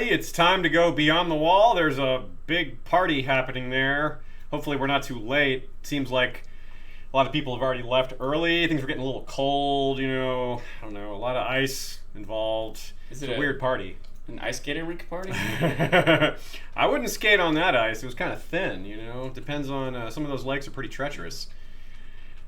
everybody. It's time to go beyond the wall. There's a big party happening there. Hopefully we're not too late. Seems like a lot of people have already left early. Things are getting a little cold, I don't know, a lot of ice involved. It's a weird party. An ice skating rink party? I wouldn't skate on that ice. It was kind of thin, Depends on, some of those lakes are pretty treacherous.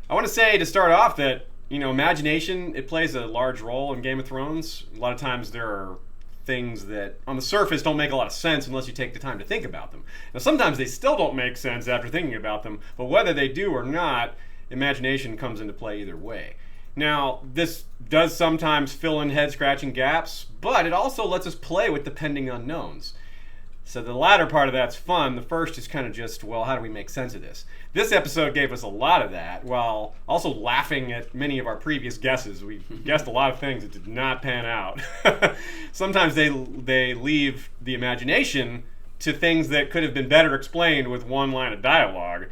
I want to say to start off that, imagination, it plays a large role in Game of Thrones. A lot of times there are things that on the surface don't make a lot of sense unless you take the time to think about them. Now sometimes they still don't make sense after thinking about them, but whether they do or not, imagination comes into play either way. Now, this does sometimes fill in head-scratching gaps, but it also lets us play with the pending unknowns. So the latter part of that's fun. The first is kind of just, how do we make sense of this? This episode gave us a lot of that, while also laughing at many of our previous guesses. We guessed a lot of things that did not pan out. Sometimes they leave the imagination to things that could have been better explained with one line of dialogue.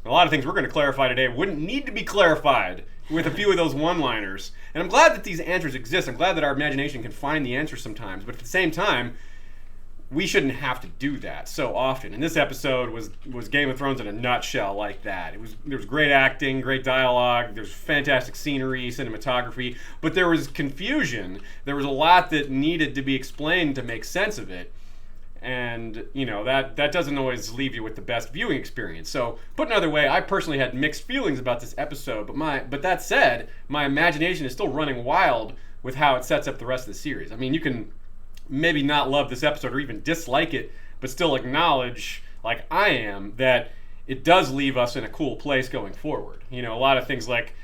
A lot of things we're going to clarify today wouldn't need to be clarified with a few of those one-liners. And I'm glad that these answers exist. I'm glad that our imagination can find the answers sometimes, but at the same time, we shouldn't have to do that so often. And this episode was Game of Thrones in a nutshell like that. There was great acting, great dialogue, there's fantastic scenery, cinematography, but there was confusion. There was a lot that needed to be explained to make sense of it. And, that doesn't always leave you with the best viewing experience. So, put another way, I personally had mixed feelings about this episode, but that said, my imagination is still running wild with how it sets up the rest of the series. I mean, you can maybe not love this episode or even dislike it, but still acknowledge, like I am, that it does leave us in a cool place going forward. A lot of things like,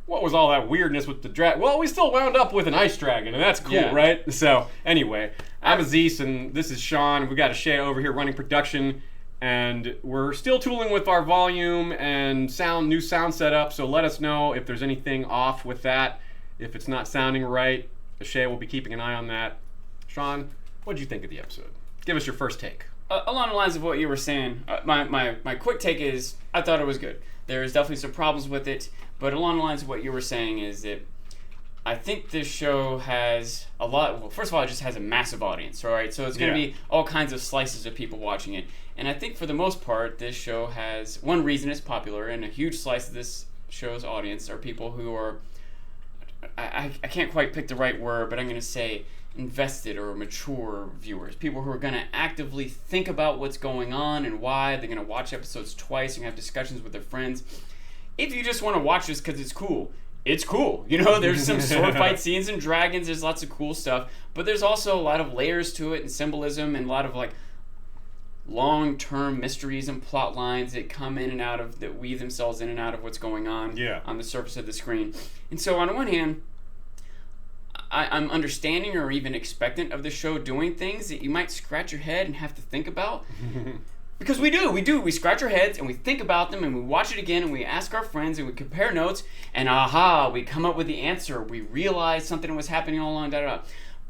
what was all that weirdness with the dragon? Well, we still wound up with an ice dragon, and that's cool, right? So, anyway, I'm Aziz, and this is Sean. We got a Shay over here running production, and we're still tooling with our volume and new sound setup, so let us know if there's anything off with that. If it's not sounding right, Shay will be keeping an eye on that. Sean, what did you think of the episode? Give us your first take. Along the lines of what you were saying, my quick take is I thought it was good. There's definitely some problems with it, but along the lines of what you were saying is that I think this show has a lot. Well, first of all, it just has a massive audience, right? So it's going to be all kinds of slices of people watching it. And I think for the most part, this show has one reason it's popular, and a huge slice of this show's audience are people who are, I can't quite pick the right word, but I'm going to say invested or mature viewers, people who are going to actively think about what's going on and why. They're going to watch episodes twice and have discussions with their friends. If you just want to watch this because it's cool, it's cool. There's some sword fight scenes and dragons, there's lots of cool stuff, but there's also a lot of layers to it and symbolism and a lot of long-term mysteries and plot lines that come in and out of, that weave themselves in and out of what's going on on the surface of the screen. And so on one hand, I'm understanding or even expectant of the show doing things that you might scratch your head and have to think about. Because we do. We scratch our heads and we think about them and we watch it again and we ask our friends and we compare notes and we come up with the answer. We realize something was happening all along,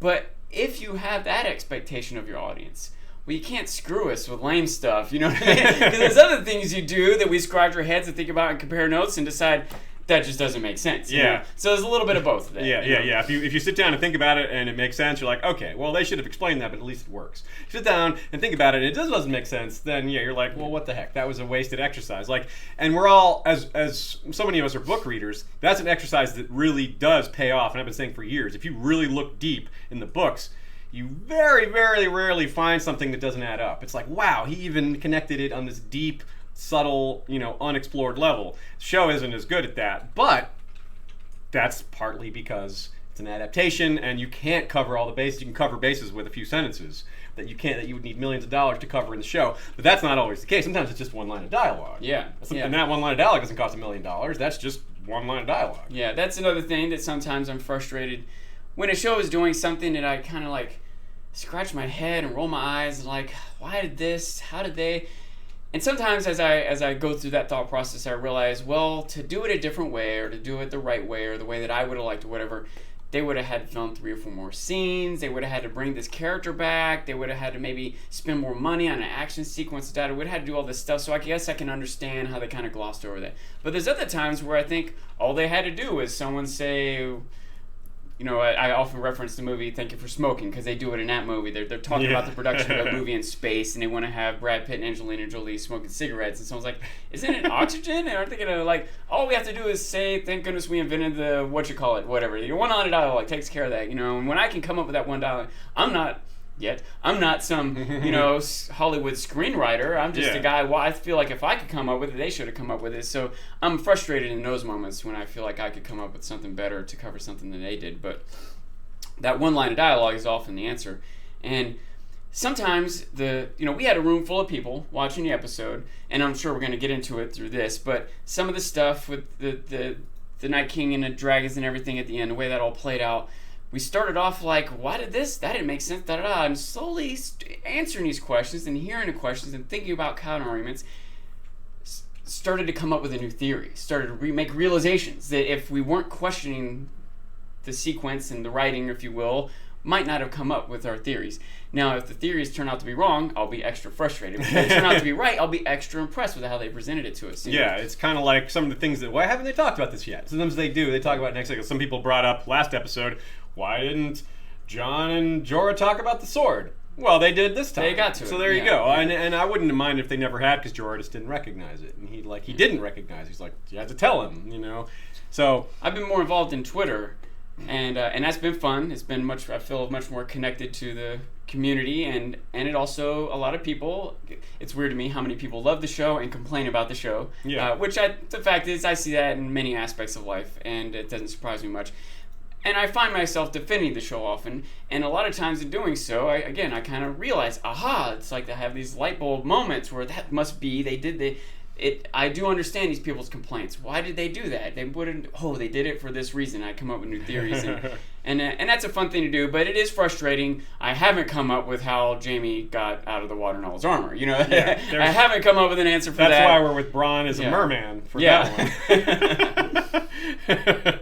But if you have that expectation of your audience, you can't screw us with lame stuff, you know what I mean? Because there's other things you do that we scratch our heads and think about and compare notes and decide that just doesn't make sense. Yeah. So there's a little bit of both of that. Yeah. If you sit down and think about it and it makes sense, you're like, okay, well, they should have explained that, but at least it works. Sit down and think about it and it doesn't make sense, then you're like, well, what the heck? That was a wasted exercise. And we're all, as so many of us are book readers, that's an exercise that really does pay off. And I've been saying for years, if you really look deep in the books, you very, very rarely find something that doesn't add up. It's like, wow, he even connected it on this deep, subtle, unexplored level. The show isn't as good at that, but that's partly because it's an adaptation and you can't cover all the bases. You can cover bases with a few sentences that you would need millions of dollars to cover in the show, but that's not always the case. Sometimes it's just one line of dialogue. And that one line of dialogue doesn't cost $1 million. That's just one line of dialogue. Yeah, that's another thing that sometimes I'm frustrated when a show is doing something that I kind of scratch my head and roll my eyes and why did this? How did they? And sometimes as I go through that thought process, I realize, well, to do it a different way or to do it the right way or the way that I would have liked or whatever, they would have had to film 3 or 4 more scenes. They would have had to bring this character back. They would have had to maybe spend more money on an action sequence. They would have had to do all this stuff. So I guess I can understand how they kind of glossed over that. But there's other times where I think all they had to do is someone say, I often reference the movie Thank You for Smoking because they do it in that movie. They're talking about the production of a movie in space, and they want to have Brad Pitt and Angelina Jolie smoking cigarettes. And someone's like, isn't it oxygen? And aren't they going to, like, all we have to do is say, thank goodness we invented the, whatever. Your one-line dialogue takes care of that, And when I can come up with that one dialogue, I'm not some, Hollywood screenwriter. I'm just a guy. Well, I feel like if I could come up with it, they should have come up with it. So I'm frustrated in those moments when I feel like I could come up with something better to cover something than they did. But that one line of dialogue is often the answer. And sometimes we had a room full of people watching the episode, and I'm sure we're going to get into it through this. But some of the stuff with the Night King and the dragons and everything at the end, the way that all played out. We started off like, why did this? That didn't make sense, da-da-da. And slowly answering these questions and hearing the questions and thinking about counter-arguments, started to come up with a new theory. Started to make realizations that if we weren't questioning the sequence and the writing, if you will, might not have come up with our theories. Now, if the theories turn out to be wrong, I'll be extra frustrated. If they turn out to be right, I'll be extra impressed with how they presented it to us. Yeah, it's kind of like some of the things that, why haven't they talked about this yet? Sometimes they do. They talk about it next episode. Some people brought up last episode, why didn't Jon and Jorah talk about the sword? Well, they did this time. They got to it. So there you go. Yeah. And I wouldn't mind if they never had, because Jorah just didn't recognize it. And he didn't recognize it. He's like, you had to tell him, So I've been more involved in Twitter, and that's been fun. It's been I feel much more connected to the community, and it also, a lot of people, it's weird to me how many people love the show and complain about the show. Yeah. The fact is, I see that in many aspects of life, and it doesn't surprise me much. And I find myself defending the show often, and a lot of times in doing so, I kind of realize, it's like I have these light bulb moments where that must be, I do understand these people's complaints. Why did they do that? They wouldn't, they did it for this reason. I come up with new theories, and that's a fun thing to do, but it is frustrating. I haven't come up with how Jaime got out of the water in all his armor. I haven't come up with an answer for that. That's why we're with Bronn as a merman for that one.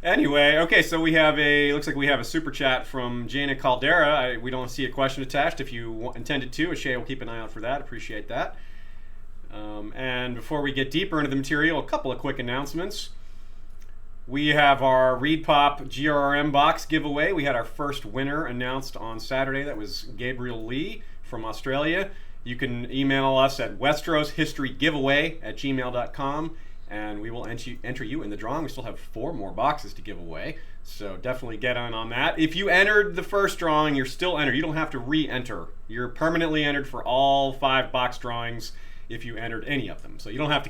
Anyway, okay, so looks like we have a super chat from Jaina Caldera. We don't see a question attached. If you intended to, Ashay will keep an eye out for that. Appreciate that. And before we get deeper into the material, a couple of quick announcements. We have our Reed Pop GRRM box giveaway. We had our first winner announced on Saturday. That was Gabriel Lee from Australia. You can email us at westeroshistorygiveaway@gmail.com. And we will enter you in the drawing. We still have 4 more boxes to give away, so definitely get on that. If you entered the first drawing, you're still entered. You don't have to re-enter. You're permanently entered for all 5 box drawings if you entered any of them. So you don't have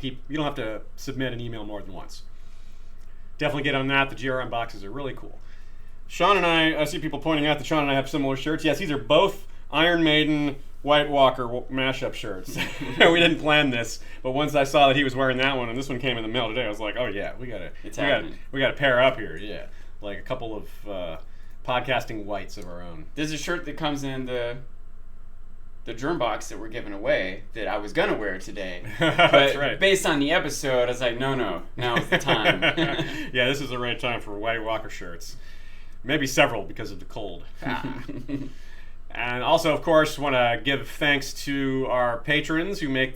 to submit an email more than once. Definitely get on that. The GRM boxes are really cool. Sean and I see people pointing out that Sean and I have similar shirts. Yes, these are both Iron Maiden White Walker mashup shirts. We didn't plan this, but once I saw that he was wearing that one and this one came in the mail today, I was like, oh yeah, we gotta pair up here. Yeah, like a couple of podcasting whites of our own. There's a shirt that comes in the germ box that we're giving away that I was gonna wear today. That's right. Based on the episode, I was like, no, now is the time. Yeah, this is the right time for White Walker shirts. Maybe several because of the cold. And also, of course, want to give thanks to our patrons who make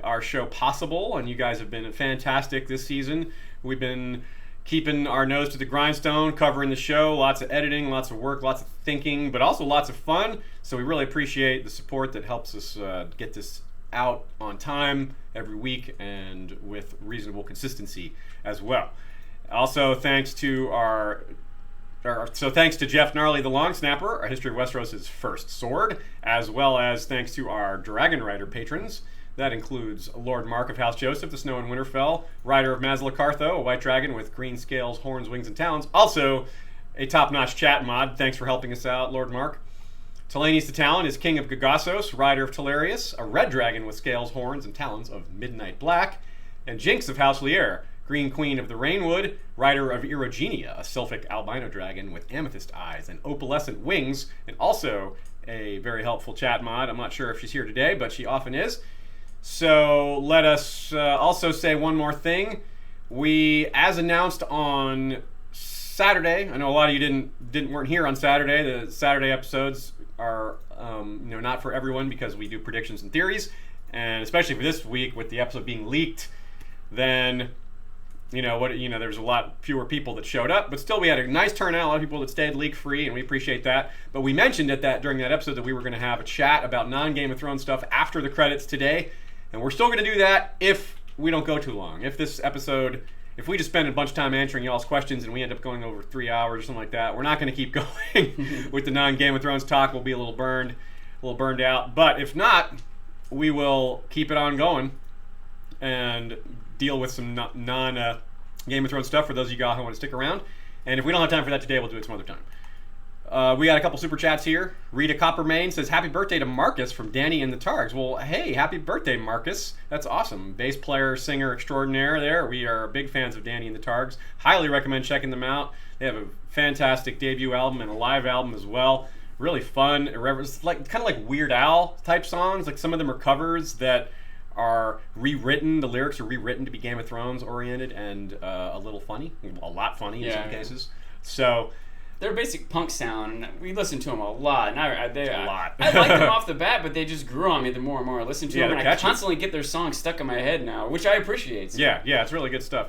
our show possible, and you guys have been fantastic this season. We've been keeping our nose to the grindstone, covering the show, lots of editing, lots of work, lots of thinking, but also lots of fun. So we really appreciate the support that helps us get this out on time every week and with reasonable consistency as well. Also, thanks to Jeff Gnarly the Long Snapper, our History of Westeros' first sword, as well as thanks to our Dragon Rider patrons. That includes Lord Mark of House Joseph, the Snow in Winterfell, Rider of Mazalacartho, a white dragon with green scales, horns, wings, and talons. Also, a top-notch chat mod. Thanks for helping us out, Lord Mark. Talanis the Talon is King of Gagassos, Rider of Telarius, a red dragon with scales, horns, and talons of Midnight Black, and Jinx of House Lier, Green Queen of the Rainwood, Rider of Irogenia, a sylphic albino dragon with amethyst eyes and opalescent wings, and also a very helpful chat mod. I'm not sure if she's here today, but she often is. So let us also say one more thing. We, as announced on Saturday, I know a lot of you weren't here on Saturday. The Saturday episodes are not for everyone because we do predictions and theories, and especially for this week with the episode being leaked, then there's a lot fewer people that showed up, but still we had a nice turnout, a lot of people that stayed leak-free, and we appreciate that. But we mentioned during that episode that we were going to have a chat about non-Game of Thrones stuff after the credits today, and we're still going to do that if we don't go too long. If we just spend a bunch of time answering y'all's questions and we end up going over 3 hours or something like that, we're not going to keep going with the non-Game of Thrones talk. We'll be a little burned out. But if not, we will keep it on going and deal with some non-Game of Thrones stuff for those of you guys who want to stick around. And if we don't have time for that today, we'll do it some other time. We got a couple super chats here. Rita Coppermain says, happy birthday to Marcus from Danny and the Targs. Well, hey, happy birthday, Marcus. That's awesome. Bass player, singer extraordinaire there. We are big fans of Danny and the Targs. Highly recommend checking them out. They have a fantastic debut album and a live album as well. Really fun, irreverent, kind of like Weird Al type songs. Like some of them are covers that are rewritten. The lyrics are rewritten to be Game of Thrones oriented and a little funny, a lot funny in some cases. So they're a basic punk sound, and we listen to them a lot. And I like them off the bat, but they just grew on me the more and more I listen to them. And I constantly get their songs stuck in my head now, which I appreciate. So. Yeah, it's really good stuff.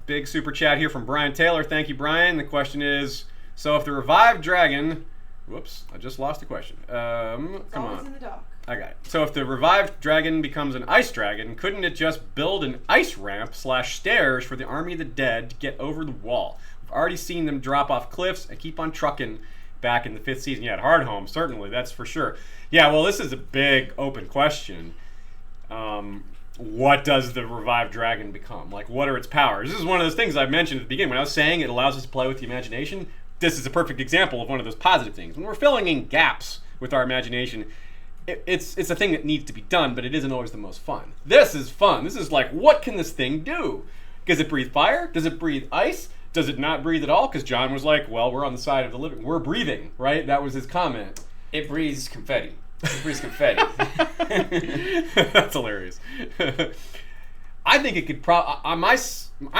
Big super chat here from Brian Taylor. Thank you, Brian. The question is, so if the revived dragon... Whoops, I just lost the question. Come on. In the dock. I got it. So if the revived dragon becomes an ice dragon, couldn't it just build an ice ramp / stairs for the army of the dead to get over the wall? We've already seen them drop off cliffs and keep on trucking back in the 5th season. Yeah, at Hardhome, certainly, that's for sure. Yeah, well, this is a big open question. What does the revived dragon become? Like, what are its powers? This is one of those things I mentioned at the beginning. When I was saying it allows us to play with the imagination, this is a perfect example of one of those positive things. When we're filling in gaps with our imagination, it's a thing that needs to be done, but it isn't always the most fun. This is fun. This is like, what can this thing do? Does it breathe fire? Does it breathe ice? Does it not breathe at all? Because John was like, well, we're on the side of the living. We're breathing, right? That was his comment. It breathes confetti. It breathes confetti. That's hilarious. I think it could I'm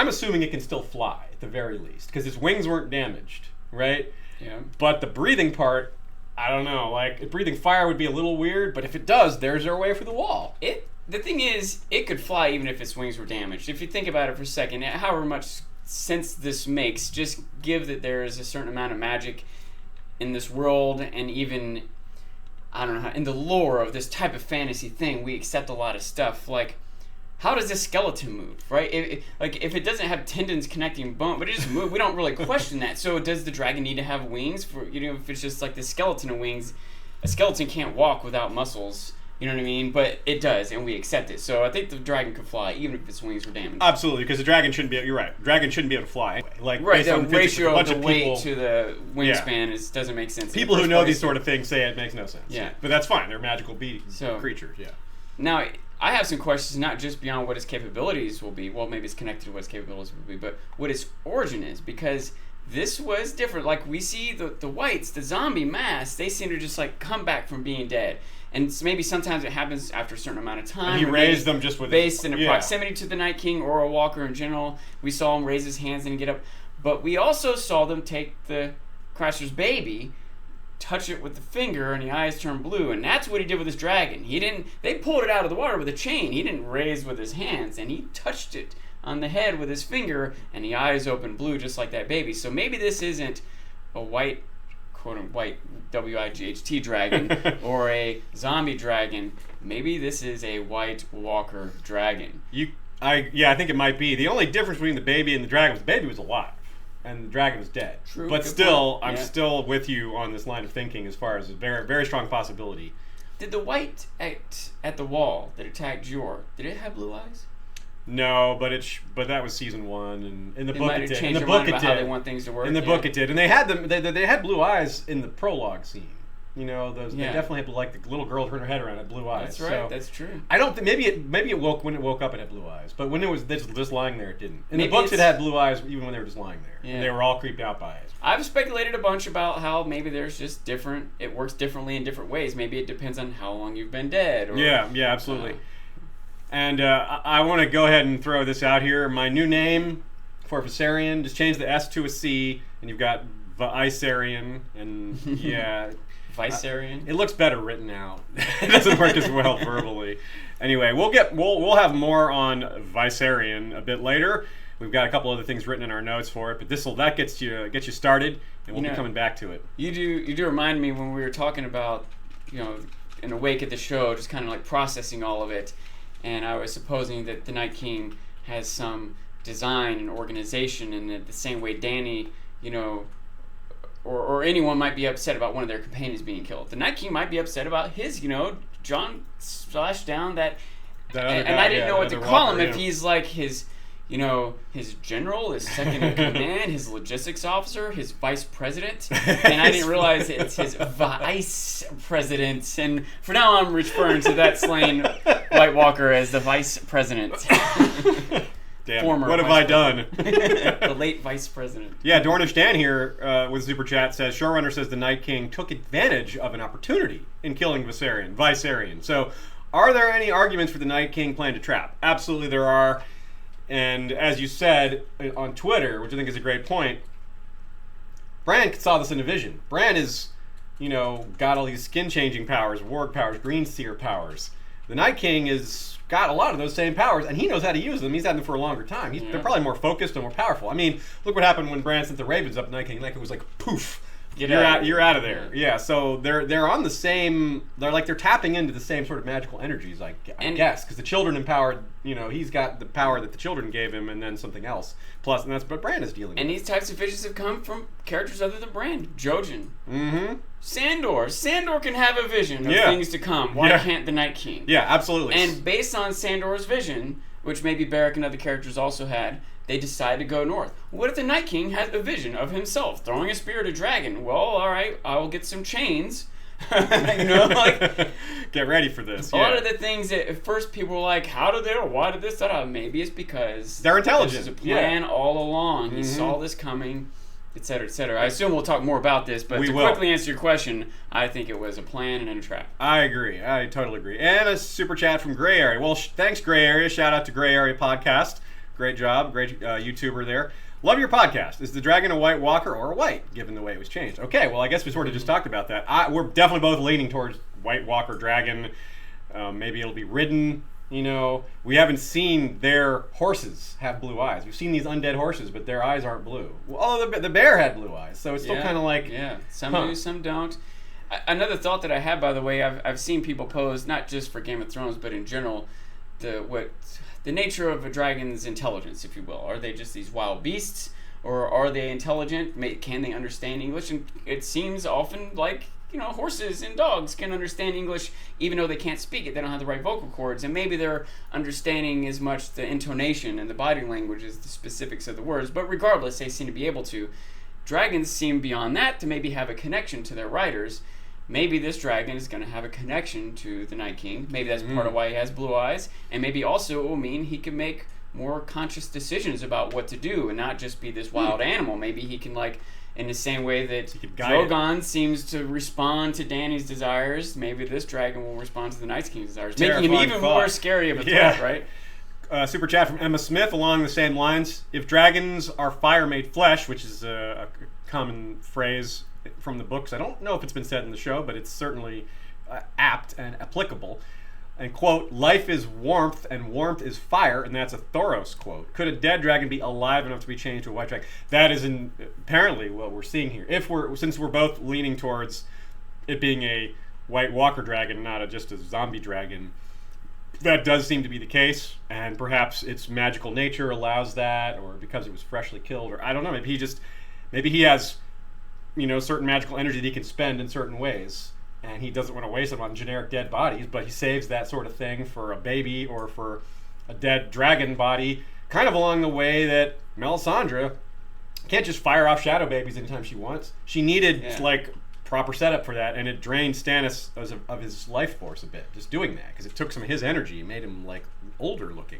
assuming it can still fly, at the very least, because its wings weren't damaged, right? Yeah. But the breathing part, I don't know. Like, breathing fire would be a little weird, but if it does, there's our way for the wall. The thing is, it could fly even if its wings were damaged. If you think about it for a second, however much sense this makes, just give that there is a certain amount of magic in this world, and even, I don't know, in the lore of this type of fantasy thing, we accept a lot of stuff. Like, how does this skeleton move, right? If it doesn't have tendons connecting bone, but it just moves, we don't really question that. So does the dragon need to have wings? If it's just like the skeleton of wings, a skeleton can't walk without muscles. You know what I mean? But it does, and we accept it. So I think the dragon could fly, even if its wings were damaged. Absolutely, because the dragon shouldn't be. You're right. Dragon shouldn't be able to fly anyway. Like, right, the ratio of the weight to the wingspan doesn't make sense. People who know these sort of things say it makes no sense. Yeah, but that's fine. They're magical creatures. Yeah. Now, I have some questions, not just beyond what its capabilities will be. Well, maybe it's connected to what its capabilities will be, but what its origin is, because this was different. Like, we see the whites, the zombie mass, they seem to just like come back from being dead. And maybe sometimes it happens after a certain amount of time. And he raised them just with based in a proximity to the Night King or a Walker in general. We saw him raise his hands and get up. But we also saw them take the Craster's baby, touch it with the finger, and the eyes turn blue. And that's what he did with his dragon. They pulled it out of the water with a chain. He didn't raise with his hands, and he touched it on the head with his finger, and the eyes opened blue just like that baby. So maybe this isn't a white, quote-unquote, white W-I-G-H-T dragon or a zombie dragon. Maybe this is a White Walker dragon. I think it might be. The only difference between the baby and the dragon was the baby was alive and the dragon was dead. True. But still, I'm still with you on this line of thinking as far as a very, very strong possibility. Did the white at the wall that attacked Jor, did it have blue eyes? No, but that was season 1, and in the book it did. In the book it did. How they want things to work. In the book it did, and they had them. They had blue eyes in the prologue scene. You know, they definitely had, like, the little girl turned her head around, had blue eyes. That's right. So that's true. I don't think maybe it woke when it woke up. It had blue eyes, but when it was just lying there, it didn't. In maybe the books, it had blue eyes even when they were just lying there. Yeah. And they were all creeped out by it. I've speculated a bunch about how maybe there's just different. It works differently in different ways. Maybe it depends on how long you've been dead. Or, yeah, absolutely. And I want to go ahead and throw this out here. My new name for Viserion, just change the S to a C, and you've got Viserion, and yeah. Viserion. It looks better written out. It doesn't work as well verbally. Anyway, we'll have more on Viserion a bit later. We've got a couple other things written in our notes for it, but that gets you started, and we'll be coming back to it. You do remind me when we were talking about, in the wake of the show, just kind of like processing all of it, and I was supposing that the Night King has some design and organization, and that the same way Dany, or anyone might be upset about one of their companions being killed. The Night King might be upset about his, Jon splashed down that other and guy, I didn't know what to call Walker, him, if he's like his, his general, his second in command, his logistics officer, his vice president, and I didn't realize it's his vice president. And for now, I'm referring to that slain White Walker as the vice president. Damn, Former what have I done? The late vice president. Yeah, Dornish Dan here with Super Chat says, Showrunner says the Night King took advantage of an opportunity in killing Viserion. So, are there any arguments for the Night King plan to trap? Absolutely there are. And as you said on Twitter, which I think is a great point, Bran saw this in a vision. Bran is, got all these skin-changing powers, warg powers, green seer powers. The Night King is got a lot of those same powers, and he knows how to use them. He's had them for a longer time. They're probably more focused and more powerful. I mean, look what happened when Bran sent the Ravens up Night King. Like, it was like, poof, you're out of there. Yeah, so they're on the same. They're tapping into the same sort of magical energies, I guess, because the children empowered. He's got the power that the children gave him, and then something else. Plus, and that's what Bran is dealing with. And these types of visions have come from characters other than Bran. Jojen. Mm-hmm. Sandor can have a vision of things to come. Why can't the Night King? Yeah, absolutely. And based on Sandor's vision, which maybe Beric and other characters also had, they decided to go north. What if the Night King had a vision of himself throwing a spear at a dragon? Well, all right, I will get some chains. Get ready for this. A lot of the things that at first people were like, how did they, or why did this, maybe it's because they're intelligent. There's a plan all along. He saw this coming, etc., etc. I assume we'll talk more about this, but quickly answer your question, I think it was a plan and a trap. I agree. I totally agree. And a super chat from Gray Area. Well, thanks, Gray Area. Shout out to Gray Area Podcast. Great job. Great YouTuber there. Love your podcast. Is the dragon a White Walker or a white, given the way it was changed? Okay, well, I guess we sort of just talked about that. We're definitely both leaning towards White Walker dragon. Maybe it'll be ridden. We haven't seen their horses have blue eyes. We've seen these undead horses, but their eyes aren't blue. Well, the bear had blue eyes, so it's still kind of like... Yeah, some do, some don't. Another thought that I had, by the way, I've seen people pose, not just for Game of Thrones, but in general, the nature of a dragon's intelligence, if you will. Are they just these wild beasts, or are they intelligent? Can they understand English? And it seems often like, horses and dogs can understand English, even though they can't speak it. They don't have the right vocal cords, and maybe they're understanding as much the intonation and the body language as the specifics of the words. But regardless, they seem to be able to. Dragons seem beyond that to maybe have a connection to their riders. Maybe this dragon is going to have a connection to the Night King. Maybe that's part of why he has blue eyes. And maybe also it will mean he can make more conscious decisions about what to do and not just be this wild animal. Maybe he can, in the same way that Drogon seems to respond to Dany's desires, maybe this dragon will respond to the Night King's desires, making him even more scary of a threat, right? Super chat from Emma Smith along the same lines. If dragons are fire made flesh, which is a common phrase from the books, I don't know if it's been said in the show, but it's certainly apt and applicable. And quote, life is warmth and warmth is fire, and that's a Thoros quote. Could a dead dragon be alive enough to be changed to a white dragon? That is apparently what we're seeing here. Since we're both leaning towards it being a White Walker dragon, not just a zombie dragon, that does seem to be the case, and perhaps its magical nature allows that, or because it was freshly killed, or I don't know. Maybe he has certain magical energy that he can spend in certain ways, and he doesn't want to waste them on generic dead bodies, but he saves that sort of thing for a baby or for a dead dragon body, kind of along the way that Melisandre can't just fire off shadow babies anytime she wants. She needed proper setup for that, and it drained Stannis of his life force a bit, just doing that, because it took some of his energy and made him older looking,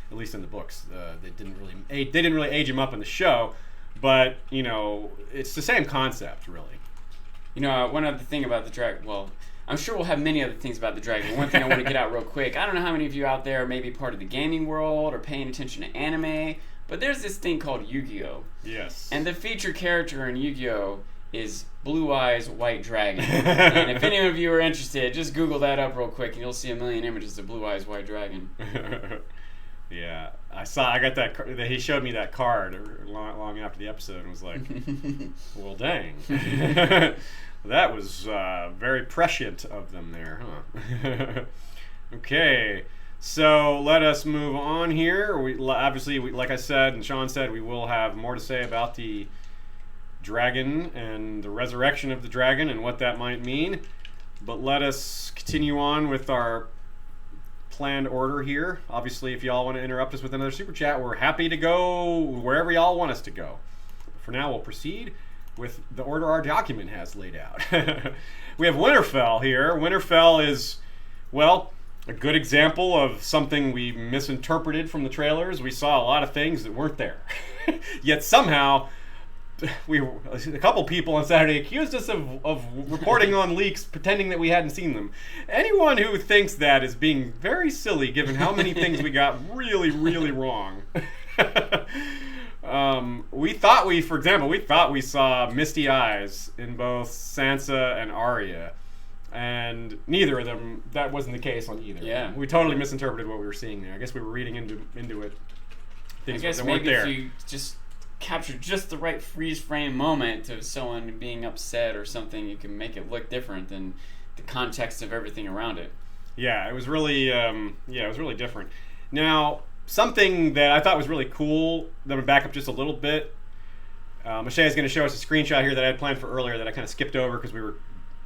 at least in the books. They didn't really age him up in the show, but it's the same concept, really. One other thing about the dragon, well, I'm sure we'll have many other things about the dragon, but one thing I want to get out real quick, I don't know how many of you out there may be part of the gaming world or paying attention to anime, but there's this thing called Yu-Gi-Oh! Yes. And the featured character in Yu-Gi-Oh! is Blue Eyes White Dragon. And if any of you are interested, just Google that up real quick and you'll see a million images of Blue Eyes White Dragon. Yeah, I got that. He showed me that card long after the episode and was like, well, dang. That was very prescient of them there, huh? Okay, so let us move on here. Obviously, like I said and Sean said, we will have more to say about the dragon and the resurrection of the dragon and what that might mean. But let us continue on with our planned order here. Obviously, if y'all want to interrupt us with another super chat, we're happy to go wherever y'all want us to go. For now, we'll proceed with the order our document has laid out. We have Winterfell here. Winterfell is, well, a good example of something we misinterpreted from the trailers. We saw a lot of things that weren't there. Yet somehow, a couple people on Saturday accused us of reporting on leaks pretending that we hadn't seen them. Anyone who thinks that is being very silly given how many things we got really, really wrong. We thought we saw misty eyes in both Sansa and Arya. And neither of them, that wasn't the case on either. Yeah. We totally misinterpreted what we were seeing there. I guess we were reading into it. Things that weren't there. If you just capture just the right freeze frame moment of someone being upset or something, you can make it look different than the context of everything around it. Yeah, it was really different. Now, something that I thought was really cool, I'm going to back up just a little bit. Michelle is going to show us a screenshot here that I had planned for earlier that I kind of skipped over because we were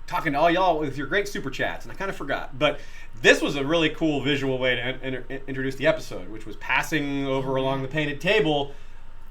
talking to all y'all with your great super chats, and I kind of forgot. But this was a really cool visual way to introduce the episode, which was passing over along the painted table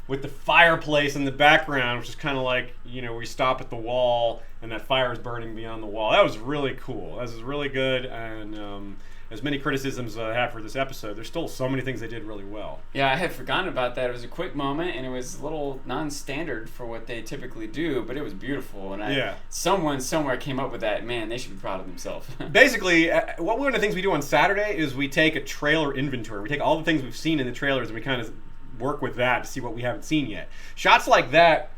with the fireplace in the background, which is kind of like, we stop at the wall and that fire is burning beyond the wall. That was really cool. That was really good, and as many criticisms I have for this episode, there's still so many things they did really well. Yeah, I had forgotten about that. It was a quick moment, and it was a little non-standard for what they typically do, but it was beautiful. And someone somewhere came up with that. Man, they should be proud of themselves. Basically, one of the things we do on Saturday is we take a trailer inventory. We take all the things we've seen in the trailers, and we kind of work with that to see what we haven't seen yet. Shots like that,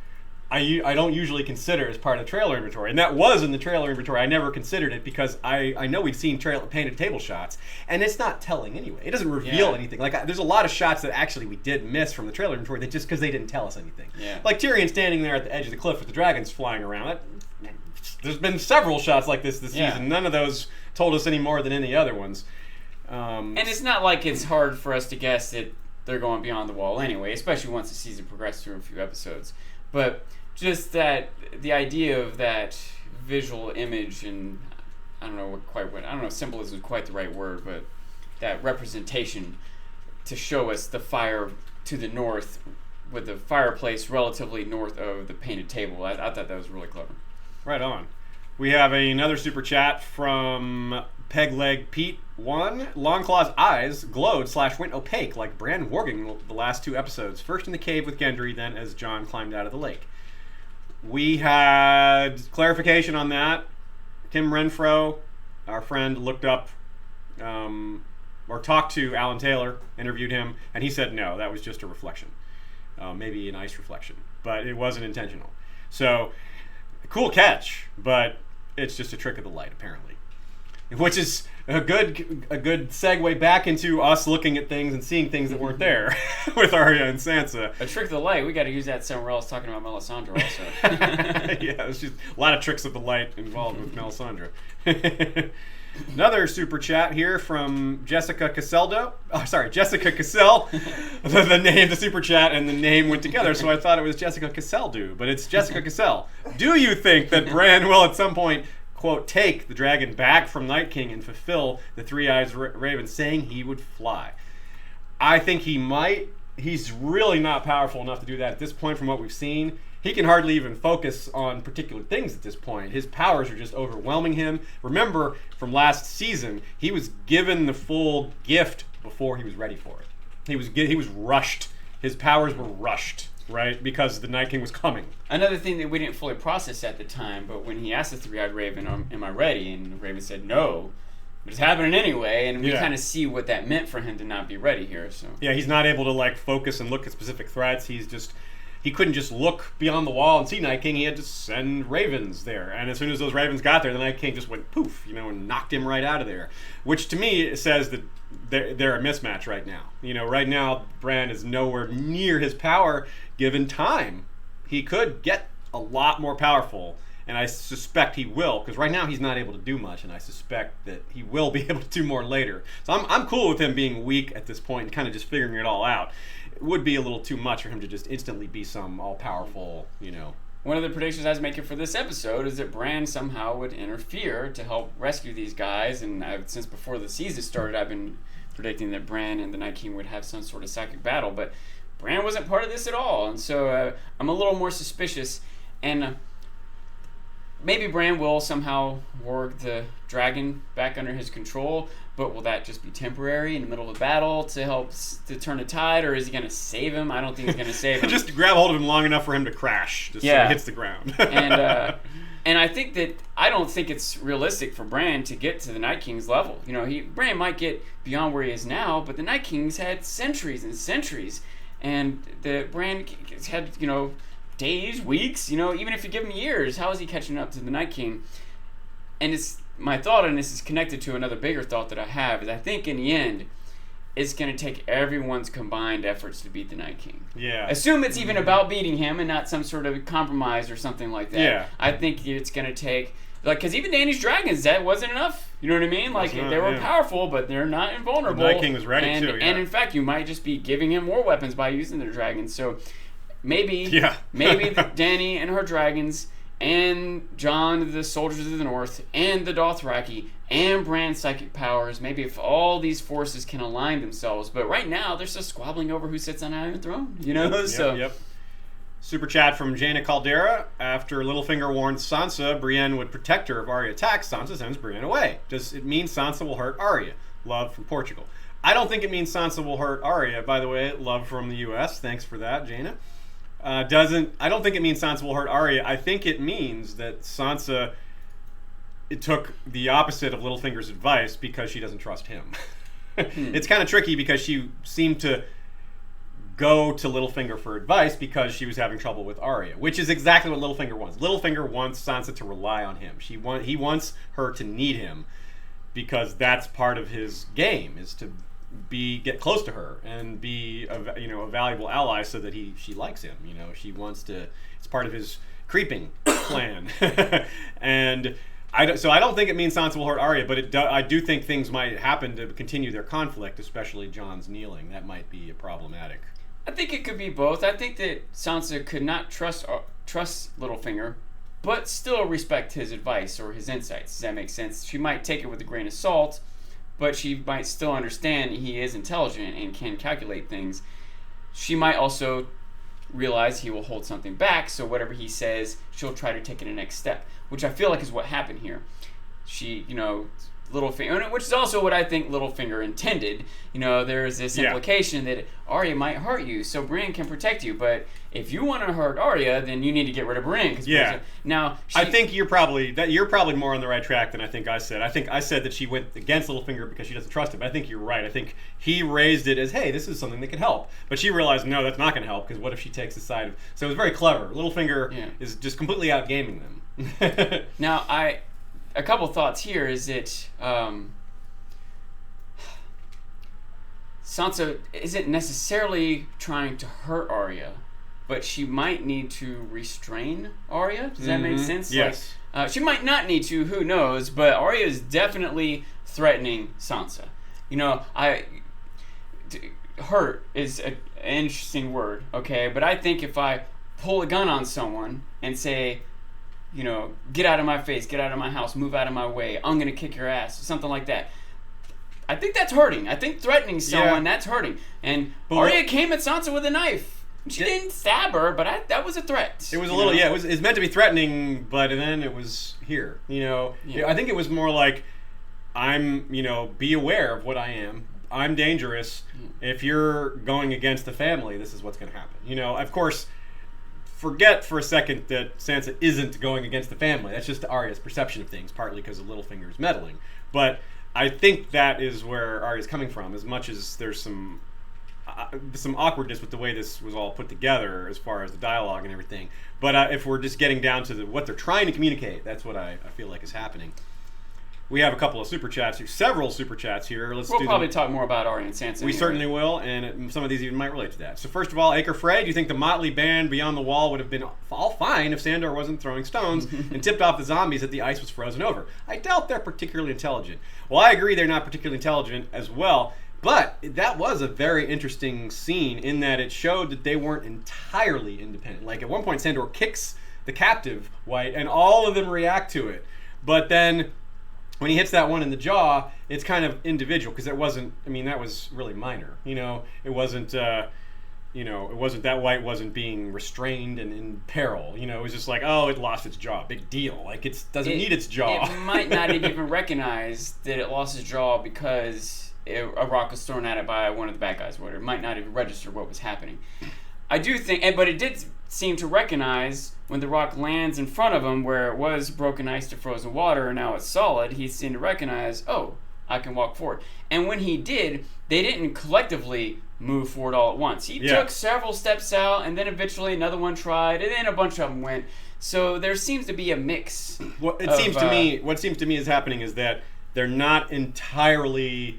I don't usually consider as part of the trailer inventory, and that was in the trailer inventory. I never considered it because I know we've seen painted table shots, and it's not telling anyway. It doesn't reveal anything. Like there's a lot of shots that actually we did miss from the trailer inventory that just because they didn't tell us anything. Yeah. Like Tyrion standing there at the edge of the cliff with the dragons flying around. There's been several shots like this season. None of those told us any more than any other ones. And it's not like it's hard for us to guess that they're going beyond the wall anyway, especially once the season progressed through a few episodes. But just that the idea of that visual image, and I don't know, symbolism is quite the right word, but that representation to show us the fire to the north with the fireplace relatively north of the painted table. I thought that was really clever. Right on. We have another super chat from Pegleg Pete 1. Longclaw's eyes glowed / went opaque like Bran Warging the last two episodes. First in the cave with Gendry, then as Jon climbed out of the lake. We had clarification on that. Tim Renfro, our friend, looked up or talked to Alan Taylor, interviewed him, and he said no, that was just a reflection. Maybe an ice reflection, but it wasn't intentional. So, cool catch, but it's just a trick of the light, apparently. Which is a good segue back into us looking at things and seeing things that weren't there with Arya and Sansa. A trick of the light, we got to use that somewhere else talking about Melisandre also. Yeah, there's just a lot of tricks of the light involved with Melisandre. Another super chat here from Jessica Caseldo. Oh, sorry, Jessica Cassell. The name, the super chat, and the name went together, so I thought it was Jessica Caseldo, but it's Jessica Cassell. Do you think that Bran will at some point, quote, take the dragon back from Night King and fulfill the Three-Eyes Raven saying he would fly? I think he might. He's really not powerful enough to do that at this point from what we've seen. He can hardly even focus on particular things at this point. His powers are just overwhelming him. Remember, from last season, he was given the full gift before he was ready for it. He was rushed. His powers were rushed, right? Because the Night King was coming. Another thing that we didn't fully process at the time, but when he asked the Three-Eyed Raven, am I ready? And the Raven said no. But it's happening anyway, and we kind of see what that meant for him to not be ready here. So yeah, he's not able to focus and look at specific threats. He's just he couldn't just look beyond the wall and see Night King. He had to send ravens there. And as soon as those ravens got there, the Night King just went poof, and knocked him right out of there. Which to me says that they're a mismatch right now. Right now, Bran is nowhere near his power. Given time, he could get a lot more powerful. And I suspect he will, because right now he's not able to do much, and I suspect that he will be able to do more later. So I'm cool with him being weak at this point and kind of just figuring it all out. It would be a little too much for him to just instantly be some all-powerful, One of the predictions I was making for this episode is that Bran somehow would interfere to help rescue these guys, and since before the season started, I've been predicting that Bran and the Night King would have some sort of psychic battle, but Bran wasn't part of this at all, and so I'm a little more suspicious, and maybe Bran will somehow work the dragon back under his control, but will that just be temporary in the middle of a battle to help to turn the tide, or is he going to save him? I don't think he's going to save him. Just grab hold of him long enough for him to crash, so he hits the ground. And I think that I don't think it's realistic for Bran to get to the Night King's level. Bran might get beyond where he is now, but the Night King's had centuries and centuries, and the Bran had days, weeks, even if you give him years, how is he catching up to the Night King? And it's my thought, and this is connected to another bigger thought that I have, is I think in the end, it's going to take everyone's combined efforts to beat the Night King. Yeah. Assume it's even about beating him and not some sort of compromise or something like that. Yeah. I think it's going to take, because even Dany's dragons, that wasn't enough. You know what I mean? They were powerful, but they're not invulnerable. The Night King was ready too. Yeah. And in fact, you might just be giving him more weapons by using their dragons. So maybe Dany and her dragons, and Jon, the soldiers of the north, and the Dothraki, and Bran's psychic powers, maybe if all these forces can align themselves. But right now, they're just squabbling over who sits on Iron Throne, Yep. Super chat from Jaina Caldera. After Littlefinger warned Sansa Brienne would protect her if Arya attacks, Sansa sends Brienne away. Does it mean Sansa will hurt Arya? Love from Portugal. I don't think it means Sansa will hurt Arya. By the way, love from the U.S. Thanks for that, Jaina. I don't think it means Sansa will hurt Arya. I think it means that Sansa took the opposite of Littlefinger's advice because she doesn't trust him. It's kind of tricky because she seemed to go to Littlefinger for advice because she was having trouble with Arya, which is exactly what Littlefinger wants. Littlefinger wants Sansa to rely on him. He wants her to need him because that's part of his game, is to get close to her and be a valuable ally so that she likes him. She wants to. It's part of his creeping plan. And I don't think it means Sansa will hurt Arya, but I do think things might happen to continue their conflict, especially Jon's kneeling. That might be problematic. I think it could be both. I think that Sansa could not trust Littlefinger, but still respect his advice or his insights. Does that make sense? She might take it with a grain of salt, but she might still understand he is intelligent and can calculate things. She might also realize he will hold something back, so whatever he says, she'll try to take it a next step, which I feel like is what happened here. She, Littlefinger, which is also what I think Littlefinger intended. There is this implication that Arya might hurt you, so Brienne can protect you. But if you want to hurt Arya, then you need to get rid of Brienne. I think you're probably more on the right track than I think I said. I think I said that she went against Littlefinger because she doesn't trust him. I think you're right. I think he raised it as, hey, this is something that can help. But she realized, no, that's not going to help, because what if she takes the side of... So it was very clever. Littlefinger is just completely outgaming them. Now, a couple thoughts here is that Sansa isn't necessarily trying to hurt Arya, but she might need to restrain Arya. Does that make sense? Yes. She might not need to, who knows, but Arya is definitely threatening Sansa. Hurt is an interesting word, okay? But I think if I pull a gun on someone and say, get out of my face, get out of my house, move out of my way, I'm going to kick your ass, something like that. I think that's hurting. I think threatening someone, that's hurting. And Arya came at Sansa with a knife. She didn't stab her, but that was a threat. It was a little, it was meant to be threatening, but then it was here. I think it was more like, be aware of what I am. I'm dangerous. If you're going against the family, this is what's going to happen. Of course, forget for a second that Sansa isn't going against the family. That's just Arya's perception of things, partly because of Littlefinger's meddling. But I think that is where Arya's coming from, as much as there's some... some awkwardness with the way this was all put together as far as the dialogue and everything. But if we're just getting down to what they're trying to communicate, that's what I feel like is happening. We have a couple of super chats here, several super chats here. We'll probably talk more about Arya and Sansa. We certainly will, and some of these even might relate to that. So first of all, Acre Frey, do you think the motley band beyond the wall would have been all fine if Sandor wasn't throwing stones and tipped off the zombies that the ice was frozen over? I doubt they're particularly intelligent. Well, I agree they're not particularly intelligent as well, but that was a very interesting scene in that it showed that they weren't entirely independent. Like at one point, Sandor kicks the captive White, and all of them react to it. But then when he hits that one in the jaw, it's kind of individual because it wasn't. I mean, that was really minor. It wasn't. It wasn't that White wasn't being restrained and in peril. It was just like, oh, it lost its jaw. Big deal. Like it doesn't need its jaw. It might not even recognize that it lost its jaw because a rock was thrown at it by one of the bad guys. Or whatever. It might not even register what was happening. I do think, but it did seem to recognize when the rock lands in front of him where it was broken ice to frozen water and now it's solid, he seemed to recognize, oh, I can walk forward. And when he did, they didn't collectively move forward all at once. He took several steps out, and then eventually another one tried, and then a bunch of them went. So there seems to be a mix. What seems to me is happening is that they're not entirely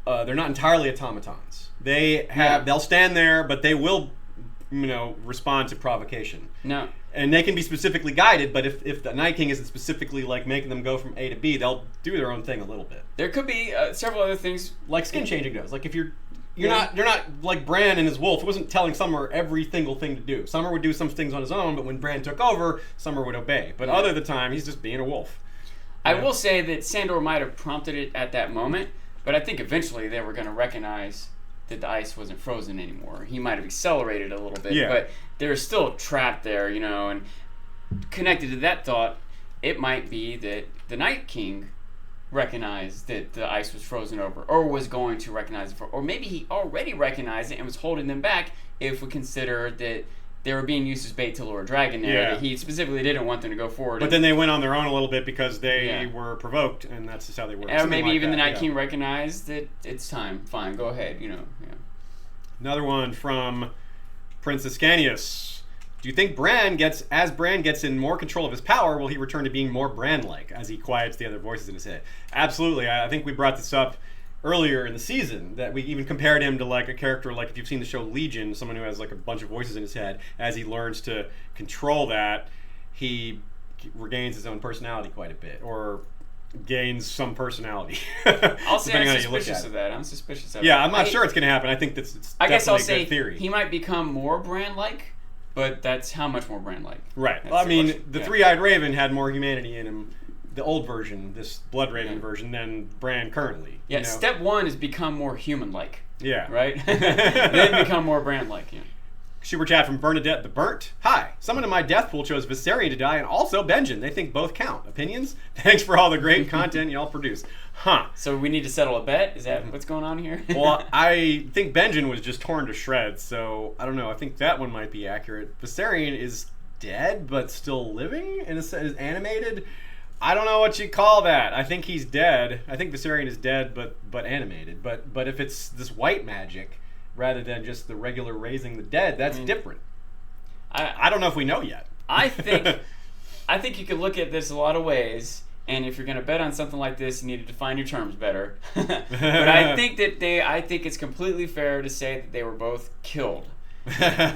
automatons. They'll stand there, but they will, respond to provocation. No. And they can be specifically guided, but if the Night King isn't specifically like making them go from A to B, they'll do their own thing a little bit. There could be several other things, like skin changing does. Like if you're not like Bran and his wolf. It wasn't telling Summer every single thing to do. Summer would do some things on his own, but when Bran took over, Summer would obey. But other the time, he's just being a wolf. I will say that Sandor might have prompted it at that moment, but I think eventually they were going to recognize that the ice wasn't frozen anymore. He might have accelerated a little bit, but they're still trapped there, and connected to that thought, it might be that the Night King recognized that the ice was frozen over, or was going to recognize it, or maybe he already recognized it and was holding them back if we consider that they were being used as bait to lure a dragon there. That he specifically didn't want them to go forward. But then they went on their own a little bit because they were provoked, and that's just how they work. Or maybe even the Night King recognized that it's time. Fine, go ahead. Another one from Princess Canius. Do you think Bran gets in more control of his power, will he return to being more Bran-like as he quiets the other voices in his head? Absolutely. I think we brought this up earlier in the season, that we even compared him to like a character like if you've seen the show Legion, someone who has like a bunch of voices in his head. As he learns to control that, he regains his own personality quite a bit, or gains some personality. I'll say I'm suspicious of that. I'm suspicious of it. Yeah, I'm not sure it's going to happen. I think that's definitely a good theory. He might become more Bran-like, but that's how much more Bran-like. Right. Well, I mean, the Three-Eyed Raven had more humanity in him, the old version, this Blood Raven version, than Bran currently. Yeah, step one is become more human-like. Yeah. Right? Then become more Bran-like, Super chat from Bernadette the Burnt. Hi. Someone in my death pool chose Viserion to die and also Benjen. They think both count. Opinions? Thanks for all the great content y'all produce. Huh. So we need to settle a bet? Is that what's going on here? Well, I think Benjen was just torn to shreds, so I don't know. I think that one might be accurate. Viserion is dead, but still living? And is animated? I don't know what you call that. I think he's dead. I think Viserion is dead, but animated. But if it's this white magic rather than just the regular raising the dead, that's different. I don't know if we know yet. I think you could look at this a lot of ways, and if you're going to bet on something like this, you need to define your terms better. But I think it's completely fair to say that they were both killed,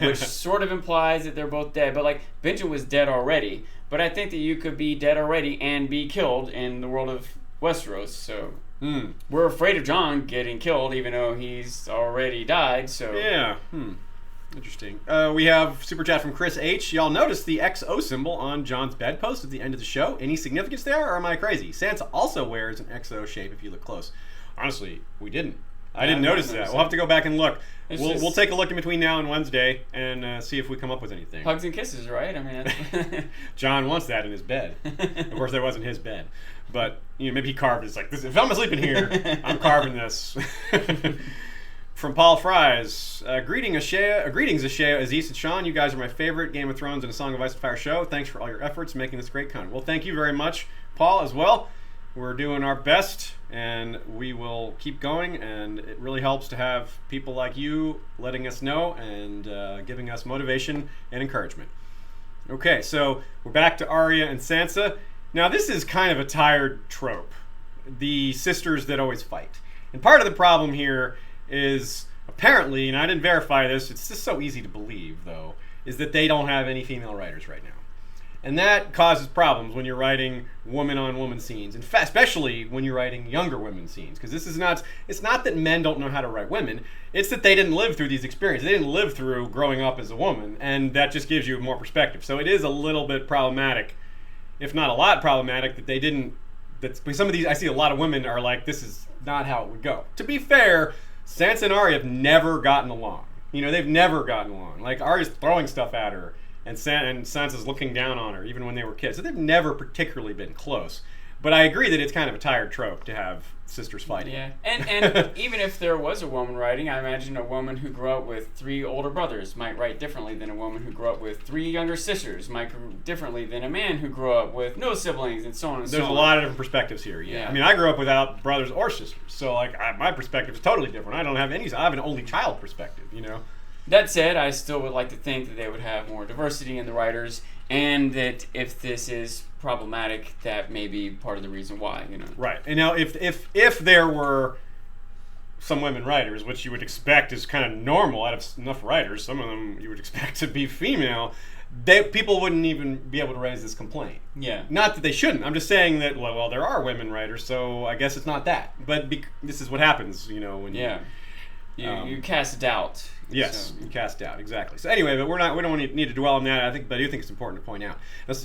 which sort of implies that they're both dead. But like Benjen was dead already, but I think that you could be dead already and be killed in the world of Westeros. So we're afraid of Jon getting killed, even though he's already died. So yeah. Interesting. We have super chat from Chris H. Y'all notice the XO symbol on Jon's bedpost at the end of the show? Any significance there, or am I crazy? Sansa also wears an XO shape if you look close. Honestly, we didn't. I didn't notice that. We'll have to go back and look. We'll take a look in between now and Wednesday and see if we come up with anything. Hugs and kisses, right? I mean, that's Jon wants that in his bed. Of course, that wasn't his bed, but maybe he carved it. It's like, if I'm sleeping here, I'm carving this. From Paul Fries, greetings Ashea, Aziz, and Sean. You guys are my favorite Game of Thrones and A Song of Ice and Fire show. Thanks for all your efforts making this great content. Well, thank you very much, Paul, as well. We're doing our best, and we will keep going, and it really helps to have people like you letting us know and giving us motivation and encouragement. Okay, so we're back to Arya and Sansa. Now, this is kind of a tired trope. The sisters that always fight. And part of the problem here is, apparently, and I didn't verify this, it's just so easy to believe, though, is that they don't have any female writers right now. And that causes problems when you're writing woman-on-woman scenes, and especially when you're writing younger women scenes. Because it's not that men don't know how to write women, it's that they didn't live through these experiences. They didn't live through growing up as a woman, and that just gives you more perspective. So it is a little bit problematic, if not a lot problematic, that they didn't, that some of these, I see a lot of women are like, this is not how it would go. To be fair, Sansa and Arya have never gotten along. They've never gotten along. Like, Arya's throwing stuff at her, and Sansa's looking down on her, even when they were kids. So they've never particularly been close. But I agree that it's kind of a tired trope to have sisters fighting. Yeah, and even if there was a woman writing, I imagine a woman who grew up with 3 older brothers might write differently than a woman who grew up with 3 younger sisters, might write differently than a man who grew up with no siblings, and so on and so on. There's a lot of different perspectives here, yeah. I mean, I grew up without brothers or sisters, so my perspective is totally different. I don't have any. I have an only child perspective, That said, I still would like to think that they would have more diversity in the writers, and that if this is problematic, that may be part of the reason why, Right. And now, if there were some women writers, which you would expect is kind of normal out of enough writers, some of them you would expect to be female, people wouldn't even be able to raise this complaint. Yeah. Not that they shouldn't. I'm just saying that, well, there are women writers, so I guess it's not that. But this is what happens, when you cast doubt. Yes, you cast doubt, exactly. So anyway, but we don't need to dwell on that. But I do think it's important to point out.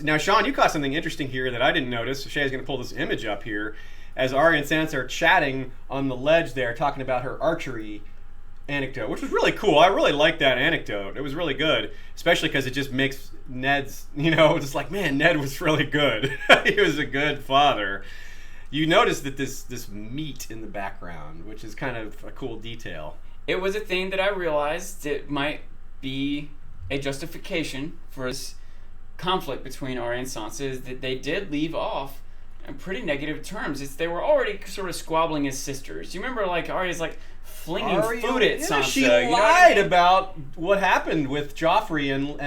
Now, Sean, you caught something interesting here that I didn't notice. Shay's going to pull this image up here as Arya and Sansa are chatting on the ledge there, talking about her archery anecdote, which was really cool. I really liked that anecdote. It was really good, especially because it just makes Ned's, just like, man, Ned was really good. He was a good father. You notice that this meat in the background, which is kind of a cool detail. It was a thing that I realized it might be a justification for this conflict between Arya and Sansa, is that they did leave off in pretty negative terms. They were already sort of squabbling as sisters. You remember, Arya's flinging food at Sansa. She lied about what happened with Joffrey and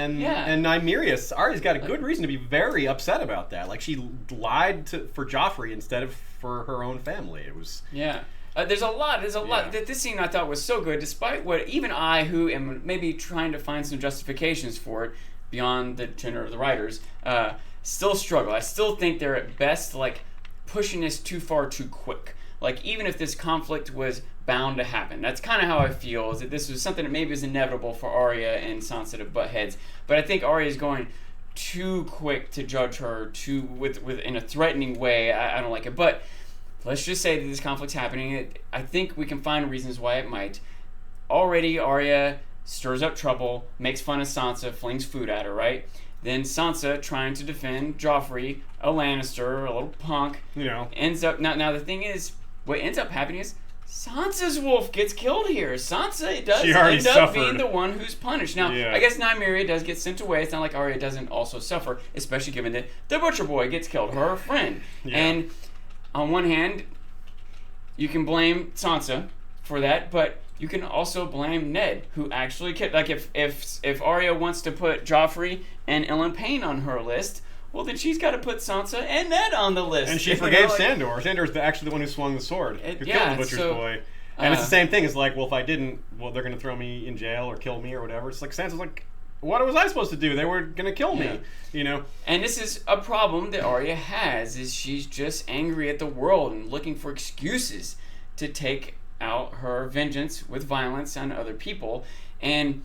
Nymeria. Arya's got a good reason to be very upset about that. She lied for Joffrey instead of for her own family. It was there's a lot. This scene I thought was so good, despite what even I, who am maybe trying to find some justifications for it beyond the tenor of the writers, still struggle. I still think they're at best pushing this too far too quick. Even if this conflict was bound to happen, that's kind of how I feel. Is that this was something that maybe was inevitable for Arya and Sansa to butt heads, but I think Arya is going too quick to judge her with in a threatening way. I don't like it, but. Let's just say that this conflict's happening. I think we can find reasons why it might. Already, Arya stirs up trouble, makes fun of Sansa, flings food at her, right? Then Sansa, trying to defend Joffrey, a Lannister, a little punk, ends up... Now, the thing is, what ends up happening is Sansa's wolf gets killed here. Sansa does end up being the one who's punished. Now, I guess Nymeria does get sent away. It's not like Arya doesn't also suffer, especially given that the Butcher Boy gets killed, her friend. Yeah. And... on one hand, you can blame Sansa for that, but you can also blame Ned, who actually killed. If Arya wants to put Joffrey and Ellen Payne on her list, well, then she's got to put Sansa and Ned on the list. And she forgave Sandor. Sandor's actually the one who swung the sword, who killed the Butcher's Boy. And it's the same thing. It's if I didn't, they're going to throw me in jail or kill me or whatever. It's Sansa's what was I supposed to do? They were going to kill me, And this is a problem that Arya has, is she's just angry at the world and looking for excuses to take out her vengeance with violence on other people. And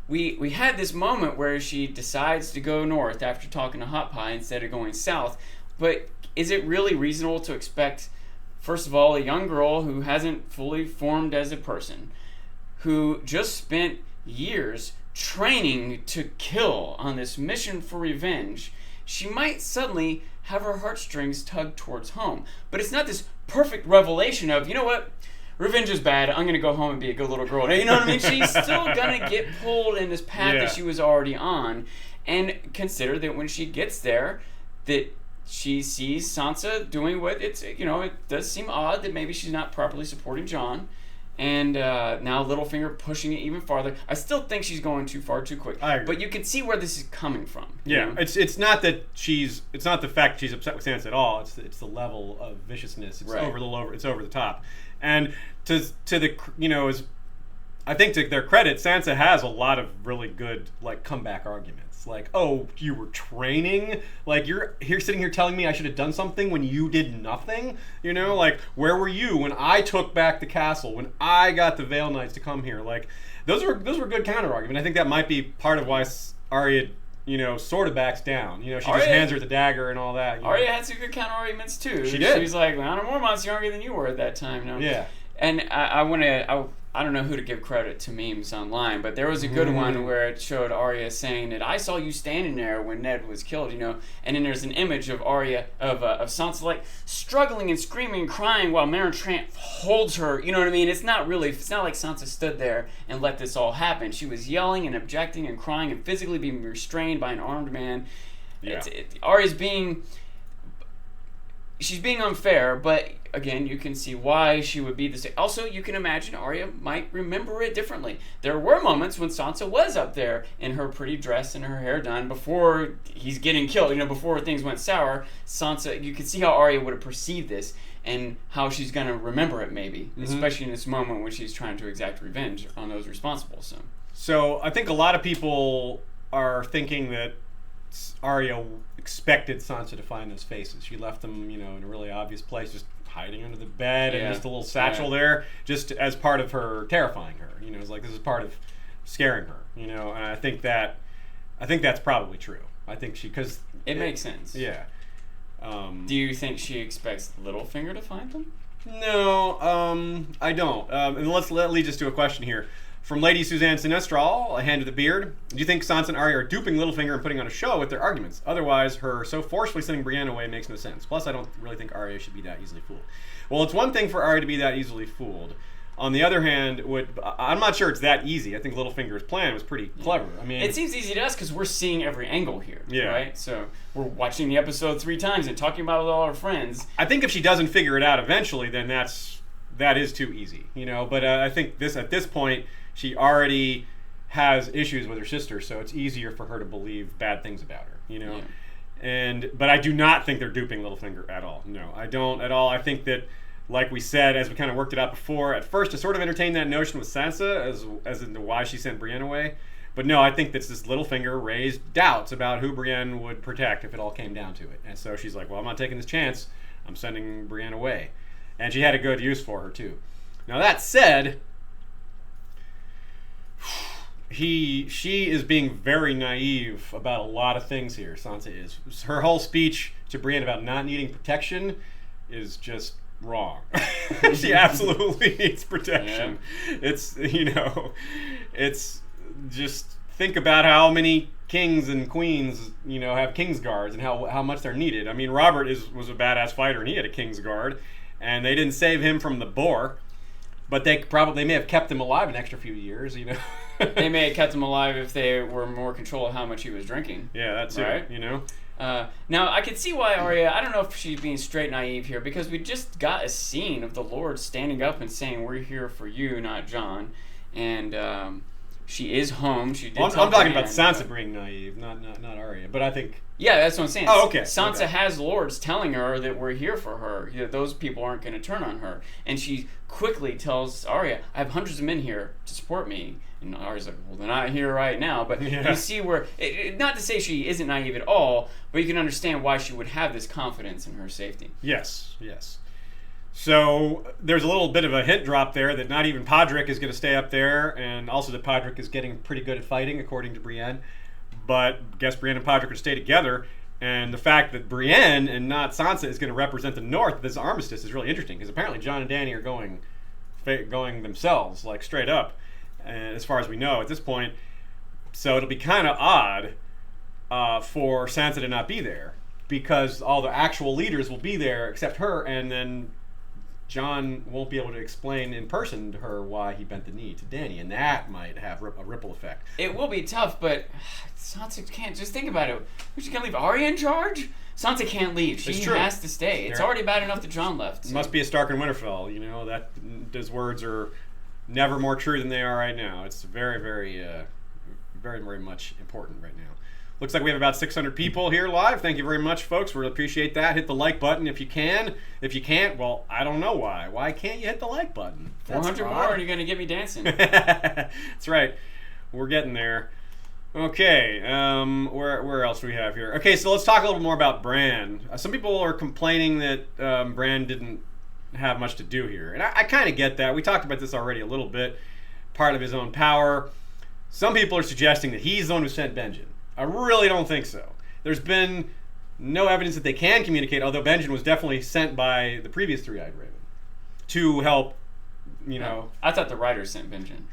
we had this moment where she decides to go north after talking to Hot Pie instead of going south. But is it really reasonable to expect, first of all, a young girl who hasn't fully formed as a person, who just spent years training to kill on this mission for revenge, she might suddenly have her heartstrings tugged towards home. But it's not this perfect revelation of, revenge is bad, I'm going to go home and be a good little girl. You know what I mean? She's still going to get pulled in this path that she was already on. And consider that when she gets there, that she sees Sansa doing what it does seem odd that maybe she's not properly supporting Jon. And now Littlefinger pushing it even farther. I still think she's going too far too quick. I agree. But you can see where this is coming from. Yeah, you know? it's not that it's not the fact she's upset with Sansa at all. It's the level of viciousness. It's Right. It's over the top. And to the I think to their credit, Sansa has a lot of really good like comeback arguments. Like, oh, you were training? Like, you're sitting here telling me I should have done something when you did nothing? You know, like, where were you when I took back the castle? When I got the Vale Knights to come here? Like, those were good counter arguments. I think that might be part of why Arya, sort of backs down. She just hands her the dagger and all that. Arya had some good counter arguments too. She did. She was like, well, I'm more months younger than you were at that time. Yeah. And I don't know who to give credit to memes online, but there was a good one where it showed Arya saying that I saw you standing there when Ned was killed, and then there's an image of Arya of Sansa like struggling and screaming and crying while Meryn Trant holds her. You know what I mean? It's not like Sansa stood there and let this all happen. She was yelling and objecting and crying and physically being restrained by an armed man. Yeah. Arya's she's being unfair, but again, you can see why she would be this. Also, you can imagine Arya might remember it differently. There were moments when Sansa was up there in her pretty dress and her hair done before he's getting killed. Before things went sour. Sansa, you could see how Arya would have perceived this and how she's going to remember it, maybe, especially in this moment when she's trying to exact revenge on those responsible. So I think a lot of people are thinking that Arya expected Sansa to find those faces. She left them, in a really obvious place, just hiding under the bed and just a little satchel there, just as part of her terrifying her. It's like this is part of scaring her. And I think that's probably true. I think because it makes sense. Yeah. Do you think she expects Littlefinger to find them? No, I don't. And that leads us to a question here. From Lady Suzanne Sinestral, a hand of the beard. Do you think Sansa and Arya are duping Littlefinger and putting on a show with their arguments? Otherwise, her so forcefully sending Brienne away makes no sense. Plus, I don't really think Arya should be that easily fooled. Well, it's one thing for Arya to be that easily fooled. On the other hand, I'm not sure it's that easy. I think Littlefinger's plan was pretty clever. I mean, it seems easy to us because we're seeing every angle here, yeah. Right? So we're watching the episode 3 times and talking about it with all our friends. I think if she doesn't figure it out eventually, then that is too easy, But I think at this point, she already has issues with her sister, so it's easier for her to believe bad things about her, Yeah. But I do not think they're duping Littlefinger at all. No, I don't at all. I think that, like we said, as we kind of worked it out before, at first I sort of entertained that notion with Sansa as into why she sent Brienne away. But no, I think that this Littlefinger raised doubts about who Brienne would protect if it all came down to it. And so she's like, well, I'm not taking this chance. I'm sending Brienne away. And she had a good use for her, too. Now, that said, she is being very naive about a lot of things here. Sansa is. Her whole speech to Brienne about not needing protection is just wrong. She absolutely needs protection. Yeah. It's just think about how many kings and queens have king's guards and how much they're needed. I mean, Robert was a badass fighter and he had a king's guard, and they didn't save him from the boar. But they may have kept him alive an extra few years, They may have kept him alive if they were more control of how much he was drinking. Yeah, that's right? Now, I can see why Arya, I don't know if she's being straight naive here, because we just got a scene of the Lord standing up and saying, we're here for you, not Jon. And she is home. She did I'm talking about Sansa being naive, not Arya. But I think... Yeah, that's what I'm saying. Oh, okay. Sansa has lords telling her that we're here for her. Those people aren't going to turn on her. And she quickly tells Arya, I have hundreds of men here to support me. And Arya's like, well, they're not here right now. But you see where... not to say she isn't naive at all, but you can understand why she would have this confidence in her safety. Yes. So there's a little bit of a hint drop there that not even Podrick is going to stay up there, and also that Podrick is getting pretty good at fighting, according to Brienne. But I guess Brienne and Podrick are to stay together, and the fact that Brienne and not Sansa is going to represent the North, this armistice, is really interesting, because apparently Jon and Dany are going themselves, like straight up, as far as we know at this point. So it'll be kind of odd for Sansa to not be there, because all the actual leaders will be there except her, and then Jon won't be able to explain in person to her why he bent the knee to Dany, and that might have a ripple effect. It will be tough, but Sansa can't. Just think about it. She can't leave Arya in charge. Sansa can't leave. She has to stay. It's already bad enough that Jon left. So. Must be a Stark and Winterfell. You know that those words are never more true than they are right now. It's very, very, very, very much important right now. Looks like we have about 600 people here live. Thank you very much, folks. We appreciate that. Hit the like button if you can. If you can't, well, I don't know why. Why can't you hit the like button? 400 more and you're going to get me dancing. That's right. We're getting there. Okay, where else do we have here? Okay, so let's talk a little more about Bran. Some people are complaining that Bran didn't have much to do here. And I kind of get that. We talked about this already a little bit. Part of his own power. Some people are suggesting that he's the one who sent Benjen. I really don't think so. There's been no evidence that they can communicate, although Benjen was definitely sent by the previous Three-Eyed Raven to help, you know. I thought the writers sent Benjen.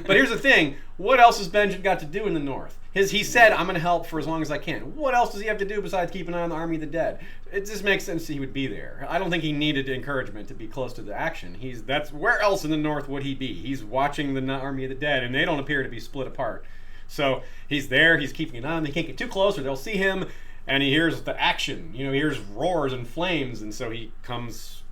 But here's the thing. What else has Benjen got to do in the North? He said, I'm going to help for as long as I can. What else does he have to do besides keep an eye on the army of the dead? It just makes sense that he would be there. I don't think he needed encouragement to be close to the action. That's where else in the North would he be? He's watching the army of the dead, and they don't appear to be split apart. So he's there, he's keeping an eye on them. He can't get too close or they'll see him, and he hears the action. You know, he hears roars and flames, and so he comes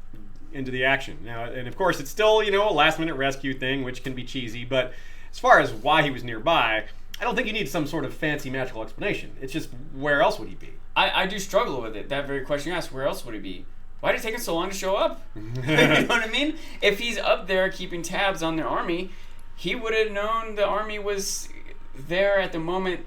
into the action. Now, and of course, it's still, you know, a last-minute rescue thing, which can be cheesy, but as far as why he was nearby, I don't think you need some sort of fancy magical explanation. It's just, where else would he be? I do struggle with it, that very question you asked. Where else would he be? Why did it take him so long to show up? You know what I mean? If he's up there keeping tabs on their army, he would have known the army was there at the moment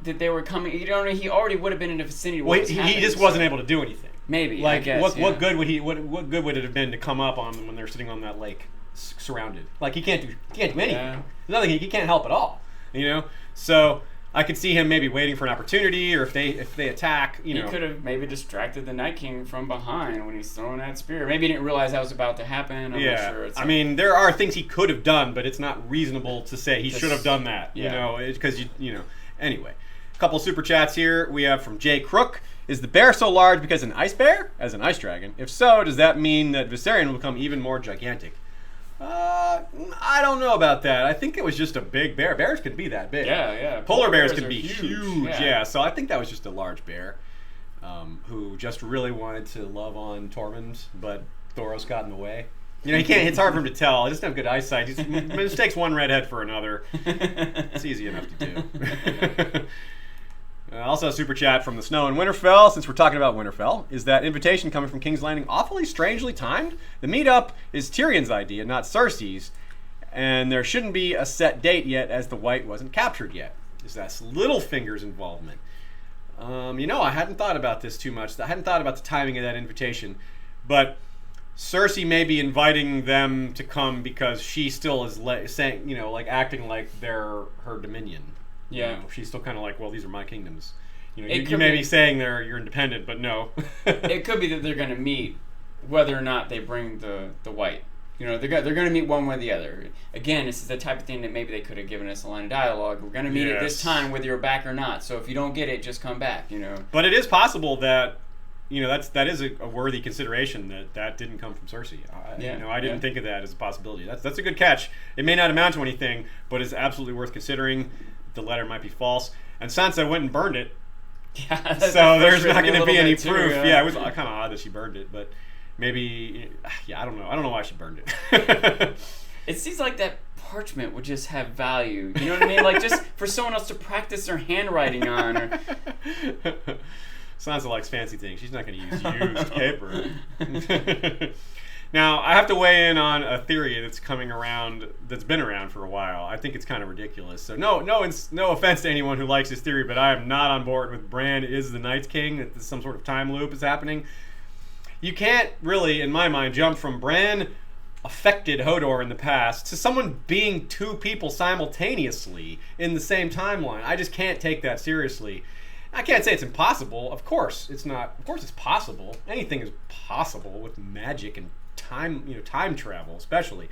that they were coming. You know, he already would have been in the vicinity. He just wasn't able to do anything. Maybe. Like, I guess, what good would what good would it have been to come up on them when they're sitting on that lake, surrounded? Like, he can't do anything. Yeah. There's nothing he can't help at all. You know, so I could see him maybe waiting for an opportunity, or if they attack. You know, he could have maybe distracted the Night King from behind when he's throwing that spear. Maybe he didn't realize that was about to happen. I'm not sure. I mean, there are things he could have done, but it's not reasonable to say he should have done that. Yeah. You know, because you know. Anyway, a couple super chats here. We have from Jay Crook. Is the bear so large because an ice bear? As an ice dragon? If so, does that mean that Viserion will become even more gigantic? I don't know about that. I think it was just a big bear. Bears could be that big. Yeah. Polar bears can be huge. Yeah, so I think that was just a large bear who just really wanted to love on Tormund, but Thoros got in the way. You know, it's hard for him to tell. He doesn't have good eyesight. He mistakes one redhead for another. It's easy enough to do. Also a super chat from the Snow in Winterfell, since we're talking about Winterfell. Is that invitation coming from King's Landing awfully strangely timed? The meetup is Tyrion's idea, not Cersei's, and there shouldn't be a set date yet as the White wasn't captured yet. Is that Littlefinger's involvement? You know, I hadn't thought about this too much. I hadn't thought about the timing of that invitation, but Cersei may be inviting them to come because she still is saying, you know, like acting like they're her dominion. Yeah, you know, she's still kind of like, well, these are my kingdoms. You know, you may be saying you're independent, but no. It could be that they're going to meet, whether or not they bring the White. You know, they're going to meet one way or the other. Again, this is the type of thing that maybe they could have given us a line of dialogue. We're going to meet at this time, whether you're back or not. So if you don't get it, just come back. You know. But it is possible that, you know, that is a worthy consideration that didn't come from Cersei. You know, I didn't think of that as a possibility. That's a good catch. It may not amount to anything, but it's absolutely worth considering. The letter might be false, and Sansa went and burned it. Yeah, so there's not going to be any proof. Too, yeah, it was kind of odd that she burned it, but maybe, I don't know. I don't know why she burned it. It seems like that parchment would just have value. You know what I mean? Like just for someone else to practice their handwriting on. Or... Sansa likes fancy things. She's not going to use used paper. Now, I have to weigh in on a theory that's coming around, that's been around for a while. I think it's kind of ridiculous. So no offense to anyone who likes this theory, but I am not on board with Bran is the Night's King, that some sort of time loop is happening. You can't really, in my mind, jump from Bran affected Hodor in the past to someone being two people simultaneously in the same timeline. I just can't take that seriously. I can't say it's impossible. Of course it's not. Of course it's possible. Anything is possible with magic and time travel, especially.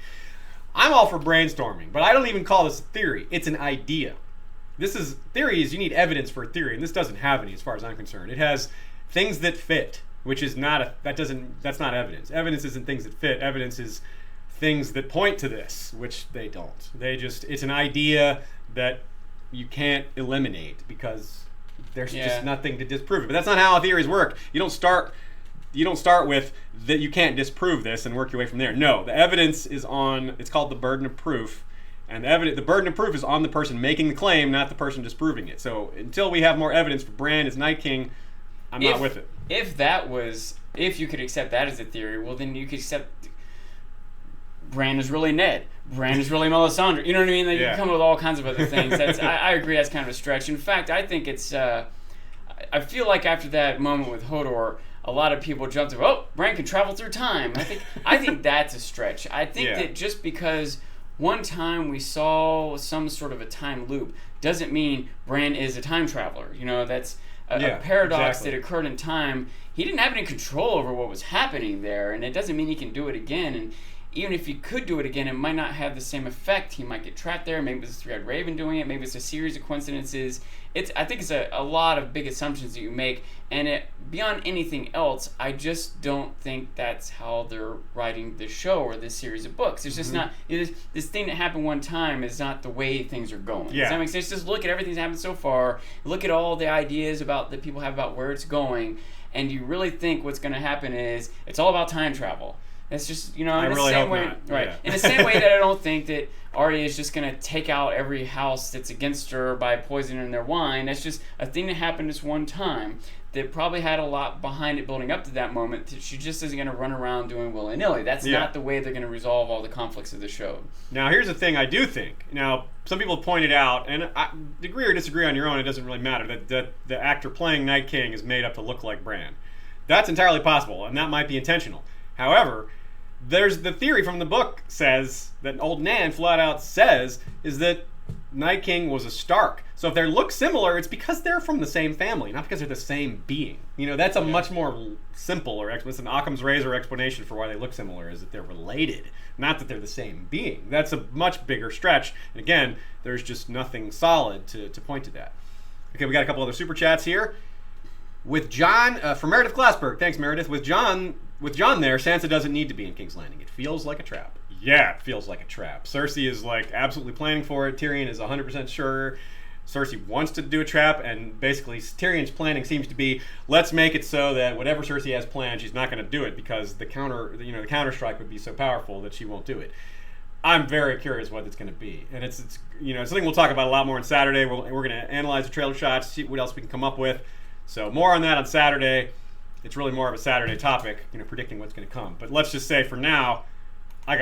I'm all for brainstorming, but I don't even call this a theory. It's an idea. Theories, you need evidence for a theory, and this doesn't have any as far as I'm concerned. It has things that fit. which is that's not evidence. Evidence isn't things that fit. Evidence is things that point to this, which they don't. It's an idea that you can't eliminate because there's just nothing to disprove it. But that's not how theories work. You don't start with that you can't disprove this and work your way from there. No, the evidence is on, it's called the burden of proof. And the burden of proof is on the person making the claim, not the person disproving it. So until we have more evidence for Bran as Night King, I'm not with it. If you could accept that as a theory, well then you could accept Bran is really Ned. Bran is really Melisandre. You know what I mean? Like, you come up with all kinds of other things. I agree that's kind of a stretch. In fact, I think it's... I feel like after that moment with Hodor, a lot of people jumped to, oh, Bran can travel through time. I think that's a stretch. I think that just because one time we saw some sort of a time loop doesn't mean Bran is a time traveler. You know, that's a paradox that occurred in time. He didn't have any control over what was happening there, and it doesn't mean he can do it again. And even if he could do it again, it might not have the same effect. He might get trapped there. Maybe it's a Three-Eyed Raven doing it. Maybe it's a series of coincidences. I think it's a lot of big assumptions that you make. And beyond anything else, I just don't think that's how they're writing the show or this series of books. It's just not... This thing that happened one time is not the way things are going. Yeah. Does that make sense? Just look at everything that's happened so far. Look at all the ideas that people have about where it's going. And you really think what's going to happen is it's all about time travel. It's just, in the same way, right? Yeah. In the same way that I don't think that Arya is just going to take out every house that's against her by poisoning their wine. That's just a thing that happened this one time that probably had a lot behind it building up to that moment. She just isn't going to run around doing willy-nilly. That's not the way they're going to resolve all the conflicts of the show. Now, here's the thing I do think. Now, some people have pointed out, and I agree or disagree on your own, it doesn't really matter, that the actor playing Night King is made up to look like Bran. That's entirely possible, and that might be intentional. However, there's the theory from the book says, that Old Nan flat out says, is that Night King was a Stark. So if they look similar, it's because they're from the same family, not because they're the same being. That's a much more simple or it's an Occam's razor explanation for why they look similar, is that they're related, not that they're the same being. That's a much bigger stretch. And again, there's just nothing solid to point to that. Okay, we got a couple other super chats here. With John, from Meredith Glassberg. Thanks, Meredith. With John there, Sansa doesn't need to be in King's Landing. It feels like a trap. Yeah, it feels like a trap. Cersei is absolutely planning for it. Tyrion is 100% sure. Cersei wants to do a trap, and basically Tyrion's planning seems to be, let's make it so that whatever Cersei has planned, she's not going to do it because the counter strike would be so powerful that she won't do it. I'm very curious what it's going to be, and it's something we'll talk about a lot more on Saturday. We're going to analyze the trailer shots, see what else we can come up with. So more on that on Saturday. It's really more of a Saturday topic, predicting what's going to come. But let's just say for now, I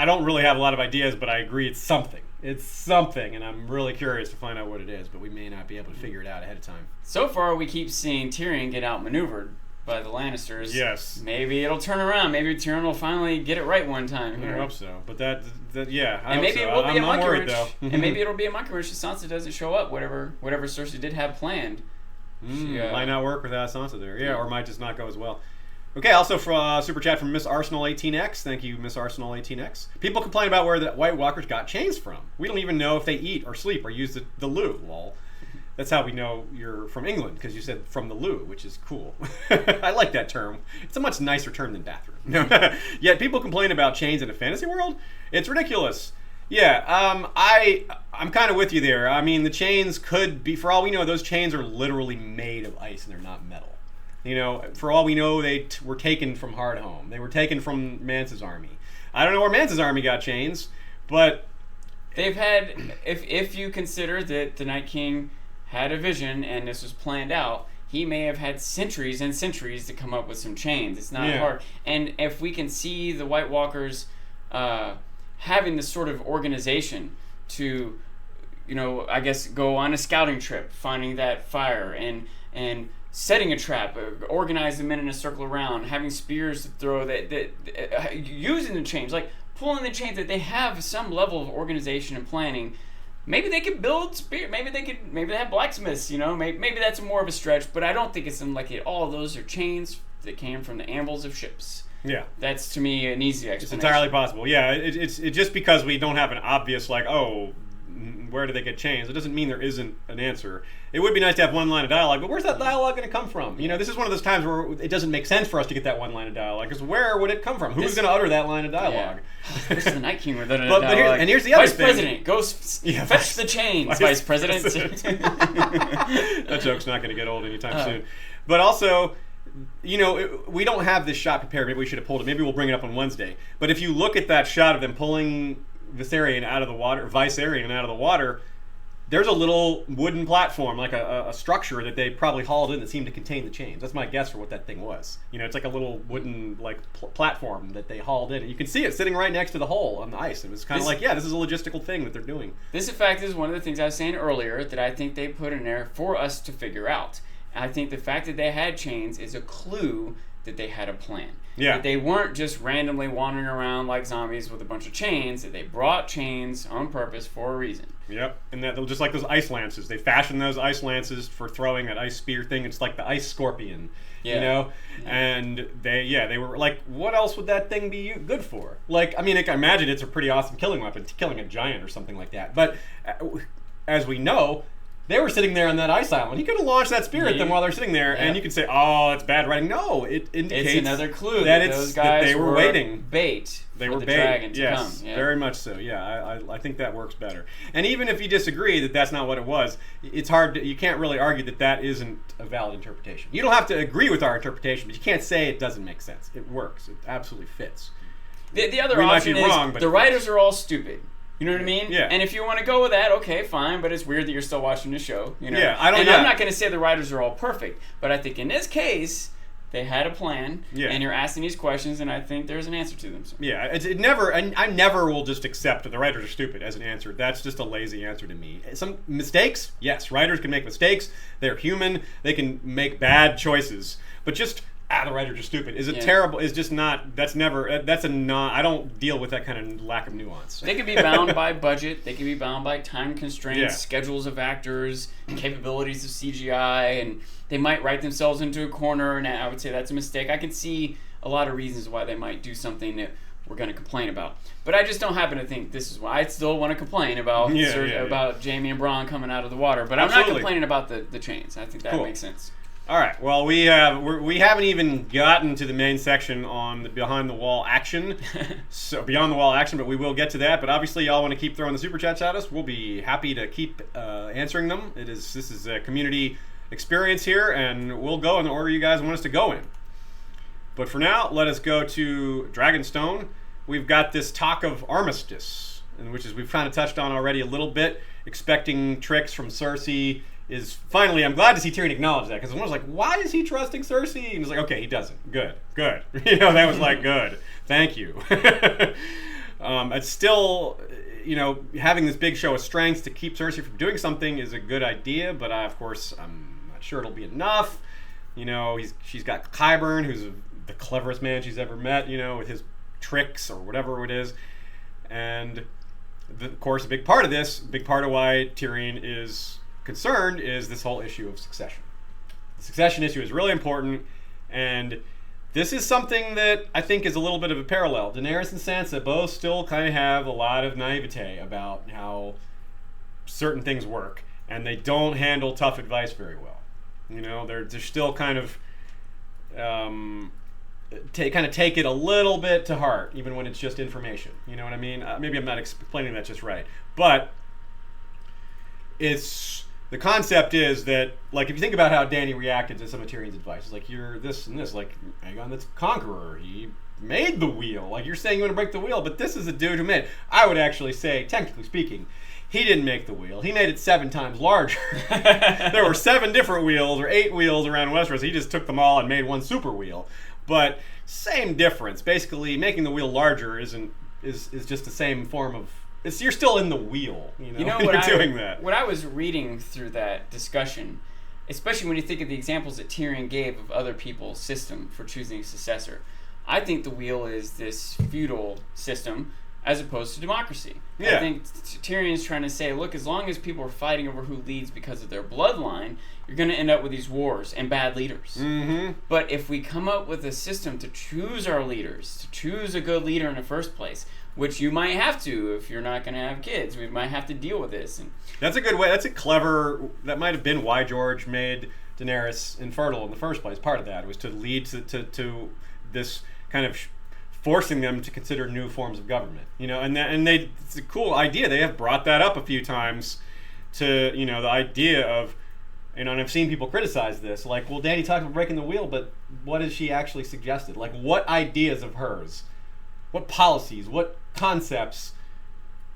don't really have a lot of ideas, but I agree it's something. It's something, and I'm really curious to find out what it is, but we may not be able to figure it out ahead of time. So far, we keep seeing Tyrion get outmaneuvered by the Lannisters. Yes. Maybe it'll turn around. Maybe Tyrion will finally get it right one time. I hope so. But I and maybe so. It will be I'm a monkey worried, though. And maybe it'll be a monkey wrench if Sansa doesn't show up. Whatever Cersei did have planned. Might not work without Sansa there. Yeah, or might just not go as well. Okay, also for super chat from Miss Arsenal 18X. Thank you, Miss Arsenal 18X. People complain about where the White Walkers got chains from. We don't even know if they eat or sleep or use the loo. Lol. That's how we know you're from England, because you said from the loo, which is cool. I like that term. It's a much nicer term than bathroom. Yet people complain about chains in a fantasy world? It's ridiculous. Yeah, I'm kind of with you there. I mean, the chains could be, for all we know, those chains are literally made of ice and they're not metal. For all we know, they were taken from Hardhome. They were taken from Mance's army. I don't know where Mance's army got chains, but they've had. If you consider that the Night King had a vision and this was planned out, he may have had centuries and centuries to come up with some chains. It's not hard. And if we can see the White Walkers having this sort of organization to, I guess go on a scouting trip, finding that fire and setting a trap, organize the men in a circle around, having spears to throw, that using the chains, like pulling the chains, that they have some level of organization and planning. Maybe they could build spear. Maybe they have blacksmiths. Maybe that's more of a stretch, but I don't think it's like it. All those are chains that came from the anvils of ships. Yeah, that's to me an easy explanation. It's entirely possible. Yeah, it's just because we don't have an obvious where do they get chains? It doesn't mean there isn't an answer. It would be nice to have one line of dialogue, but where's that dialogue going to come from? You know, this is one of those times where it doesn't make sense for us to get that one line of dialogue, because where would it come from? Who's going to utter that line of dialogue? Yeah. This is the Night King with that but here's the other Vice thing. President, go fetch the chains, Vice President. That joke's not going to get old anytime soon. But also, you know, we don't have this shot prepared. Maybe we should have pulled it. Maybe we'll bring it up on Wednesday. But if you look at that shot of them pulling Viserion out of the water, Viserion out of the water, there's a little wooden platform, like a structure that they probably hauled in that seemed to contain the chains. That's my guess for what that thing was. You know, it's like a little wooden platform that they hauled in. You can see it sitting right next to the hole on the ice. It was kind of like, yeah, this is a logistical thing that they're doing. This, in fact, is one of the things I was saying earlier that I think they put in there for us to figure out. I think the fact that they had chains is a clue that they had a plan. Yeah. That they weren't just randomly wandering around like zombies with a bunch of chains, that they brought chains on purpose for a reason. Yep, and that just like those ice lances. They fashioned those ice lances for throwing that ice spear thing. It's like the ice scorpion, you know? Yeah. And they were like, what else would that thing be good for? Like, I mean, I can imagine it's a pretty awesome killing weapon, killing a giant or something like that. But as we know, they were sitting there on that ice island. He could have launched that spear at them while they're sitting there, and you could say, "Oh, it's bad writing." No, it indicates it's another clue that those guys they were waiting. Bait. They for were the bait. dragon to Yes, come. Yeah. Very much so. Yeah, I think that works better. And even if you disagree that that's not what it was, it's hard. You can't really argue that isn't a valid interpretation. You don't have to agree with our interpretation, but you can't say it doesn't make sense. It works. It absolutely fits. The other option is the writers are all stupid. You know what I mean? Yeah. And if you want to go with that, okay, fine. But it's weird that you're still watching the show. You know? Yeah, I'm not going to say the writers are all perfect, but I think in this case they had a plan, and you're asking these questions, and I think there's an answer to them. So. Yeah, it never. I never will just accept that the writers are stupid as an answer. That's just a lazy answer to me. Some mistakes, yes, writers can make mistakes. They're human. They can make bad choices, but just. The writers are stupid. Is it terrible? Is just not. That's never. That's a non. I don't deal with that kind of lack of nuance. They could be bound by budget. They could be bound by time constraints, schedules of actors, capabilities of CGI, and they might write themselves into a corner. And I would say that's a mistake. I can see a lot of reasons why they might do something that we're going to complain about. But I just don't happen to think this is why. I still want to complain about about Jaime and Bronn coming out of the water, but I'm not complaining about the chains. I think that makes sense. All right. Well, we haven't even gotten to the main section on the behind the wall action. So beyond the wall action, but we will get to that. But obviously, y'all want to keep throwing the super chats at us. We'll be happy to keep answering them. This is a community experience here, and we'll go in the order you guys want us to go in. But for now, let us go to Dragonstone. We've got this talk of armistice, which is we've kind of touched on already a little bit. Expecting tricks from Cersei. Is finally, I'm glad to see Tyrion acknowledge that, because I was like, why is he trusting Cersei? And he's like, okay, he doesn't. Good. You know, that was like, good. Thank you. It's still, you know, having this big show of strength to keep Cersei from doing something is a good idea, but of course, I'm not sure it'll be enough. You know, she's got Qyburn, who's the cleverest man she's ever met, you know, with his tricks or whatever it is. And, of course, a big part of why Tyrion is concerned is this whole issue of succession. The succession issue is really important, and this is something that I think is a little bit of a parallel. Daenerys and Sansa both still kind of have a lot of naivete about how certain things work, and they don't handle tough advice very well. You know, they're still kind of take it a little bit to heart, even when it's just information. You know what I mean? Maybe I'm not explaining that just right, but the concept is that, like, if you think about how Dany reacted to some of Tyrion's advice, it's like, you're this and this, like, Aegon the Conqueror, he made the wheel. Like, you're saying you want to break the wheel, but this is a dude who made it. I would actually say, technically speaking, he didn't make the wheel. He made it 7 times larger. There were 7 different wheels, or 8 wheels around Westeros. He just took them all and made one super wheel. But same difference. Basically, making the wheel larger is just the same form of... you're still in the wheel, you know when you're doing that. When I was reading through that discussion, especially when you think of the examples that Tyrion gave of other people's system for choosing a successor, I think the wheel is this feudal system as opposed to democracy. Yeah. I think Tyrion's trying to say, look, as long as people are fighting over who leads because of their bloodline, you're going to end up with these wars and bad leaders. Mm-hmm. But if we come up with a system to choose our leaders, to choose a good leader in the first place, which you might have to if you're not going to have kids. We might have to deal with this. And that's a good way. That's a clever. That might have been why George made Daenerys infertile in the first place. Part of that was to lead to this kind of forcing them to consider new forms of government. It's a cool idea. They have brought that up a few times to the idea of. And I've seen people criticize this, like, well, Dany talked about breaking the wheel, but what has she actually suggested? Like, what ideas of hers, what policies, what concepts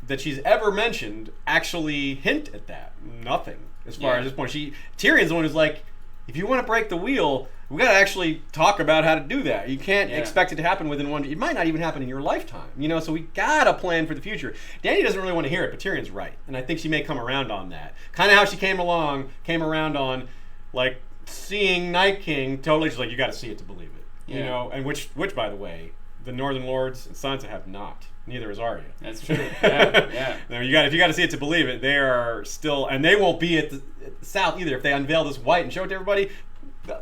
that she's ever mentioned actually hint at that? Nothing, as far as this point. Tyrion's the one who's like, if you want to break the wheel, we got to actually talk about how to do that. You can't expect it to happen within one. It might not even happen in your lifetime, So we got to plan for the future. Dany doesn't really want to hear it, but Tyrion's right, and I think she may come around on that. Kind of how she came around on, like, seeing Night King. Totally, she's like, you got to see it to believe it, And which by the way, the Northern Lords and Sansa have not. Neither is Arya. That's true. Yeah. No, if you got to see it to believe it, they are still, and they won't be at the South either. If they unveil this white and show it to everybody,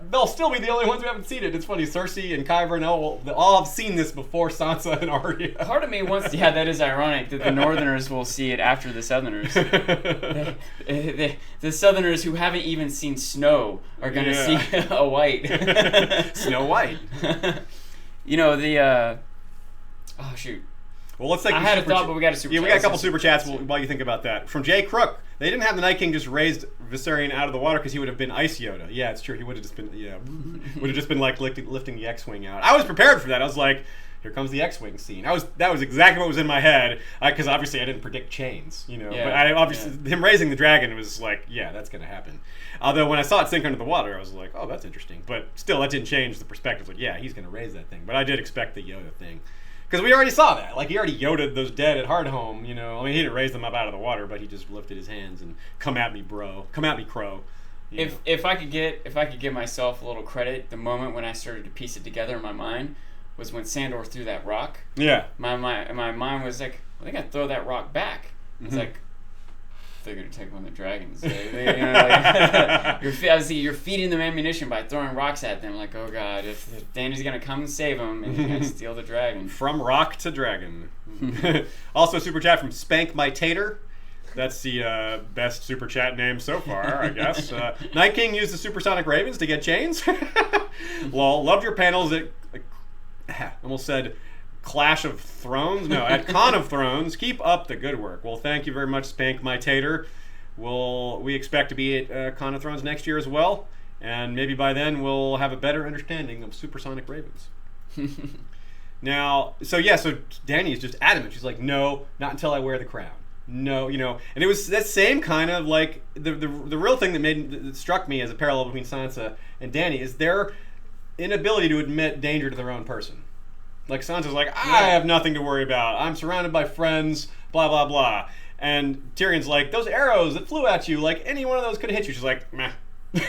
they'll still be the only ones who haven't seen it. It's funny, Cersei and Qyburn and all have seen this before Sansa and Arya. Part of me wants to, that is ironic that the Northerners will see it after the Southerners. The Southerners who haven't even seen snow are going to see a white. Snow White. Oh, shoot. Well, let's take. I had a thought, but we got a super. Yeah, we got a couple super chats while you think about that. From Jay Crook, they didn't have the Night King just raised Viserion out of the water because he would have been Ice Yoda. Yeah, it's true. He would have just been would have just been like lifting the X-wing out. I was prepared for that. I was like, here comes the X-wing scene. That was exactly what was in my head because obviously I didn't predict chains, But him raising the dragon was like, yeah, that's gonna happen. Although when I saw it sink under the water, I was like, oh, that's interesting. But still, that didn't change the perspective. Like, yeah, he's gonna raise that thing. But I did expect the Yoda thing. Because we already saw that. Like, he already Yoda'd those dead at Hardhome, I mean, he didn't raise them up out of the water, but he just lifted his hands and come at me, bro. Come at me, crow. If I could give myself a little credit, the moment when I started to piece it together in my mind was when Sandor threw that rock. Yeah. My mind was like, well, they gotta throw that rock back. It's like, they're gonna take on the dragons. You're feeding them ammunition by throwing rocks at them. Like, oh god, if Dany's gonna come and save them, and he's gonna steal the dragon. From rock to dragon. Also, super chat from Spank My Tater. That's the best super chat name so far, I guess. Night King used the supersonic ravens to get chains. Lol, loved your panels at almost said Clash of Thrones? No, at Con of Thrones. Keep up the good work. Well, thank you very much, Spank My Tater. We expect to be at Con of Thrones next year as well, and maybe by then we'll have a better understanding of supersonic ravens. So Dany is just adamant. She's like, no, not until I wear the crown. No, and it was that same kind of like the real thing that struck me as a parallel between Sansa and Dany is their inability to admit danger to their own person. Like, Sansa's like, I have nothing to worry about. I'm surrounded by friends, blah, blah, blah. And Tyrion's like, those arrows that flew at you, like, any one of those could have hit you. She's like, meh.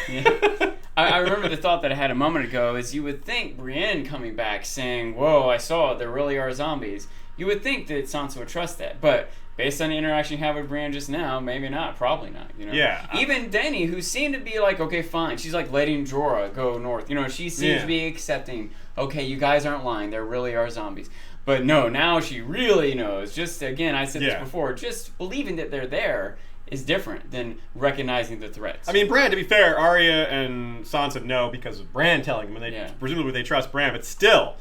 Yeah. I remember the thought that I had a moment ago is you would think Brienne coming back saying, whoa, I saw it, there really are zombies. You would think that Sansa would trust that. But based on the interaction you have with Brienne just now, maybe not, probably not. Yeah. Even Dany, who seemed to be like, okay, fine. She's like letting Jorah go north. She seems to be accepting, okay, you guys aren't lying. There really are zombies. But no, now she really knows. Just, again, I said this before, just believing that they're there is different than recognizing the threats. I mean, Bran, to be fair, Arya and Sansa know because of Bran telling them, and presumably they trust Bran, but still...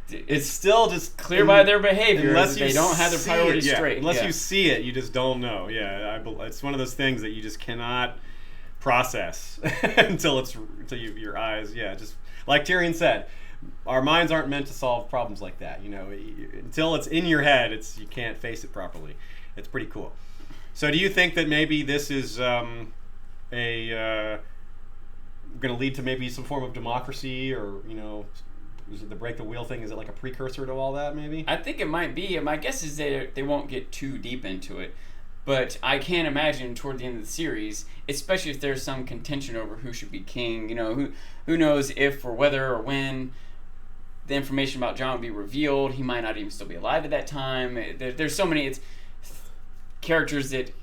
It's still just clear by their behavior unless they don't have their priorities straight. Unless you see it, you just don't know. Yeah, it's one of those things that you just cannot process until your eyes. Yeah, just like Tyrion said, our minds aren't meant to solve problems like that. Until it's in your head, you can't face it properly. It's pretty cool. So, do you think that maybe this is going to lead to maybe some form of democracy, or is it the break the wheel thing? Is it like a precursor to all that, maybe? I think it might be. My guess is they won't get too deep into it. But I can't imagine toward the end of the series, especially if there's some contention over who should be king, who knows if or whether or when the information about Jon will be revealed. He might not even still be alive at that time. There's so many characters that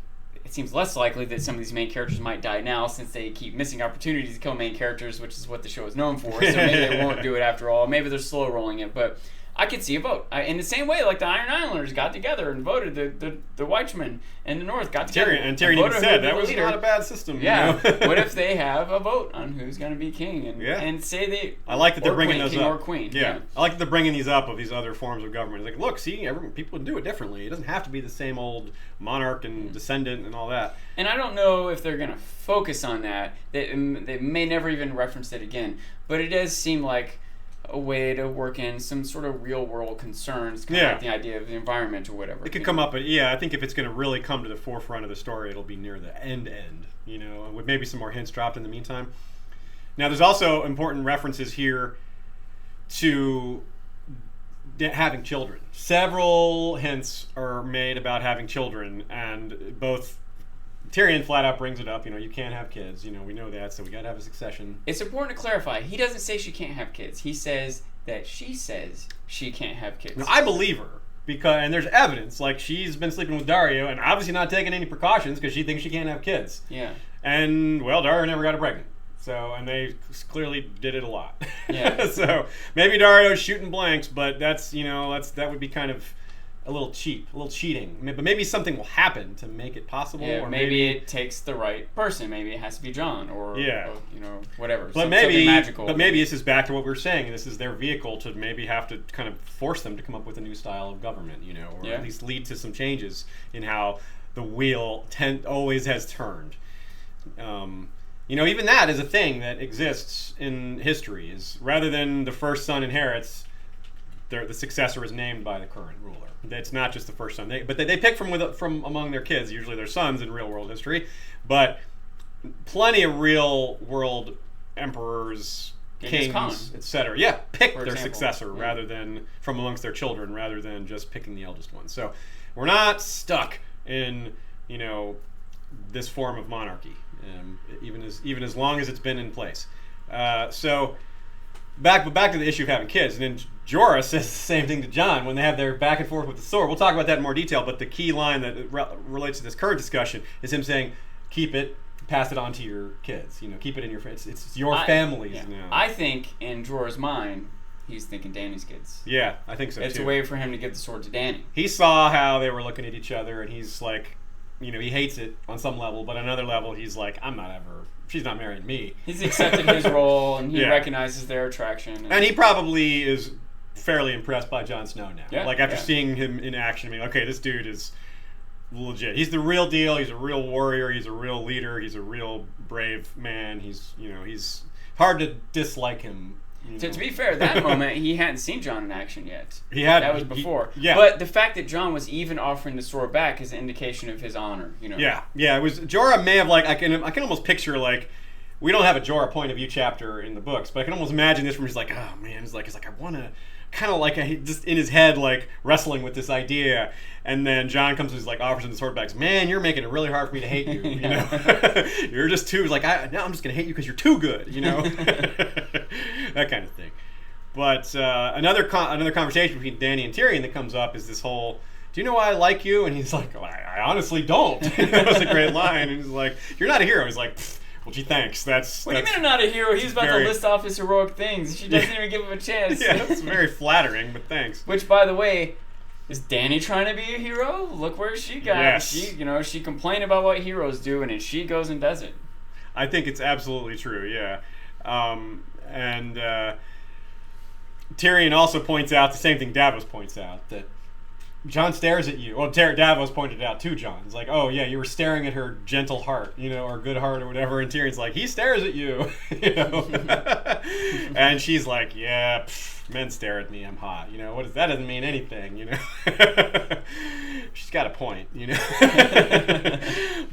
it seems less likely that some of these main characters might die now since they keep missing opportunities to kill main characters, which is what the show is known for. So maybe they won't do it after all. Maybe they're slow rolling it. But I could see a vote. In the same way, like the Iron Islanders got together and voted, the Whitechmen in the North got together. Tyrion even said that was not a bad system. Yeah. You know? What if they have a vote on who's going to be king and say they? I like that they're bringing those king up. Or queen. Yeah. I like that they're bringing these up of these other forms of government. It's like, look, see, people do it differently. It doesn't have to be the same old monarch and descendant and all that. And I don't know if they're going to focus on that. They may never even reference it again. But it does seem like a way to work in some sort of real world concerns, kind of like the idea of the environment or whatever. It could come up, but I think if it's going to really come to the forefront of the story, it'll be near the end, you know, with maybe some more hints dropped in the meantime. Now, there's also important references here to having children. Several hints are made about having children, and both Tyrion flat out brings it up. You know, you can't have kids. You know, we know that, so we got to have a succession. It's important to clarify. He doesn't say she can't have kids. He says that she says she can't have kids. Now, I believe her and there's evidence. Like, she's been sleeping with Dario and obviously not taking any precautions because she thinks she can't have kids. Yeah. And well, Dario never got her pregnant. So, and they clearly did it a lot. Yeah. So maybe Dario's shooting blanks, but that would be kind of a little cheap, a little cheating. But maybe something will happen to make it possible. Yeah, or maybe it takes the right person. Maybe it has to be Jon, or whatever. But something magical. But maybe this is back to what we were saying. This is their vehicle to maybe have to kind of force them to come up with a new style of government, or at least lead to some changes in how the wheel always has turned. Even that is a thing that exists in history. Is rather than the first son inherits, the successor is named by the current ruler. It's not just the first son. They pick from among their kids, usually their sons in real world history, but plenty of real world emperors, kings, etc. Yeah, pick their successor rather than from amongst their children, rather than just picking the eldest one. So we're not stuck in this form of monarchy, even as long as it's been in place. So back to the issue of having kids, and then Jorah says the same thing to Jon when they have their back and forth with the sword. We'll talk about that in more detail, but the key line that relates to this current discussion is him saying, keep it, pass it on to your kids. Keep it in your friends. It's your families now. I think in Jorah's mind, he's thinking Dany's kids. Yeah, I think so it's too. A way for him to give the sword to Dany. He saw how they were looking at each other, and he's like, he hates it on some level, but on another level, he's like, she's not marrying me. He's accepted his role, and he recognizes their attraction. And he probably is fairly impressed by Jon Snow now. Yeah, after seeing him in action, okay, this dude is legit. He's the real deal. He's a real warrior. He's a real leader. He's a real brave man. He's hard to dislike him. To be fair, that moment, he hadn't seen Jon in action yet. That was before. Yeah. But the fact that Jon was even offering the sword back is an indication of his honor, Yeah, it was, Jorah may have, I can almost picture, we don't have a Jorah point of view chapter in the books, but I can almost imagine this from he's like, oh man, he's like I want to, kind of just in his head, wrestling with this idea, and then Jon comes and offers him the sword back. Man, you're making it really hard for me to hate you. You're just too. He's like, now I'm just gonna hate you because you're too good. That kind of thing. But another conversation between Dany and Tyrion that comes up is this whole, do you know why I like you? And he's like, well, I honestly don't. That was a great line. And he's like, you're not a hero. He's like, well, gee, thanks. What do you mean I'm not a hero? He's about to list off his heroic things. She doesn't even give him a chance. Yeah, that's very flattering, but thanks. Which, by the way, is Dany trying to be a hero? Look where she got. Yes. She complained about what heroes do, and then she goes and does it. I think it's absolutely true, yeah. And Tyrion also points out the same thing Davos points out, that Jon stares at you. Well, Davos pointed it out to Jon. He's like, oh, yeah, you were staring at her gentle heart, or good heart or whatever. And Tyrion's like, he stares at you, And she's like, yeah, men stare at me. I'm hot. That doesn't mean anything, She's got a point,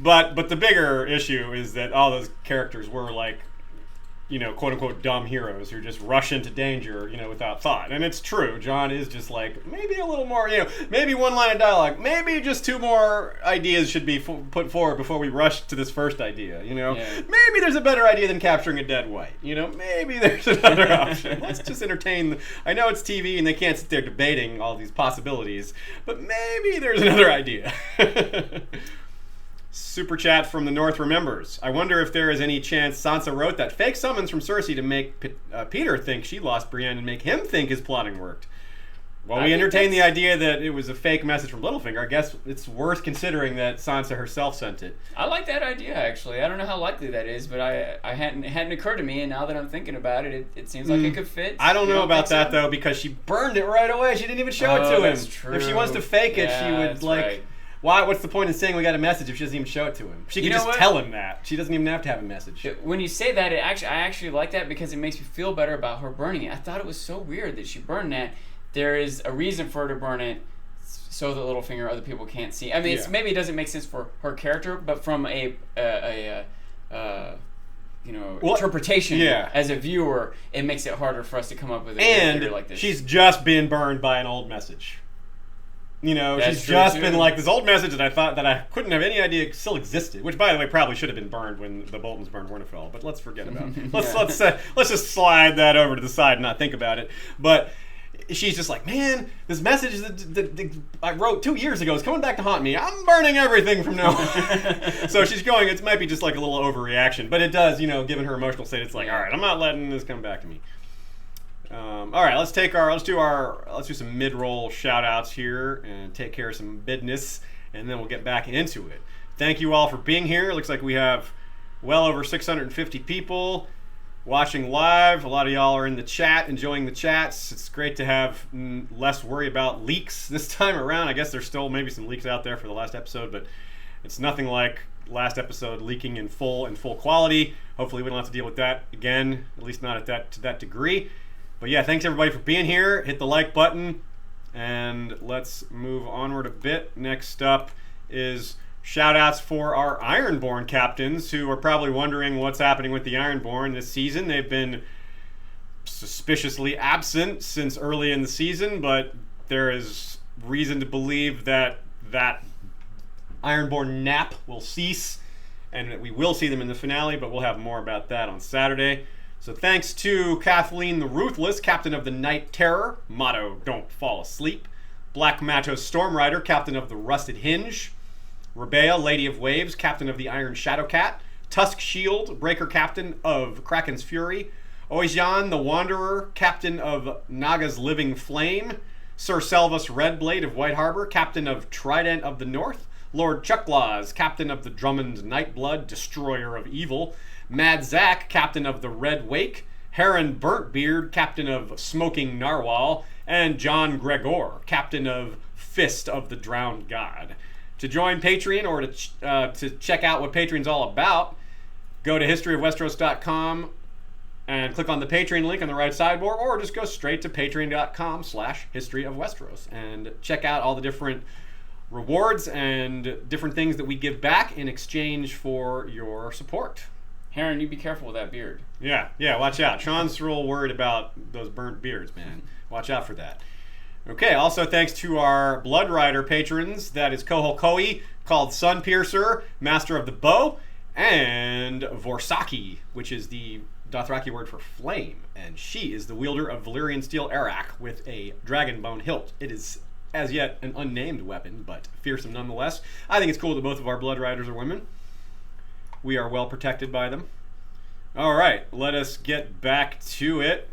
But the bigger issue is that all those characters were quote unquote dumb heroes who just rush into danger, without thought. And it's true. Jon is just maybe a little more, maybe one line of dialogue, maybe just two more ideas should be put forward before we rush to this first idea, Maybe there's a better idea than capturing a dead white, maybe there's another option. Let's just entertain. I know it's TV and they can't sit there debating all these possibilities, but maybe there's another idea. Super chat from the North remembers. I wonder if there is any chance Sansa wrote that fake summons from Cersei to make Peter think she lost Brienne and make him think his plotting worked. Well, we entertained the idea that it was a fake message from Littlefinger. I guess it's worth considering that Sansa herself sent it. I like that idea, actually. I don't know how likely that is, but it hadn't occurred to me, and now that I'm thinking about it, it seems like it could fit. I don't know about that, though, because she burned it right away. She didn't even show it to him. That's true. If she wants to fake it, she would, like... Right. Why? What's the point in saying we got a message if she doesn't even show it to him? She can just tell him that. She doesn't even have to have a message. When you say that, I actually like that because it makes me feel better about her burning it. I thought it was so weird that she burned that. There is a reason for her to burn it so that Littlefinger other people can't see. I mean, maybe it doesn't make sense for her character, but from a interpretation as a viewer, it makes it harder for us to come up with a figure like this. And she's just been burned by an old message. You know, That's she's true just too. been like this old message that I thought that I couldn't have any idea still existed. Which, by the way, probably should have been burned when the Boltons burned Winterfell. But let's forget about it. Let's just slide that over to the side and not think about it. But she's just like, man, this message that I wrote 2 years ago is coming back to haunt me. I'm burning everything from now on. So she's going. It might be just like a little overreaction, but it does. You know, given her emotional state, it's like, all right, I'm not letting this come back to me. All right, let's do some mid-roll shout-outs here and take care of some business, and then we'll get back into it. Thank you all for being here. It looks like we have well over 650 people watching live. A lot of y'all are in the chat, enjoying the chats. It's great to have less worry about leaks this time around. I guess there's still maybe some leaks out there for the last episode, but it's nothing like last episode leaking in full quality. Hopefully we don't have to deal with that again, at least not to that degree. But yeah, thanks everybody for being here. Hit the like button, and let's move onward a bit. Next up is shout-outs for our Ironborn captains, who are probably wondering what's happening with the Ironborn this season. They've been suspiciously absent since early in the season, but there is reason to believe that Ironborn nap will cease, and that we will see them in the finale, but we'll have more about that on Saturday. So thanks to Kathleen the Ruthless, captain of the Night Terror, motto, don't fall asleep. Black Macho Stormrider, captain of the Rusted Hinge. Rebea, Lady of Waves, captain of the Iron Shadowcat. Tusk Shield, breaker captain of Kraken's Fury. Oijan the Wanderer, captain of Naga's Living Flame. Sir Selvus Redblade of White Harbor, captain of Trident of the North. Lord Chucklaws, captain of the Drummond Nightblood, destroyer of evil. Mad Zack, captain of the Red Wake. Heron Burntbeard, captain of Smoking Narwhal. And John Gregor, captain of Fist of the Drowned God. To join Patreon or to check out what Patreon's all about, go to historyofwesteros.com and click on the Patreon link on the right sidebar, or just go straight to patreon.com/historyofwesteros and check out all the different rewards and different things that we give back in exchange for your support. Heron, you be careful with that beard. Yeah, watch out. Sean's real worried about those burnt beards, man. Watch out for that. Okay, also thanks to our Blood Rider patrons. That is Kohol Koi, called Sunpiercer, Master of the Bow, and Vorsaki, which is the Dothraki word for flame. And she is the wielder of Valyrian Steel Arak with a dragon bone hilt. It is as yet an unnamed weapon, but fearsome nonetheless. I think it's cool that both of our Blood Riders are women. We are well protected by them. All right, let us get back to it.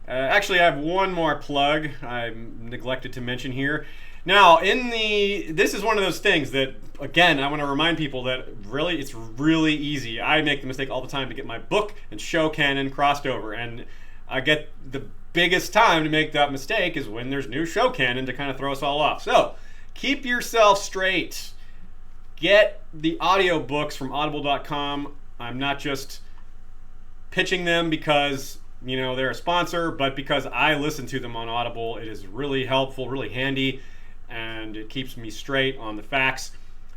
Actually, I have one more plug I neglected to mention here. Now, this is one of those things that, again, I want to remind people that really, it's really easy. I make the mistake all the time to get my book and show canon crossed over, and I get the biggest time to make that mistake is when there's new show canon to kind of throw us all off. So, keep yourself straight. Get the audiobooks from audible.com. I'm not just pitching them because, they're a sponsor, but because I listen to them on Audible. It is really helpful, really handy, and it keeps me straight on the facts.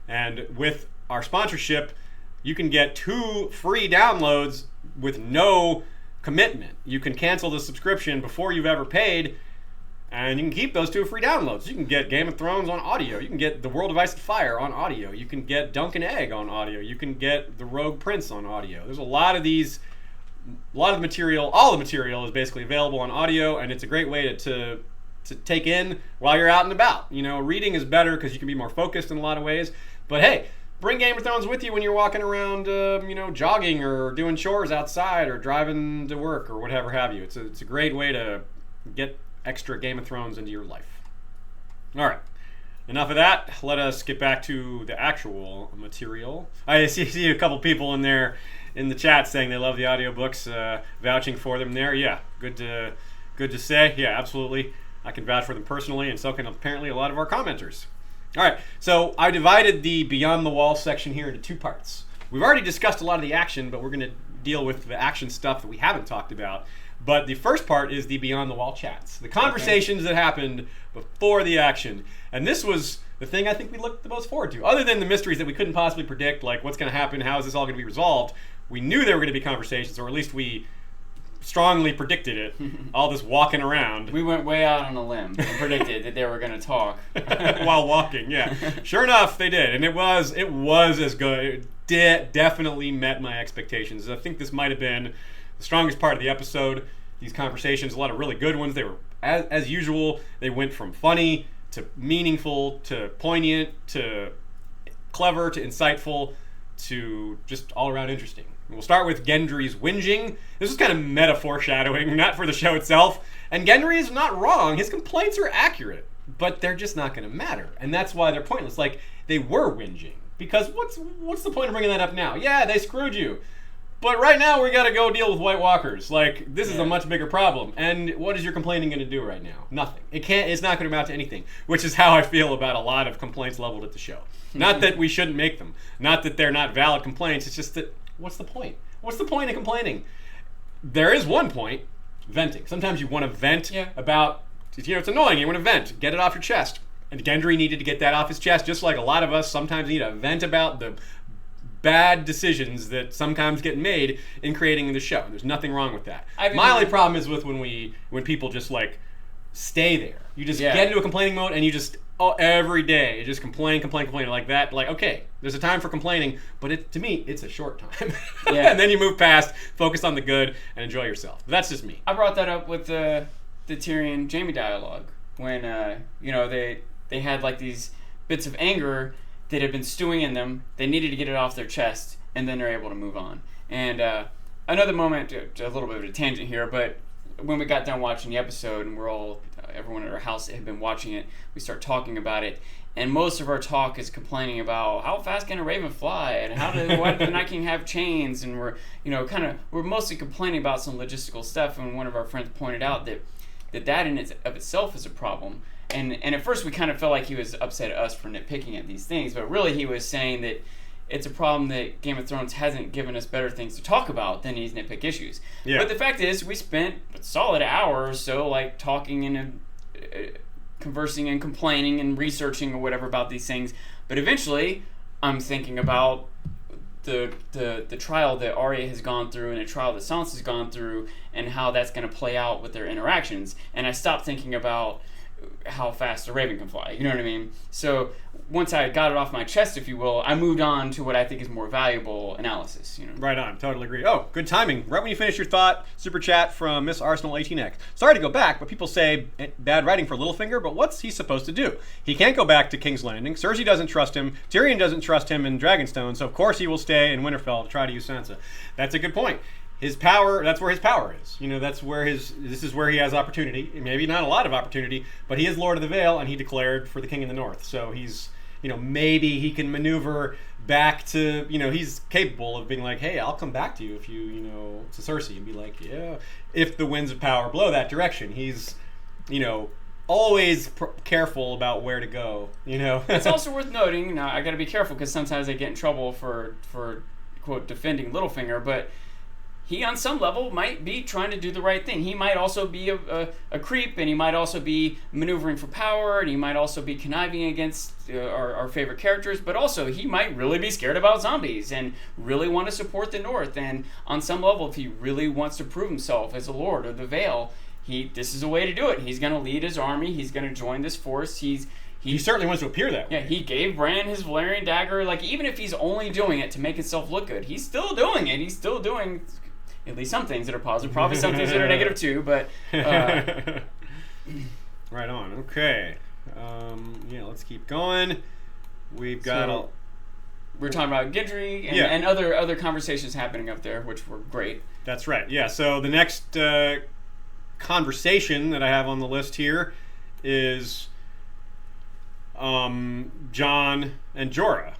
And with our sponsorship, you can get 2 free downloads with no commitment. You can cancel the subscription before you've ever paid, and you can keep those 2 free downloads. You can get Game of Thrones on audio. You can get The World of Ice and Fire on audio. You can get Dunk and Egg on audio. You can get The Rogue Prince on audio. There's a lot of the material, all the material is basically available on audio, and it's a great way to take in while you're out and about. Reading is better because you can be more focused in a lot of ways. But hey, bring Game of Thrones with you when you're walking around, jogging or doing chores outside or driving to work or whatever have you. It's a great way to get extra Game of Thrones into your life. All right. Enough of that. Let us get back to the actual material. I see a couple people in there in the chat saying they love the audiobooks, vouching for them there. Yeah, good to say. Yeah, absolutely. I can vouch for them personally, and so can apparently a lot of our commenters. All right, so I divided the Beyond the Wall section here into two parts. We've already discussed a lot of the action, but we're going to deal with the action stuff that we haven't talked about. But the first part is the Beyond the Wall chats, the conversations that happened before the action. And this was the thing I think we looked the most forward to. Other than the mysteries that we couldn't possibly predict, like what's going to happen, how is this all going to be resolved, we knew there were going to be conversations, or at least we strongly predicted it, all this walking around. We went way out on a limb and predicted that they were going to talk. While walking, yeah. Sure enough, they did. And it was as good. It definitely met my expectations. I think this might have been the strongest part of the episode. These conversations, a lot of really good ones. They were, as usual, they went from funny to meaningful to poignant to clever to insightful to just all around interesting. We'll start with Gendry's whinging. This is kind of meta foreshadowing, not for the show itself. And Gendry is not wrong. His complaints are accurate, but they're just not going to matter. And that's why they're pointless. Like, they were whinging. Because what's the point of bringing that up now? Yeah, they screwed you. But right now, we got to go deal with White Walkers. Like, this is a much bigger problem. And what is your complaining going to do right now? Nothing. It's not going to amount to anything. Which is how I feel about a lot of complaints leveled at the show. Not that we shouldn't make them. Not that they're not valid complaints. It's just that, what's the point? What's the point of complaining? There is one point, venting. Sometimes you want to vent about, it's annoying. You want to vent. Get it off your chest. And Gendry needed to get that off his chest, just like a lot of us sometimes need to vent about the bad decisions that sometimes get made in creating the show. There's nothing wrong with that. My only problem is with when people just like stay there. You just get into a complaining mode and you just every day you just complain like that. Like, okay, there's a time for complaining, but to me it's a short time. And then you move past, focus on the good, and enjoy yourself. That's just me. I brought that up with the Tyrion Jaime dialogue when they had like these bits of anger that had been stewing in them. They needed to get it off their chest, and then they're able to move on. And another moment, a little bit of a tangent here, but when we got done watching the episode and everyone at our house had been watching it, we start talking about it, and most of our talk is complaining about how fast can a raven fly, and why did the Night King have chains, and we're mostly complaining about some logistical stuff. And one of our friends pointed out that in of itself is a problem. And at first we kind of felt like he was upset at us for nitpicking at these things, but really he was saying that it's a problem that Game of Thrones hasn't given us better things to talk about than these nitpick issues. Yeah. But the fact is, we spent a solid hour or so like talking and conversing and complaining and researching or whatever about these things. But eventually, I'm thinking about the trial that Arya has gone through and the trial that Sansa has gone through and how that's going to play out with their interactions. And I stopped thinking about how fast a raven can fly. You know what I mean? So once I got it off my chest, if you will, I moved on to what I think is more valuable analysis. Right on. Totally agree. Oh, good timing. Right when you finish your thought, super chat from Miss Arsenal 18X. Sorry to go back, but people say bad writing for Littlefinger, but what's he supposed to do? He can't go back to King's Landing. Cersei doesn't trust him. Tyrion doesn't trust him in Dragonstone, so of course he will stay in Winterfell to try to use Sansa. That's a good point. His power, that's where his power is. This is where he has opportunity. Maybe not a lot of opportunity, but he is Lord of the Vale, and he declared for the King in the North. So he's, maybe he can maneuver back to, he's capable of being like, hey, I'll come back to you if you, to Cersei, and be like, yeah, if the winds of power blow that direction. He's, always careful about where to go, It's also worth noting, I got to be careful because sometimes I get in trouble for quote, defending Littlefinger, but he, on some level, might be trying to do the right thing. He might also be a creep, and he might also be maneuvering for power, and he might also be conniving against our favorite characters, but also he might really be scared about zombies and really want to support the North. And on some level, if he really wants to prove himself as a lord of the Vale, this is a way to do it. He's going to lead his army. He's going to join this force. He certainly wants to appear that way. Yeah, he gave Bran his Valyrian dagger. Like, even if he's only doing it to make himself look good, he's still doing it. He's still doing at least some things that are positive, probably some things that are negative too, but right on. Okay. Let's keep going. We've got we're talking about Gendry and other conversations happening up there, which were great. That's right. Yeah. So the next conversation that I have on the list here is Jon and Jorah.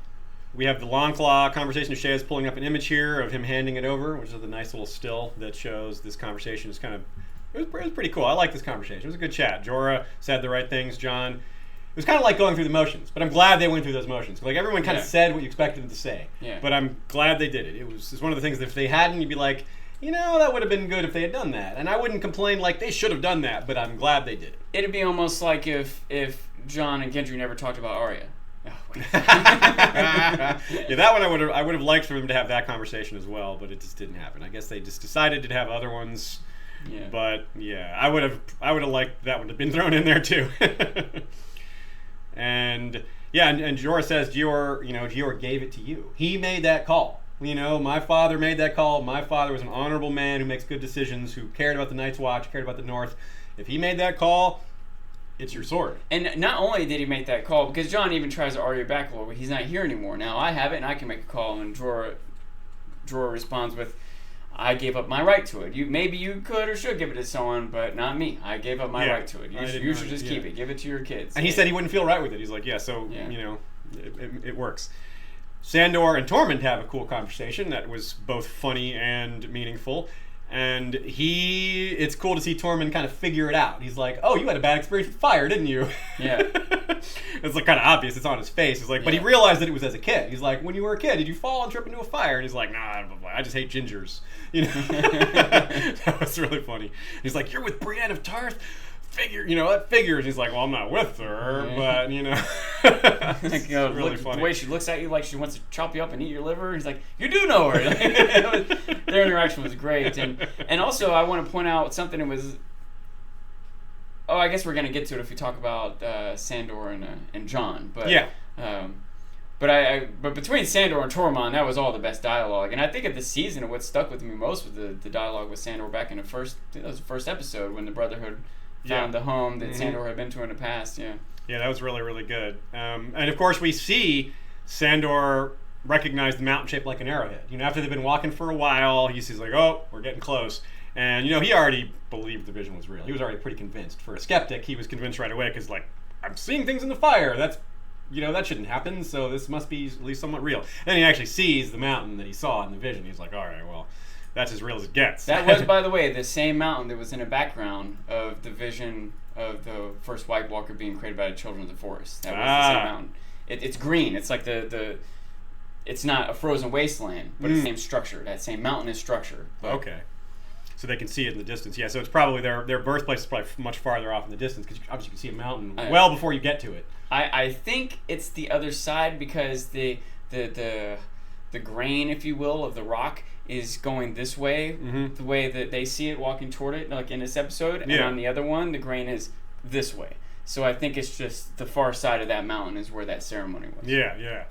We have the Longclaw conversation. Shea is pulling up an image here of him handing it over, which is a nice little still that shows this conversation is kind of... It was pretty cool. I like this conversation. It was a good chat. Jorah said the right things. Jon... It was kind of like going through the motions, but I'm glad they went through those motions. Like, everyone kind of said what you expected them to say. Yeah. But I'm glad they did it. It's one of the things that if they hadn't, you'd be like, that would have been good if they had done that. And I wouldn't complain like they should have done that, but I'm glad they did it. It'd be almost like if Jon and Gendry never talked about Arya. Oh, yeah, that one I would have liked for them to have that conversation as well, but it just didn't happen. I guess they just decided to have other ones. Yeah. But yeah, I would have liked that one to have been thrown in there too. And Jorah says Jorah gave it to you. He made that call. My father made that call. My father was an honorable man who makes good decisions, who cared about the Night's Watch, cared about the North. If he made that call, it's your sword. And not only did he make that call, because Jon even tries to argue back a little bit. He's not here anymore. Now I have it, and I can make a call. And Jorah responds with, I gave up my right to it. Maybe you could or should give it to someone, but not me. I gave up my right to it. You should just keep it. Give it to your kids. And he said he wouldn't feel right with it. He's like, it works. Sandor and Tormund have a cool conversation that was both funny and meaningful. And it's cool to see Tormund kind of figure it out. He's like, oh, you had a bad experience with fire, didn't you? Yeah. It's like kind of obvious. It's on his face. He's like, but he realized that it was as a kid. He's like, when you were a kid, did you fall and trip into a fire? And he's like, nah, I just hate gingers. That was really funny. He's like, you're with Brienne of Tarth? That figures. He's like, well, I'm not with her, but really funny. The way she looks at you like she wants to chop you up and eat your liver. He's like, you do know her. Their interaction was great, and also I want to point out something that was. Oh, I guess we're gonna get to it if we talk about Sandor and Jon, but yeah. But between Sandor and Tormund, that was all the best dialogue, and I think of the season, what stuck with me most was the dialogue with Sandor back in the first episode when the Brotherhood found the home that Sandor had been to in the past. Yeah, that was really, really good. And of course, we see Sandor recognize the mountain shaped like an arrowhead. After they've been walking for a while, he's like, oh, we're getting close. And, he already believed the vision was real. He was already pretty convinced. For a skeptic, he was convinced right away because, I'm seeing things in the fire. That's, that shouldn't happen, so this must be at least somewhat real. And he actually sees the mountain that he saw in the vision. He's like, all right, well, that's as real as it gets. That was, by the way, the same mountain that was in the background of the vision of the first White Walker being created by the Children of the Forest. That was the same mountain. It's green. It's like it's not a frozen wasteland, but it's the same structure, that same mountainous structure. Okay. So they can see it in the distance. Yeah, so it's probably their birthplace is probably much farther off in the distance because obviously you can see a mountain well before you get to it. I think it's the other side because the grain, if you will, of the rock is going this way, the way that they see it walking toward it, like in this episode, and on the other one, the grain is this way. So I think it's just the far side of that mountain is where that ceremony was. Yeah.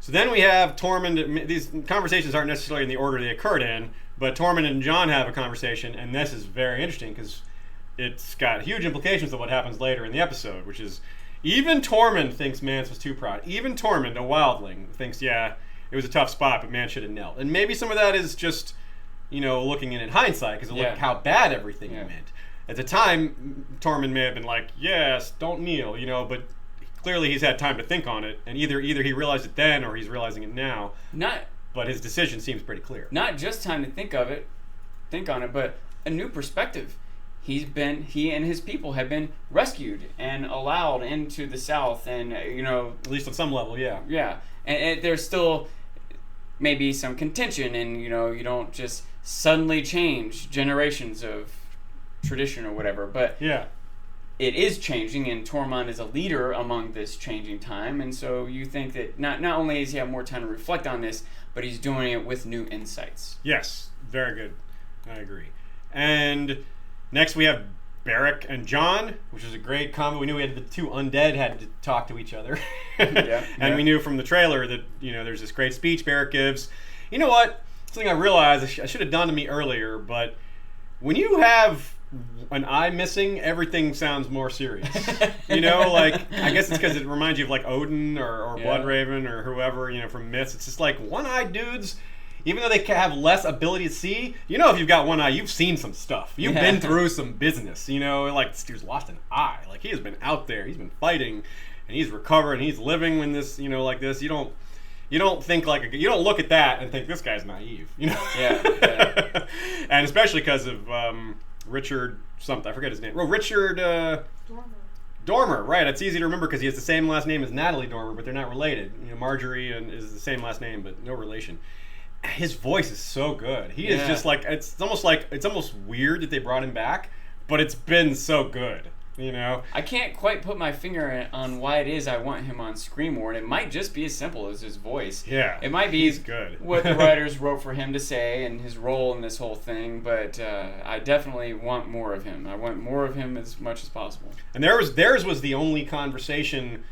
So then we have Tormund. These conversations aren't necessarily in the order they occurred in, but Tormund and Jon have a conversation, and this is very interesting because it's got huge implications of what happens later in the episode, which is even Tormund thinks Mance was too proud. Even Tormund, a wildling, thinks, it was a tough spot, but Mance should have knelt. And maybe some of that is just, looking in hindsight, because look how bad everything went. At the time, Tormund may have been like, yes, don't kneel, but clearly he's had time to think on it, and either he realized it then or he's realizing it now. But his decision seems pretty clear. Not just time to think on it, but a new perspective. He and his people have been rescued and allowed into the South, and at least on some level, yeah. And there's still maybe some contention, and you don't just suddenly change generations of tradition or whatever, but it is changing, and Tormund is a leader among this changing time, and so you think that not only does he have more time to reflect on this, but he's doing it with new insights. Yes, very good. I agree. And next we have Beric and Jon, which is a great combo. We knew we had the two undead had to talk to each other. And we knew from the trailer that, there's this great speech Beric gives. You know what? Something I realized I should have done to me earlier, but when you have an eye missing, everything sounds more serious. I guess it's because it reminds you of Odin or Bloodraven or whoever, from myths. It's just like one-eyed dudes. even though they have less ability to see, if you've got one eye, you've seen some stuff. You've been through some business. Like this dude's lost an eye. Like he has been out there. He's been fighting, and he's recovered, and he's living when this, like this. You don't think you don't look at that and think this guy's naive. Yeah. And especially because of Richard something. I forget his name. Oh, Richard Dormer. Right. It's easy to remember because he has the same last name as Natalie Dormer, but they're not related. Marjorie is the same last name, but no relation. His voice is so good. He is just it's almost weird that they brought him back, but it's been so good. I can't quite put my finger on why it is I want him on screen more, and it might just be as simple as his voice. Yeah, it might be good. What the writers wrote for him to say and his role in this whole thing, but I definitely want more of him. I want more of him as much as possible. And theirs was the only conversation,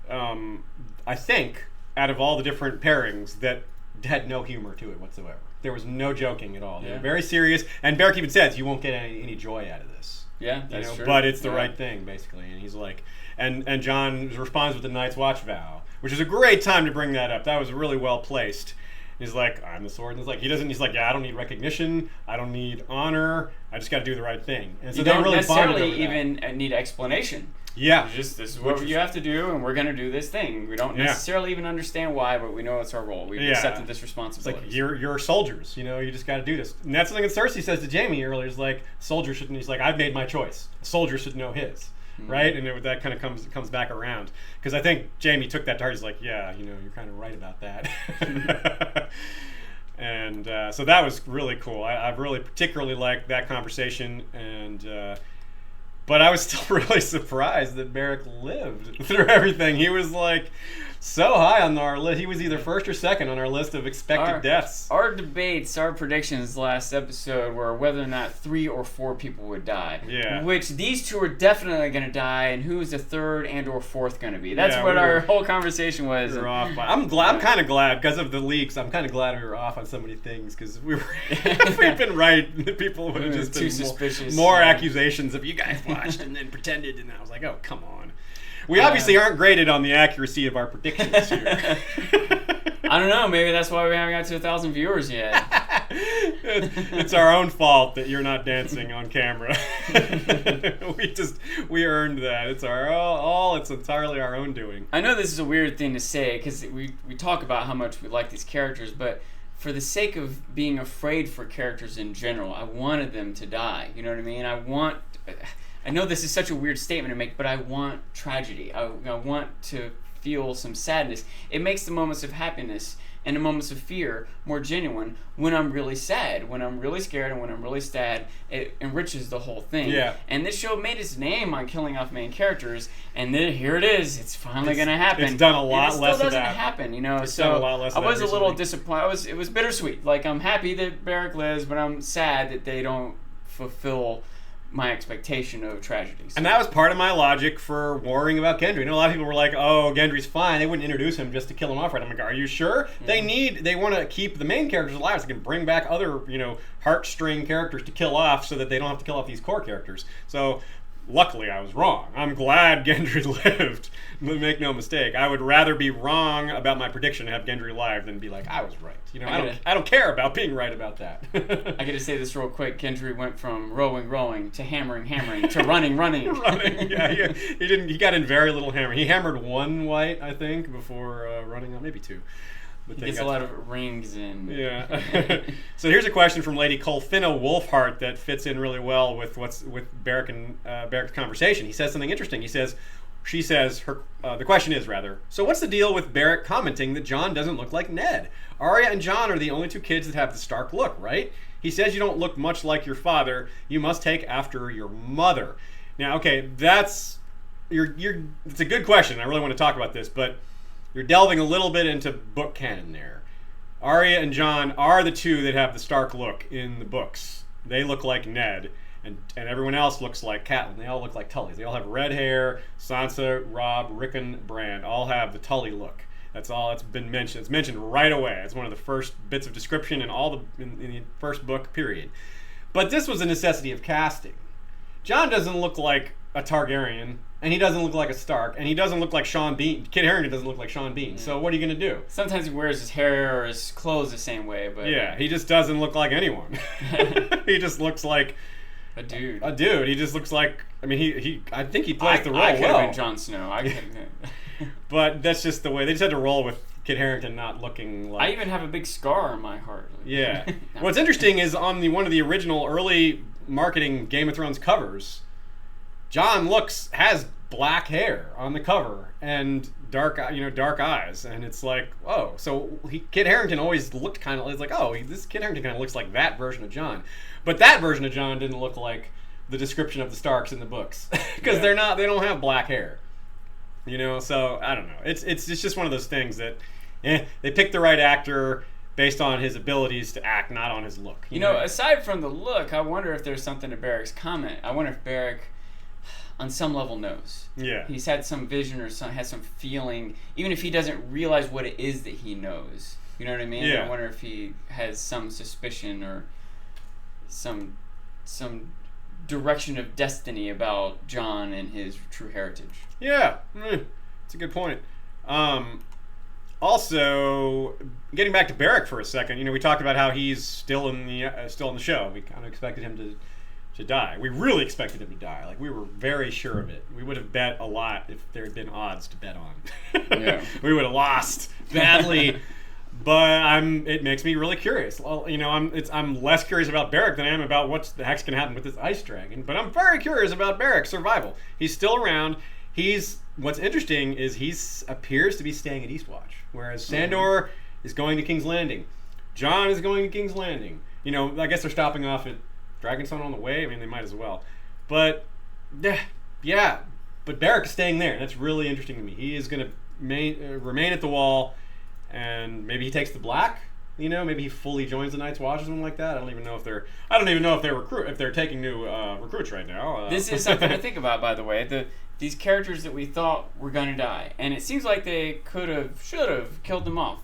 I think, out of all the different pairings that had no humor to it whatsoever. There was no joking at all. They were very serious, and Beric even says, "You won't get any joy out of this." Yeah, that's true. But it's the right thing, basically. And he's like, and John responds with the Night's Watch vow, which is a great time to bring that up. That was really well placed. He's like, I'm the sword. And he's like, I don't need recognition. I don't need honor. I just got to do the right thing. And so you don't necessarily even need explanation. Yeah. This is what you have to do, and we're going to do this thing. We don't necessarily even understand why, but we know it's our role. We've accepted this responsibility. It's like, you're soldiers. You just got to do this. And that's something that Cersei says to Jaime earlier. Is like, soldier shouldn't. He's like, I've made my choice. A soldier should know his. Right? And that kind of comes back around. Because I think Jaime took that to heart. He's like, yeah, you're kind of right about that. And so that was really cool. I've really particularly liked that conversation. And but I was still really surprised that Beric lived through everything. He was like so high on our list. He was either first or second on our list of expected deaths. Our debates, our predictions last episode were whether or not 3 or 4 people would die. Yeah. Which these 2 are definitely going to die, and who's the 3rd and or 4th going to be? That's what our whole conversation was. We were off by. I'm kind of glad because of the leaks. I'm kind of glad we were off on so many things because if we'd been right, people would have just been suspicious. More accusations of you guys watched and then pretended, and I was like, oh, come on. We obviously aren't graded on the accuracy of our predictions here. I don't know. Maybe that's why we haven't got to 1,000 viewers yet. It's our own fault that you're not dancing on camera. we earned that. It's it's entirely our own doing. I know this is a weird thing to say because we talk about how much we like these characters, but for the sake of being afraid for characters in general, I wanted them to die. You know what I mean? I know this is such a weird statement to make, but I want tragedy. I want to feel some sadness. It makes the moments of happiness and the moments of fear more genuine when I'm really sad, when I'm really scared, and when I'm really sad. It enriches the whole thing. Yeah. And this show made its name on killing off main characters, and then here it is. It's finally going to happen. It's done a lot less of that. It still doesn't happen, It's done a lot less of that I was a little disappointed. It was bittersweet. Like, I'm happy that Beric lives, but I'm sad that they don't fulfill my expectation of tragedies. And that was part of my logic for worrying about Gendry. A lot of people were like, oh, Gendry's fine. They wouldn't introduce him just to kill him off right. I'm like, are you sure? Mm-hmm. They want to keep the main characters alive so they can bring back other, heartstring characters to kill off so that they don't have to kill off these core characters. So luckily I was wrong. I'm glad Gendry lived. Make no mistake. I would rather be wrong about my prediction and have Gendry alive than be like, I was right. I don't care about being right about that. I got to say this real quick. Gendry went from rowing to hammering to running. Yeah, he got in very little hammering. He hammered 1 white, I think, before running on, maybe 2. But he gets a lot of rings in. Yeah. So here's a question from Lady Colfinna Wolfhart that fits in really well with Beric and Beric's conversation. He says something interesting. The question is, so what's the deal with Beric commenting that Jon doesn't look like Ned? Arya and Jon are the only 2 kids that have the Stark look, right? He says you don't look much like your father. You must take after your mother. Now, okay, it's a good question. I really want to talk about this, but you're delving a little bit into book canon there. Arya and Jon are the 2 that have the Stark look in the books. They look like Ned. And everyone else looks like Catelyn. They all look like Tullys. They all have red hair. Sansa, Robb, Rickon, Bran all have the Tully look. That's all that's been mentioned. It's mentioned right away. It's one of the first bits of description in the first book, period. But this was a necessity of casting. Jon doesn't look like a Targaryen and he doesn't look like a Stark, and he doesn't look like Sean Bean. Kit Harington doesn't look like Sean Bean. So what are you going to do? Sometimes he wears his hair or his clothes the same way, but yeah, he just doesn't look like anyone. He just looks like a dude. A dude. He just looks like. I mean, he. I think he plays the role I could well. have been Jon Snow. But that's just the way they just had to roll with Kit Harington not looking like. I even have a big scar on my heart. Yeah. What's interesting is on one of the original early marketing Game of Thrones covers, Jon has black hair on the cover and dark eyes, and it's like, oh, so Kit Harington always looked kind of. It's like, oh, this Kit Harington kind of looks like that version of Jon, but that version of Jon didn't look like the description of the Starks in the books because they don't have black hair. So I don't know. It's just one of those things that they picked the right actor based on his abilities to act, not on his look. You know, aside from the look, I wonder if there's something to Barrick's comment. I wonder if Barrick, on some level, knows. Yeah. He's had some vision or has some feeling, even if he doesn't realize what it is that he knows. You know what I mean? Yeah. I wonder if he has some suspicion or some direction of destiny about Jon and his true heritage. Yeah, it's a good point. Also, getting back to Barrick for a second, we talked about how he's still in the show. We kind of expected him to die. We really expected him to die. Like, we were very sure of it. We would have bet a lot if there had been odds to bet on. Yeah. We would have lost badly. But it makes me really curious. Well, I'm less curious about Barrick than I am about what the heck's going to happen with this ice dragon. But I'm very curious about Barrick's survival. He's still around. What's interesting is he appears to be staying at Eastwatch, whereas Sandor is going to King's Landing. Jon is going to King's Landing. I guess they're stopping off at Dragonstone on the way. I mean, they might as well. But yeah, but Barrick is staying there. That's really interesting to me. He is going to remain at the Wall. And maybe he takes the black, maybe he fully joins the Night's Watch or something like that. I don't even know if they're taking new recruits right now. This is something to think about, by the way. These characters that we thought were gonna die, and it seems like they should have killed them off,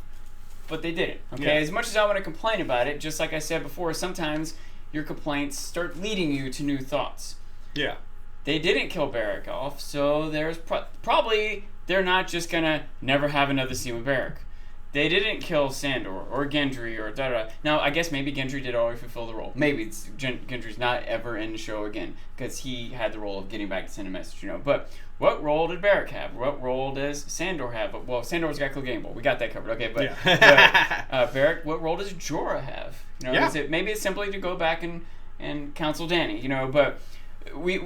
but they didn't. Okay, yeah. As much as I want to complain about it, just like I said before, sometimes your complaints start leading you to new thoughts. Yeah. They didn't kill Barrick off, so there's probably they're not just gonna never have another scene with Barrick. They didn't kill Sandor or Gendry or da-da. Now, I guess maybe Gendry did already fulfill the role. Maybe Gendry's not ever in the show again because he had the role of getting back to send a message, But what role did Barrick have? What role does Sandor have? Well, Sandor's got Clegane. We got that covered. Okay, but, Barrick, what role does Jorah have? Maybe it's simply to go back and counsel Dany, but...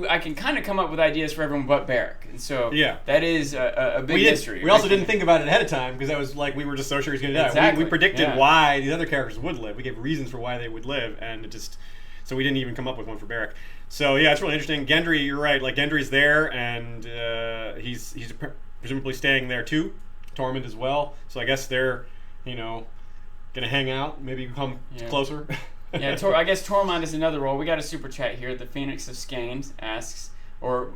I can kind of come up with ideas for everyone but Barrick, and so that is a big mystery. We also didn't think about it ahead of time because that was like we were just so sure he's going to die. Exactly. We predicted why these other characters would live. We gave reasons for why they would live, and so we didn't even come up with one for Barrick. So yeah, it's really interesting. Gendry, you're right. Like Gendry's there, and he's presumably staying there too. Tormund as well. So I guess they're going to hang out, maybe become closer. Yeah, I guess Tormund is another role. We got a super chat here. The Phoenix of Skane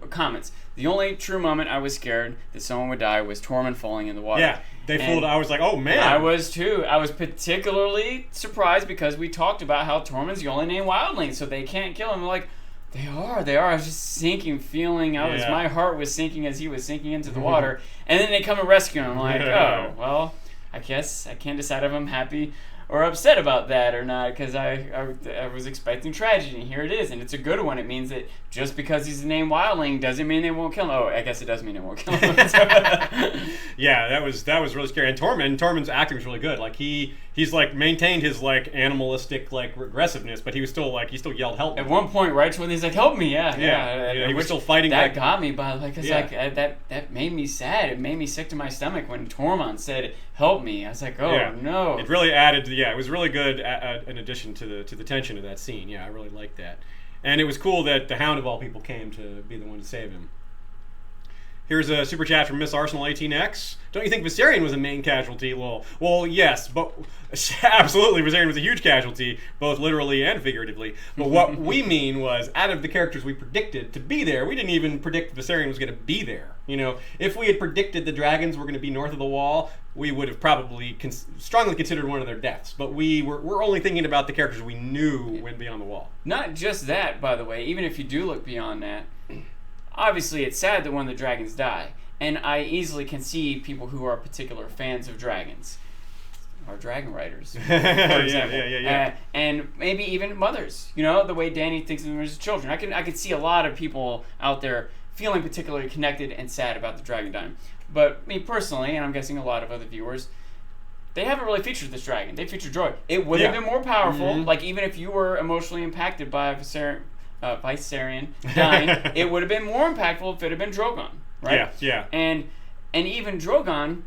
comments. The only true moment I was scared that someone would die was Tormund falling in the water. Yeah, I was like, oh man. I was too. I was particularly surprised because we talked about how Tormund's the only named wildling, so they can't kill him. Like, they are. I was just sinking, feeling. My heart was sinking as he was sinking into the water, and then they come and rescue him. I'm like, oh well, I guess I can't decide if I'm happy or upset about that or not, because I was expecting tragedy, and here it is, and it's a good one. It means that just because he's named Wildling doesn't mean they won't kill him. Oh, I guess it does mean they won't kill him. Yeah, that was really scary. And Tormund's acting was really good. Like he's like maintained his like animalistic like aggressiveness, but he still yelled help. At one point, right when he's like, "Help me!" He was still fighting. That got me, but that made me sad. It made me sick to my stomach when Tormund said, "Help me." I was like, "Oh no!" It really added. It was really good in addition to the tension of that scene. Yeah, I really liked that. And it was cool that the Hound of all people came to be the one to save him. Here's a super chat from Miss Arsenal 18X. Don't you think Viserion was a main casualty? Well, yes, but absolutely, Viserion was a huge casualty, both literally and figuratively. But what we mean was, out of the characters we predicted to be there, we didn't even predict Viserion was going to be there. If we had predicted the dragons were going to be north of the Wall, we would have probably strongly considered one of their deaths. But we're only thinking about the characters we knew went beyond the Wall. Not just that, by the way. Even if you do look beyond that, obviously it's sad that one of the dragons die, and I easily can see people who are particular fans of dragons, are dragon riders, for example. And maybe even mothers, the way Dany thinks of them as children. I could see a lot of people out there feeling particularly connected and sad about the dragon dying. But me personally, and I'm guessing a lot of other viewers, they haven't really featured this dragon. They featured Droid. It would have been more powerful. Like, even if you were emotionally impacted by a Viserion dying, it would have been more impactful if it had been Drogon, right? Yeah. And even Drogon,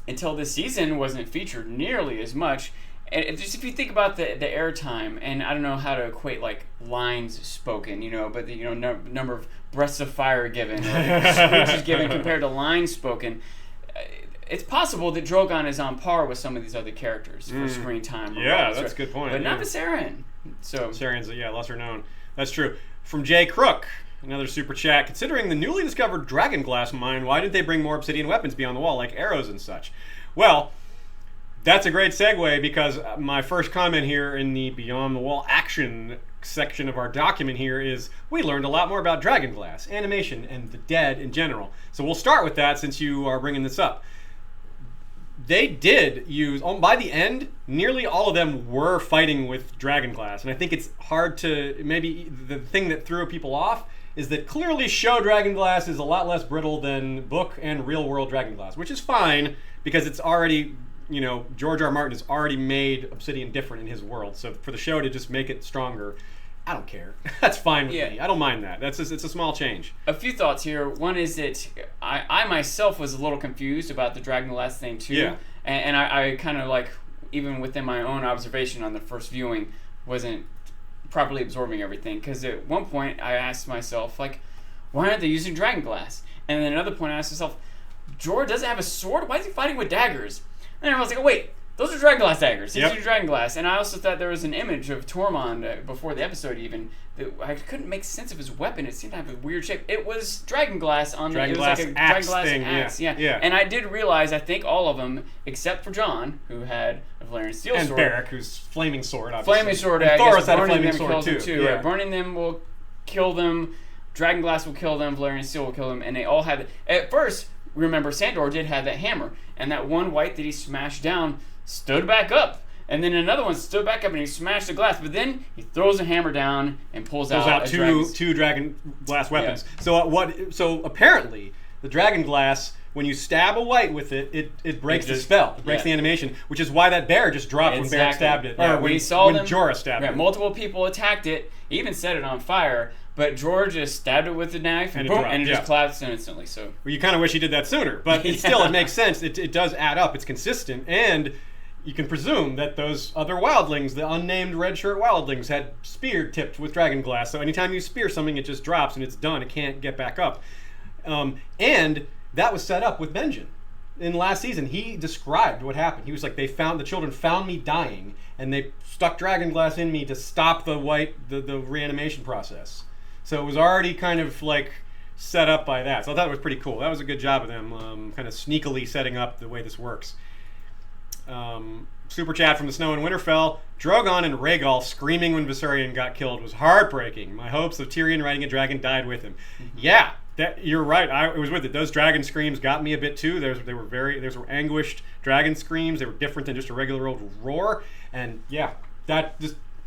until this season, wasn't featured nearly as much. And just if you think about the airtime, and I don't know how to equate like lines spoken, but the number of breaths of fire given, or speeches given compared to lines spoken, it's possible that Drogon is on par with some of these other characters for screen time. Yeah, that's a good point. But not Viserion. So Viserion's lesser known. That's true. From Jay Crook, another super chat. Considering the newly discovered dragon glass mine, why didn't they bring more obsidian weapons beyond the wall, like arrows and such? Well, that's a great segue, because my first comment here in the Beyond the Wall action section of our document here is we learned a lot more about dragon glass, animation, and the dead in general. So we'll start with that since you are bringing this up. They did use, by the end, nearly all of them were fighting with dragon glass. And I think it's hard to, maybe the thing that threw people off is that clearly show dragon glass is a lot less brittle than book and real world dragon glass, which is fine because it's already, George R. Martin has already made obsidian different in his world. So for the show to just make it stronger, I don't care. That's fine with me. I don't mind that. It's a small change. A few thoughts here. One is that I myself was a little confused about the dragon glass thing too. Yeah. And I kind of even within my own observation on the first viewing, wasn't properly absorbing everything. Because at one point I asked myself, why aren't they using dragon glass? And then another point I asked myself, Jorah doesn't have a sword? Why is he fighting with daggers? And I was like, oh wait, those are dragon glass daggers. He's using dragon glass. And I also thought there was an image of Tormund before the episode even that I couldn't make sense of his weapon. It seemed to have a weird shape. It was dragon glass on dragon it was glass like a axe dragon glass thing. axe. Yeah. And I did realize, I think all of them, except for Jon, who had a Valyrian steel and sword. And Beric, whose flaming sword, obviously. Flaming sword, and I Thoros guess had a burning flaming them sword kills them too. Yeah. Right? Burning them will kill them. Dragon glass will kill them. Valyrian steel will kill them. And they all had. At first, remember, Sandor did have that hammer, and that one white that he smashed down stood back up. And then another one stood back up and he smashed the glass. But then he throws a hammer down and pulls out two dragon glass weapons. Yeah. So apparently the dragon glass, when you stab a white with it, it breaks the spell. It breaks the animation, which is why that bear just dropped when Beric stabbed it. Or when Jorah stabbed it. Multiple people attacked it. He even set it on fire. But George just stabbed it with the knife and boom, and it just collapsed instantly. So you kind of wish he did that sooner, but still it makes sense. It does add up. It's consistent, and you can presume that those other wildlings, the unnamed red shirt wildlings, had spear tipped with dragon glass. So anytime you spear something, it just drops and it's done. It can't get back up. And that was set up with Benjen. In last season, he described what happened. He was like, the children found me dying, and they stuck dragon glass in me to stop the reanimation process. So it was already kind of set up by that. So I thought it was pretty cool. That was a good job of them, kind of sneakily setting up the way this works. Super chat from the Snow and Winterfell. Drogon and Rhaegal screaming when Viserion got killed was heartbreaking. My hopes of Tyrion riding a dragon died with him. Mm-hmm. Yeah, you're right. I was with it. Those dragon screams got me a bit too. Those were anguished dragon screams. They were different than just a regular old roar. And yeah,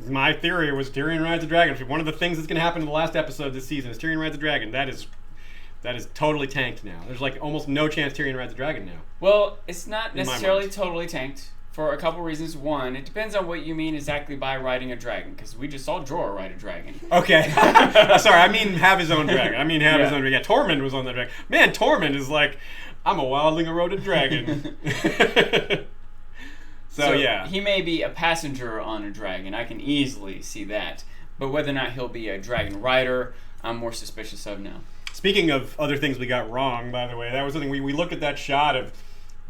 my theory was Tyrion rides a dragon. One of the things that's going to happen in the last episode this season is Tyrion rides a dragon. That is totally tanked now. There's almost no chance Tyrion rides a dragon now. Well, it's not necessarily totally tanked for a couple reasons. One, it depends on what you mean exactly by riding a dragon, because we just saw Jorah ride a dragon. Okay. Sorry, I mean have his own dragon. His own dragon. Yeah, Tormund was on the dragon. Man, Tormund is I'm a wildling who rode a dragon. So yeah. He may be a passenger on a dragon. I can easily see that. But whether or not he'll be a dragon rider, I'm more suspicious of now. Speaking of other things we got wrong, by the way, that was something we looked at that shot of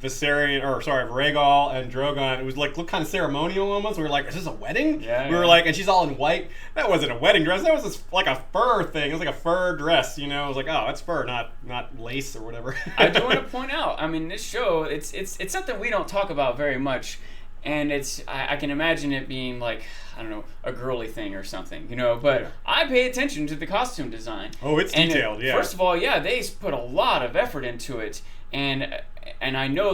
Rhaegal and Drogon. It was looked kind of ceremonial almost. We were like, is this a wedding? Yeah. We were like, and she's all in white. That wasn't a wedding dress. That was just a fur thing. It was like a fur dress, It was like, oh, it's fur, not lace or whatever. I do want to point out, this show, it's something we don't talk about very much. and I can imagine it being like, I don't know, a girly thing or something, but I pay attention to the costume design. Oh, it's detailed, yeah. First of all, they put a lot of effort into it, and I know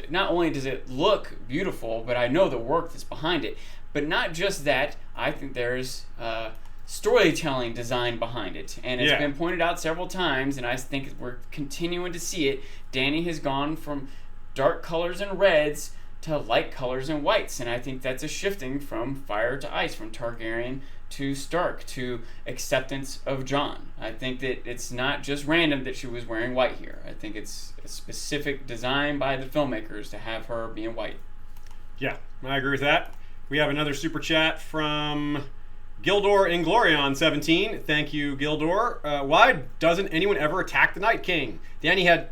not only does it look beautiful, but I know the work that's behind it. But not just that, I think there's storytelling design behind it. And it's been pointed out several times, and I think we're continuing to see it. Dany has gone from dark colors and reds to light colors and whites, and I think that's a shifting from fire to ice, from Targaryen to Stark, to acceptance of Jon. I think that it's not just random that she was wearing white here. I think it's a specific design by the filmmakers to have her being white. Yeah, I agree with that. We have another super chat from Gildor Inglorion 17. Thank you, Gildor. Why doesn't anyone ever attack the Night King? Dany had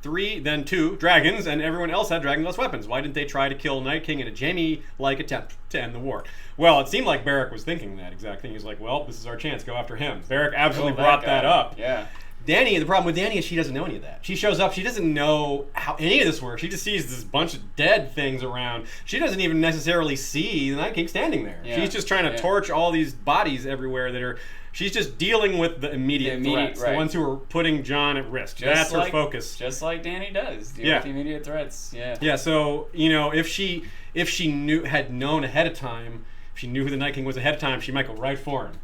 3, then 2 dragons, and everyone else had dragon-less weapons. Why didn't they try to kill Night King in a Jaime-like attempt to end the war? Well, it seemed like Beric was thinking that exact thing. He was like, well, this is our chance. Go after him. Beric absolutely brought that up. Yeah. Dany, the problem with Dany is she doesn't know any of that. She shows up, she doesn't know how any of this works. She just sees this bunch of dead things around. She doesn't even necessarily see the Night King standing there. Yeah. She's just trying to torch all these bodies everywhere that are... She's just dealing with the immediate threats, the ones who are putting Jon at risk. That's her focus. Just like Dany does, deal with the immediate threats. Yeah. Yeah. So if she had known ahead of time, if she knew who the Night King was ahead of time, she might go right for him.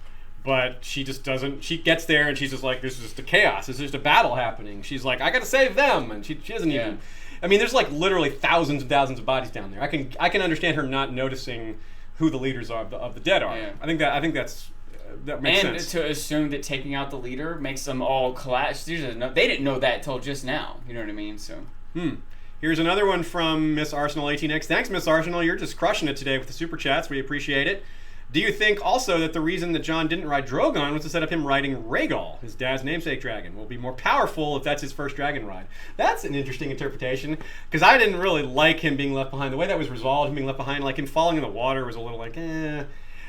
But she just doesn't. She gets there and she's just like, this is just a chaos. This is just a battle happening. She's like, I got to save them, and she doesn't even. I mean, there's like literally thousands and thousands of bodies down there. I can understand her not noticing who the leaders of the dead are. Yeah. I think that makes sense. And to assume that taking out the leader makes them all collapse. They didn't know that till just now. You know what I mean? So. Here's another one from Miss Arsenal 18X. Thanks, Miss Arsenal. You're just crushing it today with the super chats. We appreciate it. Do you think also that the reason that Jon didn't ride Drogon was to set up him riding Rhaegal, his dad's namesake dragon, will be more powerful if that's his first dragon ride? That's an interesting interpretation, because I didn't really like him being left behind. The way that was resolved, him being left behind, like him falling in the water was a little like,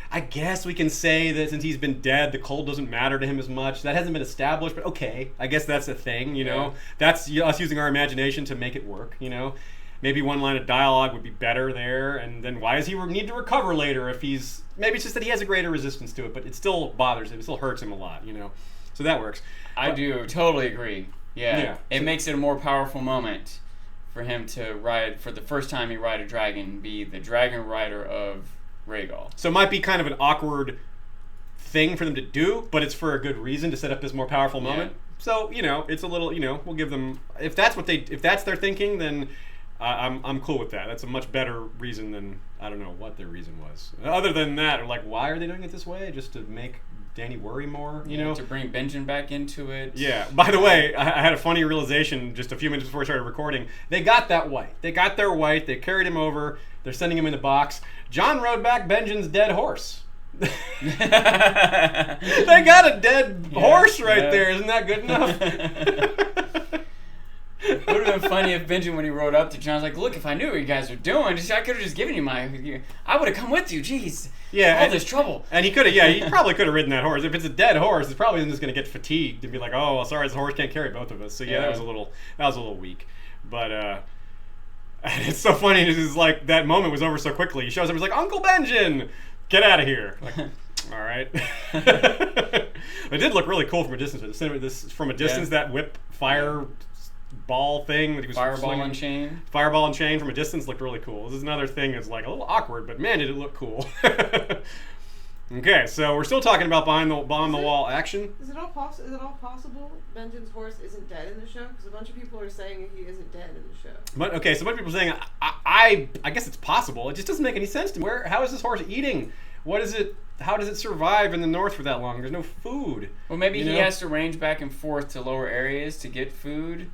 I guess we can say that since he's been dead, the cold doesn't matter to him as much. That hasn't been established, but okay. I guess that's a thing, you know? That's us using our imagination to make it work, you know? Maybe one line of dialogue would be better there, and then why does he need to recover later if he's... Maybe it's just that he has a greater resistance to it, but it still bothers him. It still hurts him a lot, you know? So that works. I do totally agree. Yeah. It makes it a more powerful moment for him to ride, for the first time he ride a dragon, be the dragon rider of Rhaegal. So it might be kind of an awkward thing for them to do, but it's for a good reason to set up this more powerful moment. So, it's a little, we'll give them... If that's their thinking, then... I'm cool with that. That's a much better reason than I don't know what their reason was. Other than that, like, why are they doing it this way? Just to make Dany worry more, you know? To bring Benjen back into it. Yeah. By the way, I had a funny realization just a few minutes before we started recording. They got that white. They got their white. They carried him over. They're sending him in the box. Jon rode back Benjen's dead horse. They got a dead horse right there. Isn't that good enough? It would have been funny if Benjen, when he rode up to Jon, was like, look, if I knew what you guys were doing, I could have just given you I would have come with you, jeez. Yeah. All this trouble. And he could have, he probably could have ridden that horse. If it's a dead horse, it's probably just going to get fatigued and be like, oh, well, sorry, this horse can't carry both of us. So that was a little weak. But, it's so funny, it's like, that moment was over so quickly. He shows up, he's like, Uncle Benjen, get out of here. Like, all right. It did look really cool from a distance. From a distance, that whip fire ball thing that he was Fireball and chain from a distance looked really cool. This is another thing that's like a little awkward, but man, did it look cool. Okay, so we're still talking about behind the wall action. Is it all possible Benjen's horse isn't dead in the show? Because a bunch of people are saying he isn't dead in the show. But okay, so a bunch of people are saying I guess it's possible. It just doesn't make any sense to me. How is this horse eating? What is it? How does it survive in the north for that long? There's no food. Well, maybe he has to range back and forth to lower areas to get food.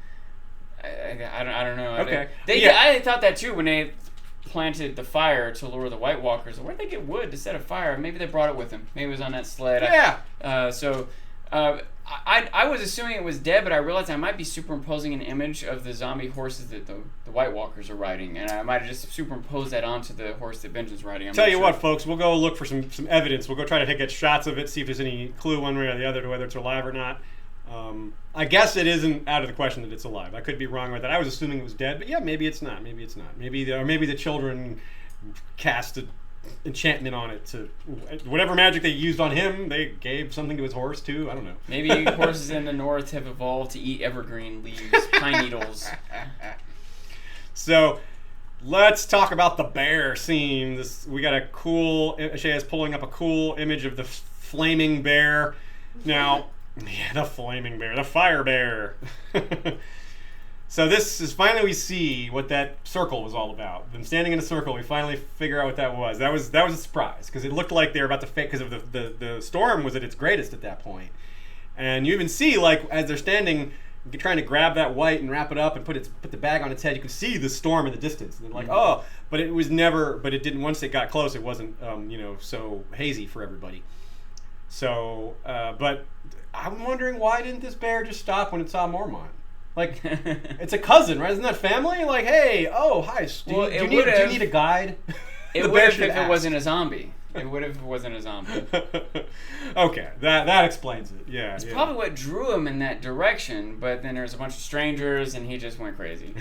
I don't know. Okay. I thought that too when they planted the fire to lure the White Walkers. Where'd they get wood to set a fire? Maybe they brought it with them. Maybe it was on that sled. Yeah. I was assuming it was dead, but I realized I might be superimposing an image of the zombie horses that the White Walkers are riding, and I might have just superimposed that onto the horse that Benjen's riding. Tell you what, folks, we'll go look for some evidence. We'll go try to get shots of it, see if there's any clue one way or the other to whether it's alive or not. I guess it isn't out of the question that it's alive. I could be wrong with that. I was assuming it was dead, but yeah, maybe it's not. Maybe the children cast an enchantment on it to whatever magic they used on him. They gave something to his horse too. I don't know. Maybe horses in the north have evolved to eat evergreen leaves, pine needles. So let's talk about the bear scene. We got Shay is pulling up a cool image of the flaming bear. Now, yeah, the flaming bear, the fire bear. So this is finally we see what that circle was all about. Them standing in a circle, we finally figure out what that was. That was a surprise because it looked like they were about to fake because of the storm was at its greatest at that point. And you even see like as they're standing, trying to grab that white and wrap it up and put the bag on its head, you can see the storm in the distance. And they're like, oh, but it didn't. Once it got close, it wasn't so hazy for everybody. So, but I'm wondering why didn't this bear just stop when it saw Mormont? Like, it's a cousin, right? Isn't that family? Like, hey, oh, hi. Do you need a guide? It would have if it wasn't a zombie. It would have if it wasn't a zombie. Okay, that explains it. Yeah, it's probably what drew him in that direction. But then there's a bunch of strangers, and he just went crazy.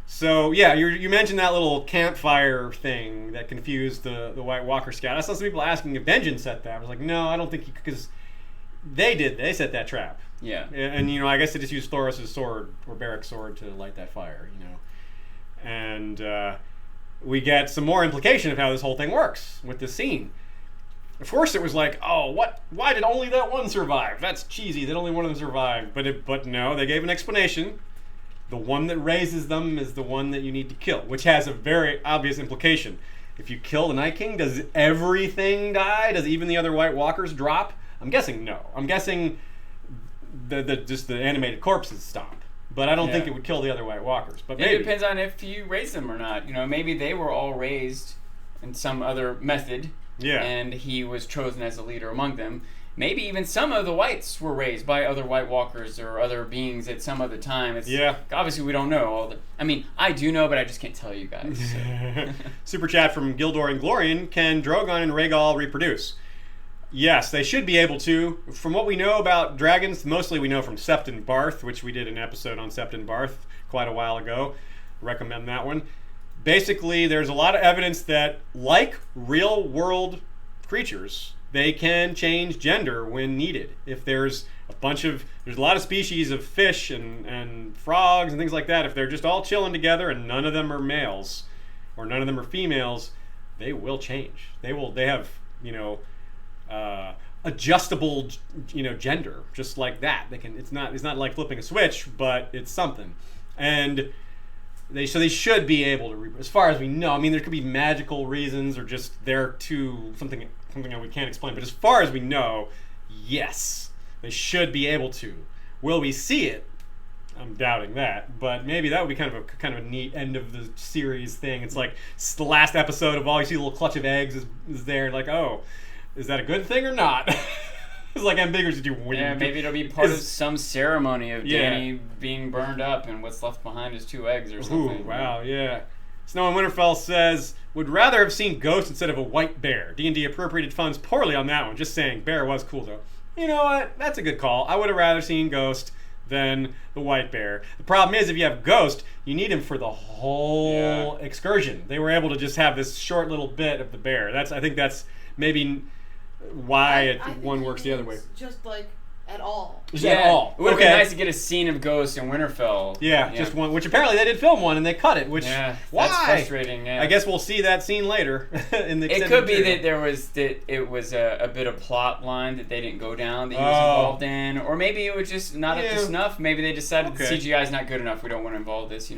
So yeah, you mentioned that little campfire thing that confused the White Walker scout. I saw some people asking if Benjen set that. I was like, no, I don't think because they set that trap. Yeah. And I guess they just used Thoros' sword or Barrack's sword to light that fire. And we get some more implication of how this whole thing works with this scene. Of course, it was like, oh, what? Why did only that one survive? That's cheesy that only one of them survived. But no, they gave an explanation. The one that raises them is the one that you need to kill, which has a very obvious implication. If you kill the Night King, does everything die? Does even the other White Walkers drop? I'm guessing no. I'm guessing just the animated corpses stop. But I don't think it would kill the other White Walkers. But maybe. It depends on if you raise them or not. Maybe they were all raised in some other method. Yeah. And he was chosen as a leader among them. Maybe even some of the whites were raised by other White Walkers or other beings at some other time. Obviously, we don't know. I do know, but I just can't tell you guys. So. Super chat from Gildor and Glorian. Can Drogon and Rhaegal reproduce? Yes, they should be able to. From what we know about dragons, mostly we know from Sept and Barth, which we did an episode on Sept and Barth quite a while ago. Recommend that one. Basically, there's a lot of evidence that, like real-world creatures, they can change gender when needed. If there's a lot of species of fish and frogs and things like that. If they're just all chilling together and none of them are males or none of them are females, they will change. They have adjustable gender just like that. They can. It's not like flipping a switch, but it's something. And they should be able to, as far as we know. I mean, there could be magical reasons or just they're too something that we can't explain. But as far as we know, yes, they should be able to. Will we see it? I'm doubting that, but maybe that would be kind of a neat end of the series thing. It's like it's the last episode of all you see a little clutch of eggs is there. Like, oh, is that a good thing or not? It's like ambiguous. Maybe it'll be part of some ceremony of Dany being burned up and what's left behind is 2 eggs or something. Ooh, wow, yeah. Snow and Winterfell says, would rather have seen Ghost instead of a white bear. D&D appropriated funds poorly on that one. Just saying, bear was cool though. You know what? That's a good call. I would have rather seen Ghost than the white bear. The problem is, if you have Ghost, you need him for the whole excursion. They were able to just have this short little bit of the bear. I think that's maybe why one works the other way. Just like at all. At all. It would have been nice to get a scene of Ghost in Winterfell. Yeah, just one, which apparently they did film one and they cut it, which why? That's frustrating. Yeah. I guess we'll see that scene later in the. It could be that it was a bit of plot line that they didn't go down that he was involved in, or maybe it was just not up to snuff. Maybe they decided the CGI is not good enough. We don't want to involve this.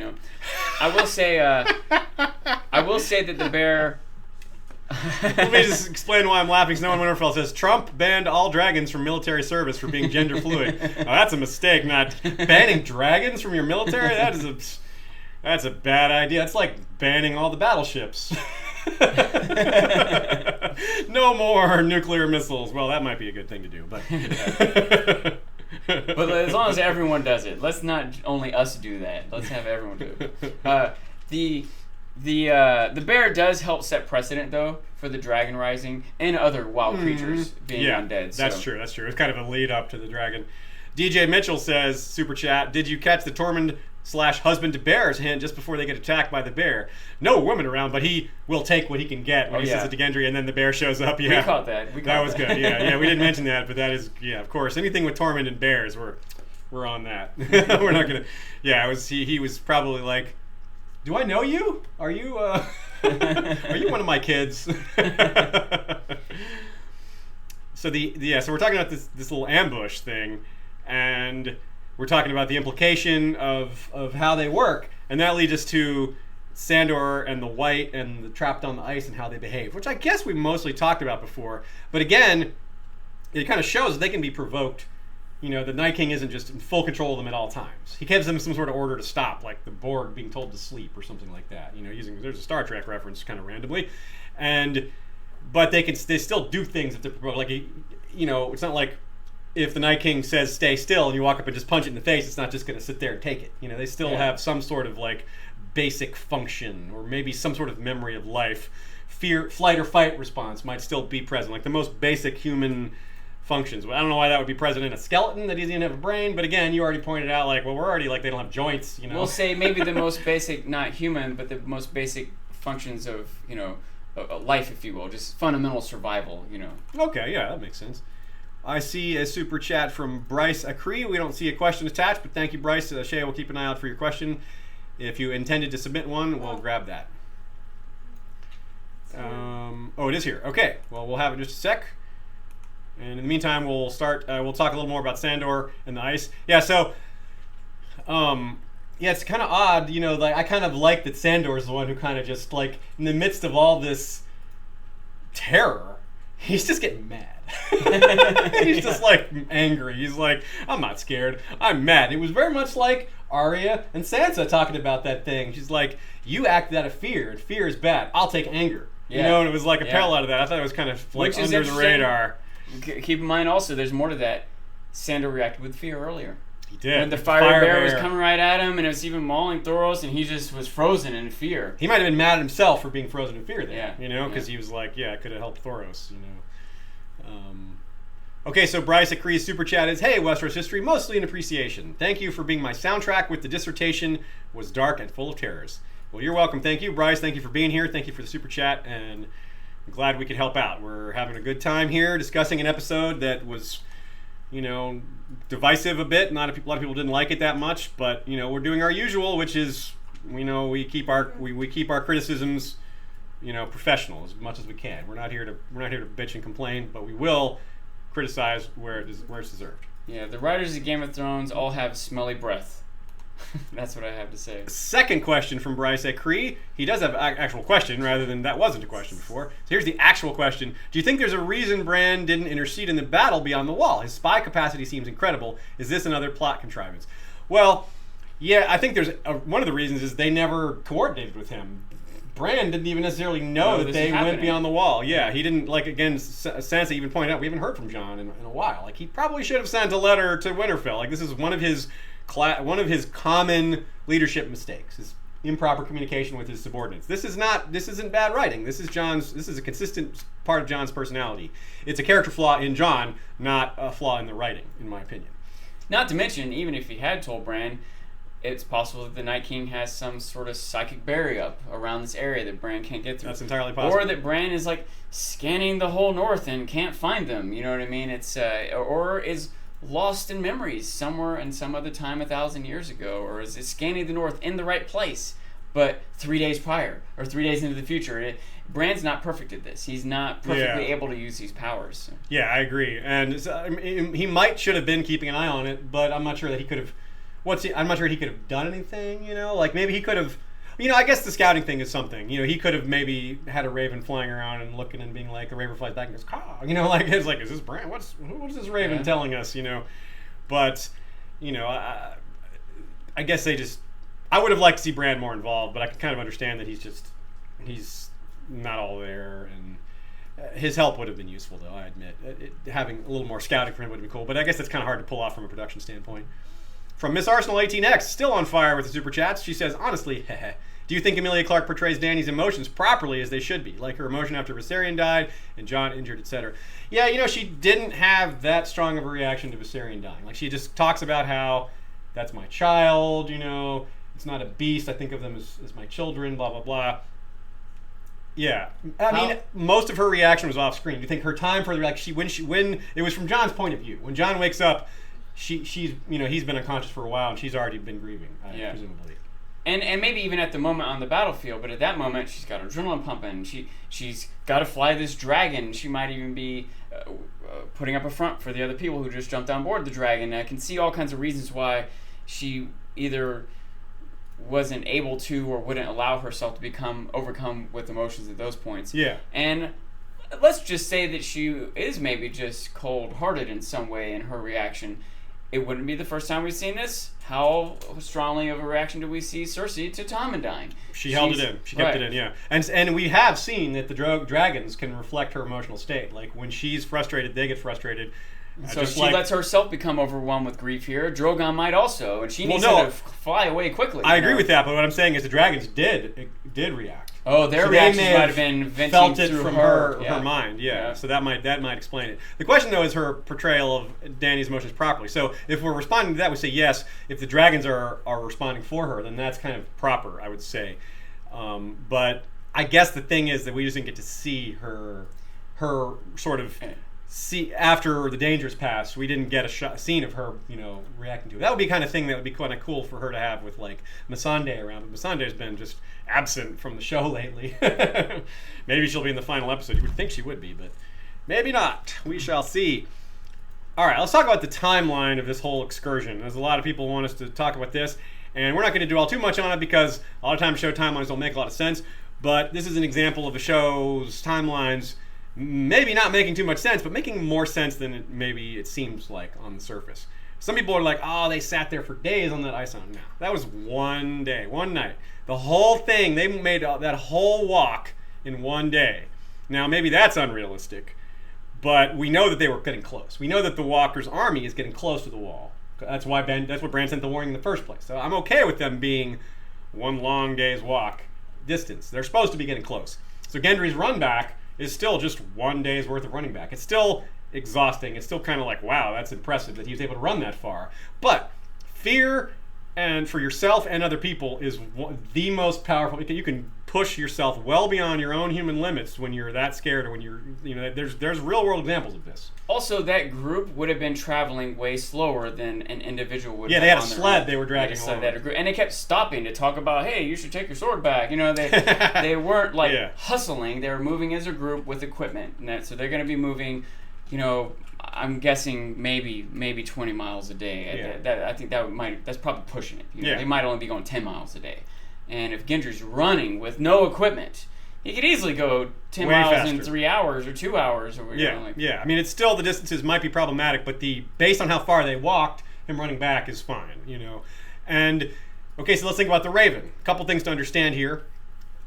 I will say that the bear. Let me just explain why I'm laughing. Snow and Winterfell says Trump banned all dragons from military service for being gender fluid. Oh, that's a mistake. Not banning dragons from your military. That's a bad idea. It's like banning all the battleships. No more nuclear missiles. Well, that might be a good thing to do, but. But as long as everyone does it, let's not only us do that. Let's have everyone do it. The bear does help set precedent, though, for the dragon rising and other wild creatures being undead. That's true. It's kind of a lead up to the dragon. DJ Mitchell says, super chat, did you catch the Tormund husband to bear's hint just before they get attacked by the bear. No woman around, but he will take what he can get when he says it to Gendry, and then the bear shows up. Yeah, we caught that. That was good. Yeah, we didn't mention that, but that is, of course. Anything with Tormund and bears, we're on that. We're not gonna. Yeah, it was. He was probably like, "Do I know you? Are you are you one of my kids?" So so we're talking about this little ambush thing, and we're talking about the implication of how they work, and that leads us to Sandor and the White and the trapped on the ice and how they behave, which I guess we mostly talked about before. But again, it kind of shows that they can be provoked. The Night King isn't just in full control of them at all times. He gives them some sort of order to stop, like the Borg being told to sleep or something like that. There's a Star Trek reference kind of randomly, but they still do things that they're provoked. Like it's not like if the Night King says stay still and you walk up and just punch it in the face, it's not just going to sit there and take it. They still have some sort of like basic function, or maybe some sort of memory of life. Fear, flight or fight response might still be present, like the most basic human functions. I don't know why that would be present in a skeleton that doesn't even have a brain, but again, you already pointed out, like, well, we're already like they don't have joints. We'll say maybe the most basic, not human, but the most basic functions of life, if you will, just fundamental survival. Okay, yeah, that makes sense. I see a super chat from Bryce Acree. We don't see a question attached, but thank you, Bryce. Shay will keep an eye out for your question. If you intended to submit one, we'll grab that. It is here. Okay, well, we'll have it in just a sec. And in the meantime, we'll start. We'll talk a little more about Sandor and the ice. Yeah, so, it's kind of odd, like I kind of like that Sandor's the one who kind of just like in the midst of all this terror, he's just getting mad. He's just like angry. He's like, I'm not scared. I'm mad. It was very much like Arya and Sansa talking about that thing. She's like, you acted out of fear, and fear is bad. I'll take anger. And it was like a parallel to that. I thought it was kind of like under the radar. Keep in mind also, there's more to that. Sandor reacted with fear earlier. He did. When the fire bear was coming right at him, and it was even mauling Thoros, and he just was frozen in fear. He might have been mad at himself for being frozen in fear there. Because he was like, I could have helped Thoros, Okay, so Bryce Acree's super chat is, hey, Westeros history, mostly an appreciation. Thank you for being my soundtrack with the dissertation was dark and full of terrors. Well, you're welcome. Thank you, Bryce. Thank you for being here. Thank you for the super chat, and I'm glad we could help out. We're having a good time here discussing an episode that was, divisive a bit. A lot of people didn't like it that much, but, we're doing our usual, which is, we keep our criticisms, professional as much as we can. We're not here to bitch and complain, but we will criticize where it's deserved. Yeah, the writers of Game of Thrones all have smelly breath. That's what I have to say. Second question from Bryce Acree. He does have an actual question rather than that wasn't a question before. So here's the actual question. Do you think there's a reason Bran didn't intercede in the battle beyond the wall? His spy capacity seems incredible. Is this another plot contrivance? Well, yeah, I think there's one of the reasons is they never coordinated with him. Bran didn't even necessarily know that they went beyond the wall. Yeah, he didn't, Sansa even pointed out, we haven't heard from Jon in a while. Like, he probably should have sent a letter to Winterfell. Like, this is one of his common leadership mistakes, is improper communication with his subordinates. This isn't bad writing. This is a consistent part of Jon's personality. It's a character flaw in Jon, not a flaw in the writing, in my opinion. Not to mention, even if he had told Bran, it's possible that the Night King has some sort of psychic barrier up around this area that Bran can't get through. That's entirely possible. Or that Bran is like scanning the whole north and can't find them. You know what I mean? It's or is lost in memories somewhere in some other time 1,000 years ago, or is it scanning the north in the right place, but 3 days prior or 3 days into the future? Bran's not perfect at this. He's not perfectly able to use these powers. So. Yeah, I agree. And he should have been keeping an eye on it, but I'm not sure that he could have. I'm not sure he could have done anything. Like maybe he could have. I guess the scouting thing is something. He could have maybe had a raven flying around and looking and being like, a raven flies back and goes, caw. It's like, is this Bran? What's this raven telling us? But, I guess I would have liked to see Bran more involved, but I can kind of understand that he's not all there, and his help would have been useful, though, I admit. Having a little more scouting for him would have been cool, but I guess that's kind of hard to pull off from a production standpoint. From Miss Arsenal 18X, still on fire with the super chats, she says, honestly, do you think Emilia Clarke portrays Dany's emotions properly as they should be? Like her emotion after Viserion died and Jon injured, etc. Yeah, she didn't have that strong of a reaction to Viserion dying. Like, she just talks about how that's my child, It's not a beast. I think of them as my children. Blah blah blah. Yeah, I mean, most of her reaction was off screen. You think her time for when it was from John's point of view. When John wakes up, she's he's been unconscious for a while and she's already been grieving, presumably. And maybe even at the moment on the battlefield, but at that moment she's got adrenaline pumping. She's got to fly this dragon. She might even be putting up a front for the other people who just jumped on board the dragon. I can see all kinds of reasons why she either wasn't able to or wouldn't allow herself to become overcome with emotions at those points. Yeah. And let's just say that she is maybe just cold-hearted in some way in her reaction. It wouldn't be the first time we've seen this. How strongly of a reaction do we see Cersei to Tommen dying? She held it in. She kept it in, yeah. And we have seen that the dragons can reflect her emotional state. Like when she's frustrated, they get frustrated. So if she lets herself become overwhelmed with grief here, Drogon might also, and she needs to fly away quickly. I agree with that, but what I'm saying is the dragons did react. Oh, their reaction might have been venting felt it through from her mind, yeah. So that might explain it. The question though is her portrayal of Dany's emotions properly. So if we're responding to that, we say yes. If the dragons are responding for her, then that's kind of proper, I would say. But I guess the thing is that we just didn't get to see her sort of. See, after the dangers passed, we didn't get a scene of her, reacting to it. That would be kind of thing that would be kind of cool for her to have with like Missandei around. But Missandei's been just absent from the show lately. Maybe she'll be in the final episode. You would think she would be, but maybe not. We shall see. All right, let's talk about the timeline of this whole excursion. There's a lot of people want us to talk about this, and we're not going to do all too much on it because a lot of times show timelines don't make a lot of sense. But this is an example of a show's timelines maybe not making too much sense, but making more sense than maybe it seems like on the surface. Some people are like, oh, they sat there for days on that ice island. No, that was one day, one night. The whole thing, they made that whole walk in one day. Now, maybe that's unrealistic, but we know that they were getting close. We know that the Walker's army is getting close to the wall. That's what Bran sent the warning in the first place. So I'm okay with them being one long day's walk distance. They're supposed to be getting close. So Gendry's run back is still just one day's worth of running back. It's still exhausting. It's still kind of like, wow, that's impressive that he was able to run that far. But fear, and for yourself and other people, is the most powerful. You can push yourself well beyond your own human limits when you're that scared, or when you're, there's real world examples of this. Also, that group would have been traveling way slower than an individual would. Yeah, they had a sled they were dragging along. And they kept stopping to talk about, hey, you should take your sword back. They weren't hustling. They were moving as a group with equipment, so they're going to be moving. I'm guessing maybe 20 miles a day. Yeah. I think that's probably pushing it. They might only be going 10 miles a day. And if Gendry's running with no equipment, he could easily go 10 miles faster in 3 hours or 2 hours. Yeah. I mean, it's still, the distances might be problematic, but based on how far they walked, him running back is fine. And okay, so let's think about the Raven. A couple things to understand here.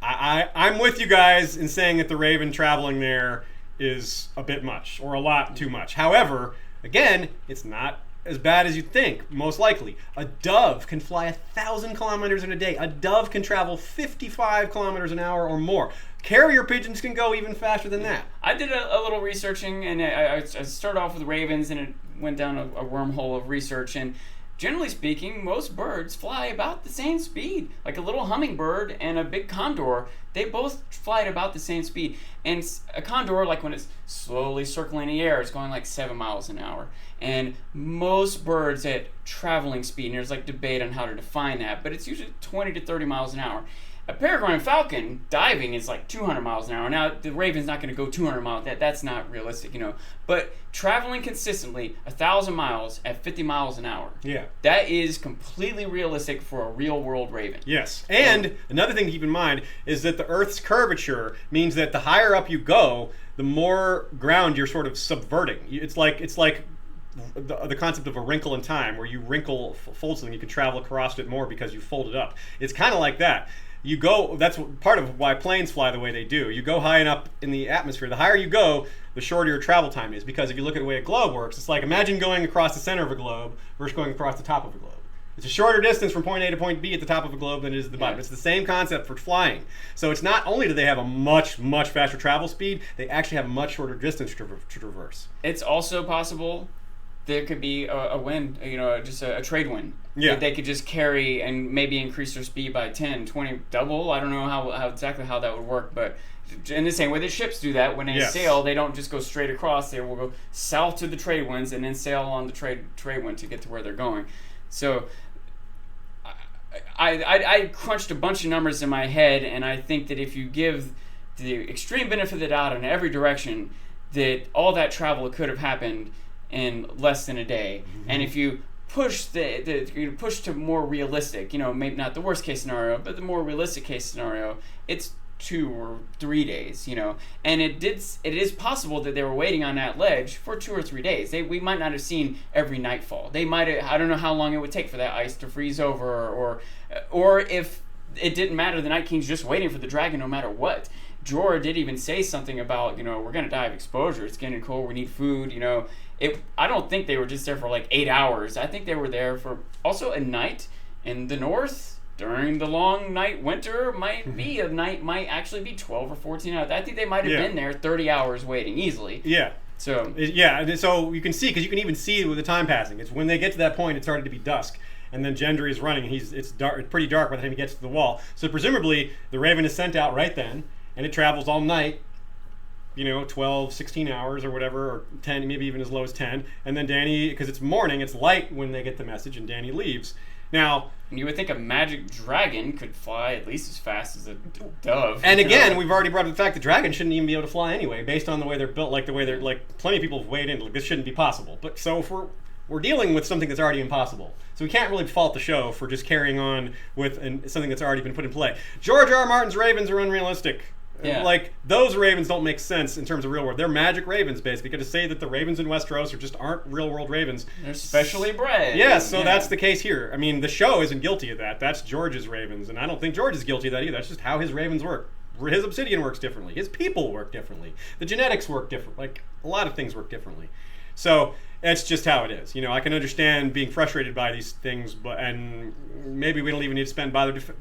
I'm with you guys in saying that the Raven traveling there is a bit much, or a lot too much. However, again, it's not as bad as you think, most likely. A dove can fly 1,000 kilometers in a day. A dove can travel 55 kilometers an hour or more. Carrier pigeons can go even faster than that. I did a little researching, and I started off with ravens, and it went down a wormhole of research, and generally speaking, most birds fly about the same speed. Like a little hummingbird and a big condor, they both fly at about the same speed. And a condor, like when it's slowly circling the air, it's going like 7 miles an hour. And most birds at traveling speed, and there's like debate on how to define that, but it's usually 20 to 30 miles an hour. A peregrine falcon diving is like 200 miles an hour. Now, the raven's not going to go 200 miles. That's not realistic, But traveling consistently 1,000 miles at 50 miles an hour. Yeah. That is completely realistic for a real-world raven. Yes. And another thing to keep in mind is that the Earth's curvature means that the higher up you go, the more ground you're sort of subverting. It's like the concept of a wrinkle in time, where you fold something, you can travel across it more because you fold it up. It's kind of like that. That's part of why planes fly the way they do. You go high enough in the atmosphere. The higher you go, the shorter your travel time is. Because if you look at the way a globe works, it's like, imagine going across the center of a globe versus going across the top of a globe. It's a shorter distance from point A to point B at the top of a globe than it is at the bottom. It's the same concept for flying. So it's not only do they have a much, much faster travel speed, they actually have a much shorter distance to traverse. It's also possible there could be a win, just a trade win. Yeah. That they could just carry and maybe increase their speed by 10, 20, double. I don't know how exactly how that would work, but in the same way that ships do that, when they sail, they don't just go straight across. They will go south to the trade winds and then sail on the trade wind to get to where they're going. So I crunched a bunch of numbers in my head, and I think that if you give the extreme benefit of the doubt in every direction, that all that travel could have happened in less than a day. Mm-hmm. And if you push push to more realistic, maybe not the worst case scenario, but the more realistic case scenario, it's 2 or 3 days, and it is possible that they were waiting on that ledge for 2 or 3 days. We might not have seen every nightfall. They might have, I don't know how long it would take for that ice to freeze over, or if it didn't matter, the Night King's just waiting for the dragon no matter what. Jorah did even say something about, we're going to die of exposure. It's getting cold. We need food, I don't think they were just there for like 8 hours. I think they were there for also a night in the north during the long night. Winter might actually be 12 or 14 hours. I think they might have been there 30 hours waiting easily. Yeah. So you can see, because you can even see with the time passing. It's when they get to that point, it started to be dusk. And then Gendry is running, and it's pretty dark by the time he gets to the wall. So presumably, the Raven is sent out right then, and it travels all night, 12, 16 hours or whatever, or 10, maybe even as low as 10. And then Dany, because it's morning, it's light when they get the message, and Dany leaves. Now, you would think a magic dragon could fly at least as fast as a dove. And again, we've already brought up the fact that dragons shouldn't even be able to fly anyway, based on the way they're built, plenty of people have weighed in, this shouldn't be possible. But so if we're dealing with something that's already impossible. So we can't really fault the show for just carrying on with something that's already been put in play. George R. R. Martin's ravens are unrealistic. Yeah. Those ravens don't make sense in terms of real world. They're magic ravens, basically. Because to say that the ravens in Westeros aren't real world ravens. They're specially bred. Yes, so that's the case here. I mean, the show isn't guilty of that. That's George's ravens, and I don't think George is guilty of that either. That's just how his ravens work. His obsidian works differently. His people work differently. The genetics work different. A lot of things work differently. So it's just how it is. I can understand being frustrated by these things, and maybe we don't even need to spend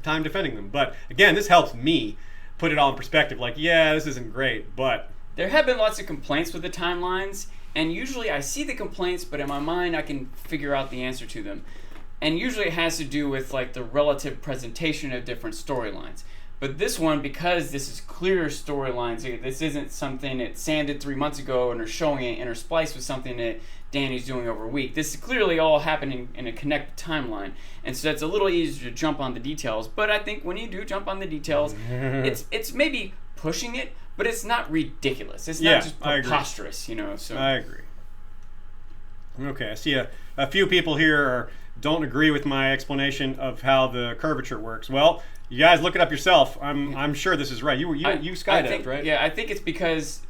time defending them. But again, this helps me put it all in perspective. This isn't great, but there have been lots of complaints with the timelines, and usually I see the complaints, but in my mind I can figure out the answer to them. And usually it has to do with the relative presentation of different storylines. But this one, because this is clear storylines, this isn't something that sanded 3 months ago and are showing it interspliced with something that Dany's doing over a week. This is clearly all happening in a connected timeline. And so it's a little easier to jump on the details. But I think when you do jump on the details, it's maybe pushing it, but it's not ridiculous. It's not just preposterous, So I agree. Okay, I see a few people here don't agree with my explanation of how the curvature works. Well, you guys look it up yourself. I'm sure this is right. You skydived, right? Yeah, I think it's because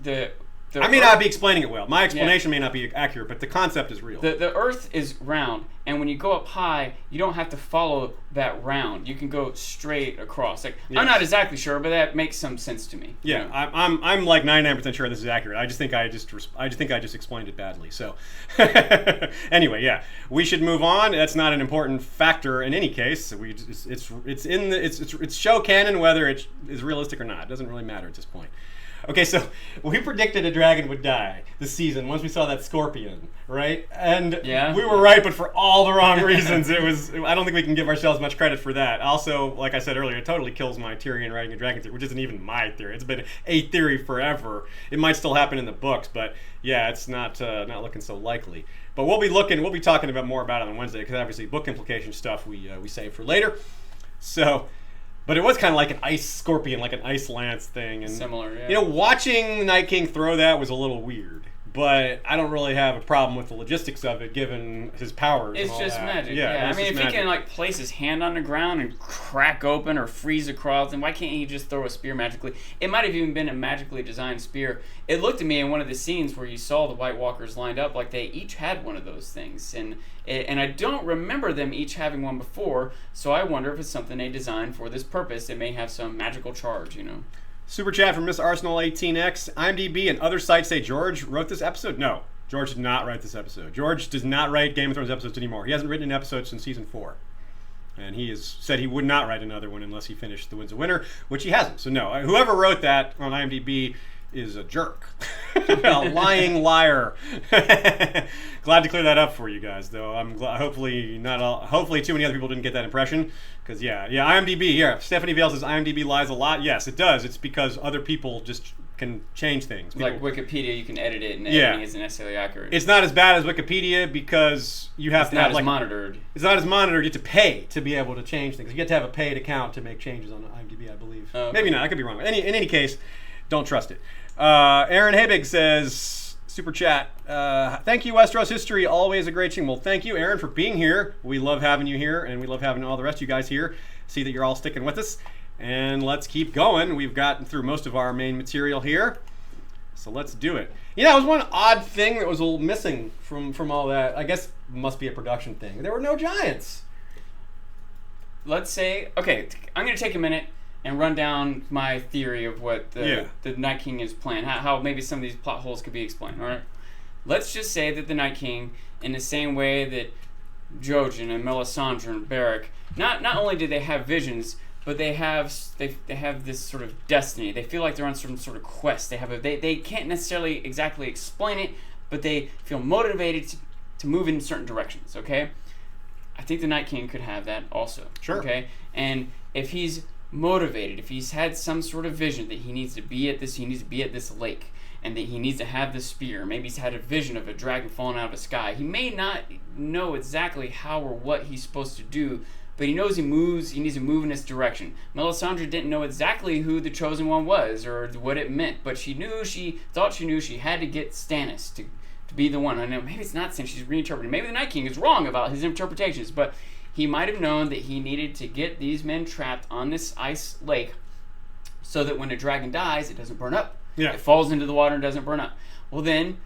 I may not be explaining it well. My explanation may not be accurate, but the concept is real. The Earth is round, and when you go up high, you don't have to follow that round. You can go straight across. I'm not exactly sure, but that makes some sense to me. Yeah, I'm 99% sure this is accurate. I just think I just explained it badly. So anyway, yeah, we should move on. That's not an important factor in any case. It's show canon whether it is realistic or not. It doesn't really matter at this point. Okay, so we predicted a dragon would die this season once we saw that scorpion, right? And we were right, but for all the wrong reasons. I don't think we can give ourselves much credit for that. Also, like I said earlier, it totally kills my Tyrion riding a dragon theory, which isn't even my theory. It's been a theory forever. It might still happen in the books, but yeah, it's not looking so likely. But we'll be talking about more about it on Wednesday, because obviously book implication stuff we save for later. So. But it was kind of like an ice scorpion, like an ice lance thing. And, similar, yeah. Watching the Night King throw that was a little weird. But I don't really have a problem with the logistics of it, given his powers. It's and all just that. magic. Yeah. I mean, if he can place his hand on the ground and crack open or freeze across, then why can't he just throw a spear magically? It might have even been a magically designed spear. It looked to me in one of the scenes where you saw the White Walkers lined up like they each had one of those things, and I don't remember them each having one before. So I wonder if it's something they designed for this purpose. It may have some magical charge, Super chat from Miss Arsenal 18X. IMDb and other sites say George wrote this episode. No, George did not write this episode. George does not write Game of Thrones episodes anymore. He hasn't written an episode since season 4. And he has said he would not write another one unless he finished The Winds of Winter, which he hasn't. So no, whoever wrote that on IMDb is a jerk, a lying liar. Glad to clear that up for you guys, though. I'm glad. Hopefully, too many other people didn't get that impression. Because IMDb. Yeah, Stephanie Vale says IMDb lies a lot. Yes, it does. It's because other people just can change things. Like Wikipedia, you can edit it, and editing isn't necessarily accurate. It's not as bad as Wikipedia because you have to have monitored. It's not as monitored. You have to pay to be able to change things. You have to have a paid account to make changes on IMDb, I believe. Okay. Maybe not. I could be wrong. In any case, don't trust it. Aaron Habig says, super chat, thank you, Westeros History. Always a great team. Well, thank you, Aaron, for being here. We love having you here, and we love having all the rest of you guys here. See that you're all sticking with us. And let's keep going. We've gotten through most of our main material here. So let's do it. It was one odd thing that was a little missing from all that. I guess it must be a production thing. There were no giants. Let's say, okay, I'm going to take a minute and run down my theory of what the Night King is planning, how maybe some of these plot holes could be explained. All right, let's just say that the Night King, in the same way that Jojen and Melisandre and Beric, not only do they have visions, but they have this sort of destiny. They feel like they're on some sort of quest. They can't necessarily exactly explain it, but they feel motivated to move in certain directions. Okay, I think the Night King could have that also. Sure. Okay, and if he's motivated, if he's had some sort of vision that he needs to be at this lake, and that he needs to have this spear, maybe he's had a vision of a dragon falling out of the sky. He may not know exactly how or what he's supposed to do, but he knows he needs to move in this direction. Melisandre didn't know exactly who the Chosen One was or what it meant, but she thought she knew she had to get Stannis to be the one. I know maybe it's not Stannis, she's reinterpreting. Maybe the Night King is wrong about his interpretations, but he might have known that he needed to get these men trapped on this ice lake so that when a dragon dies, it doesn't burn up. Yeah. It falls into the water and doesn't burn up. Well then,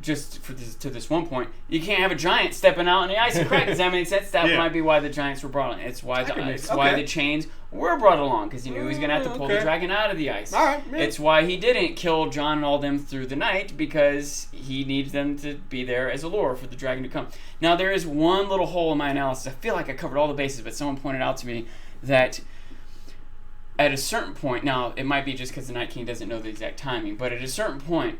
just to this one point, you can't have a giant stepping out in the ice and crack. Does that make sense? That might be why the giants were brought in. It's why why the chains were brought along, because he knew he was going to have to pull the dragon out of the ice. All right, man. It's why he didn't kill Jon and all them through the night, because he needs them to be there as a lure for the dragon to come. Now, there is one little hole in my analysis. I feel like I covered all the bases, but someone pointed out to me that at a certain point, now it might be just because the Night King doesn't know the exact timing, but at a certain point,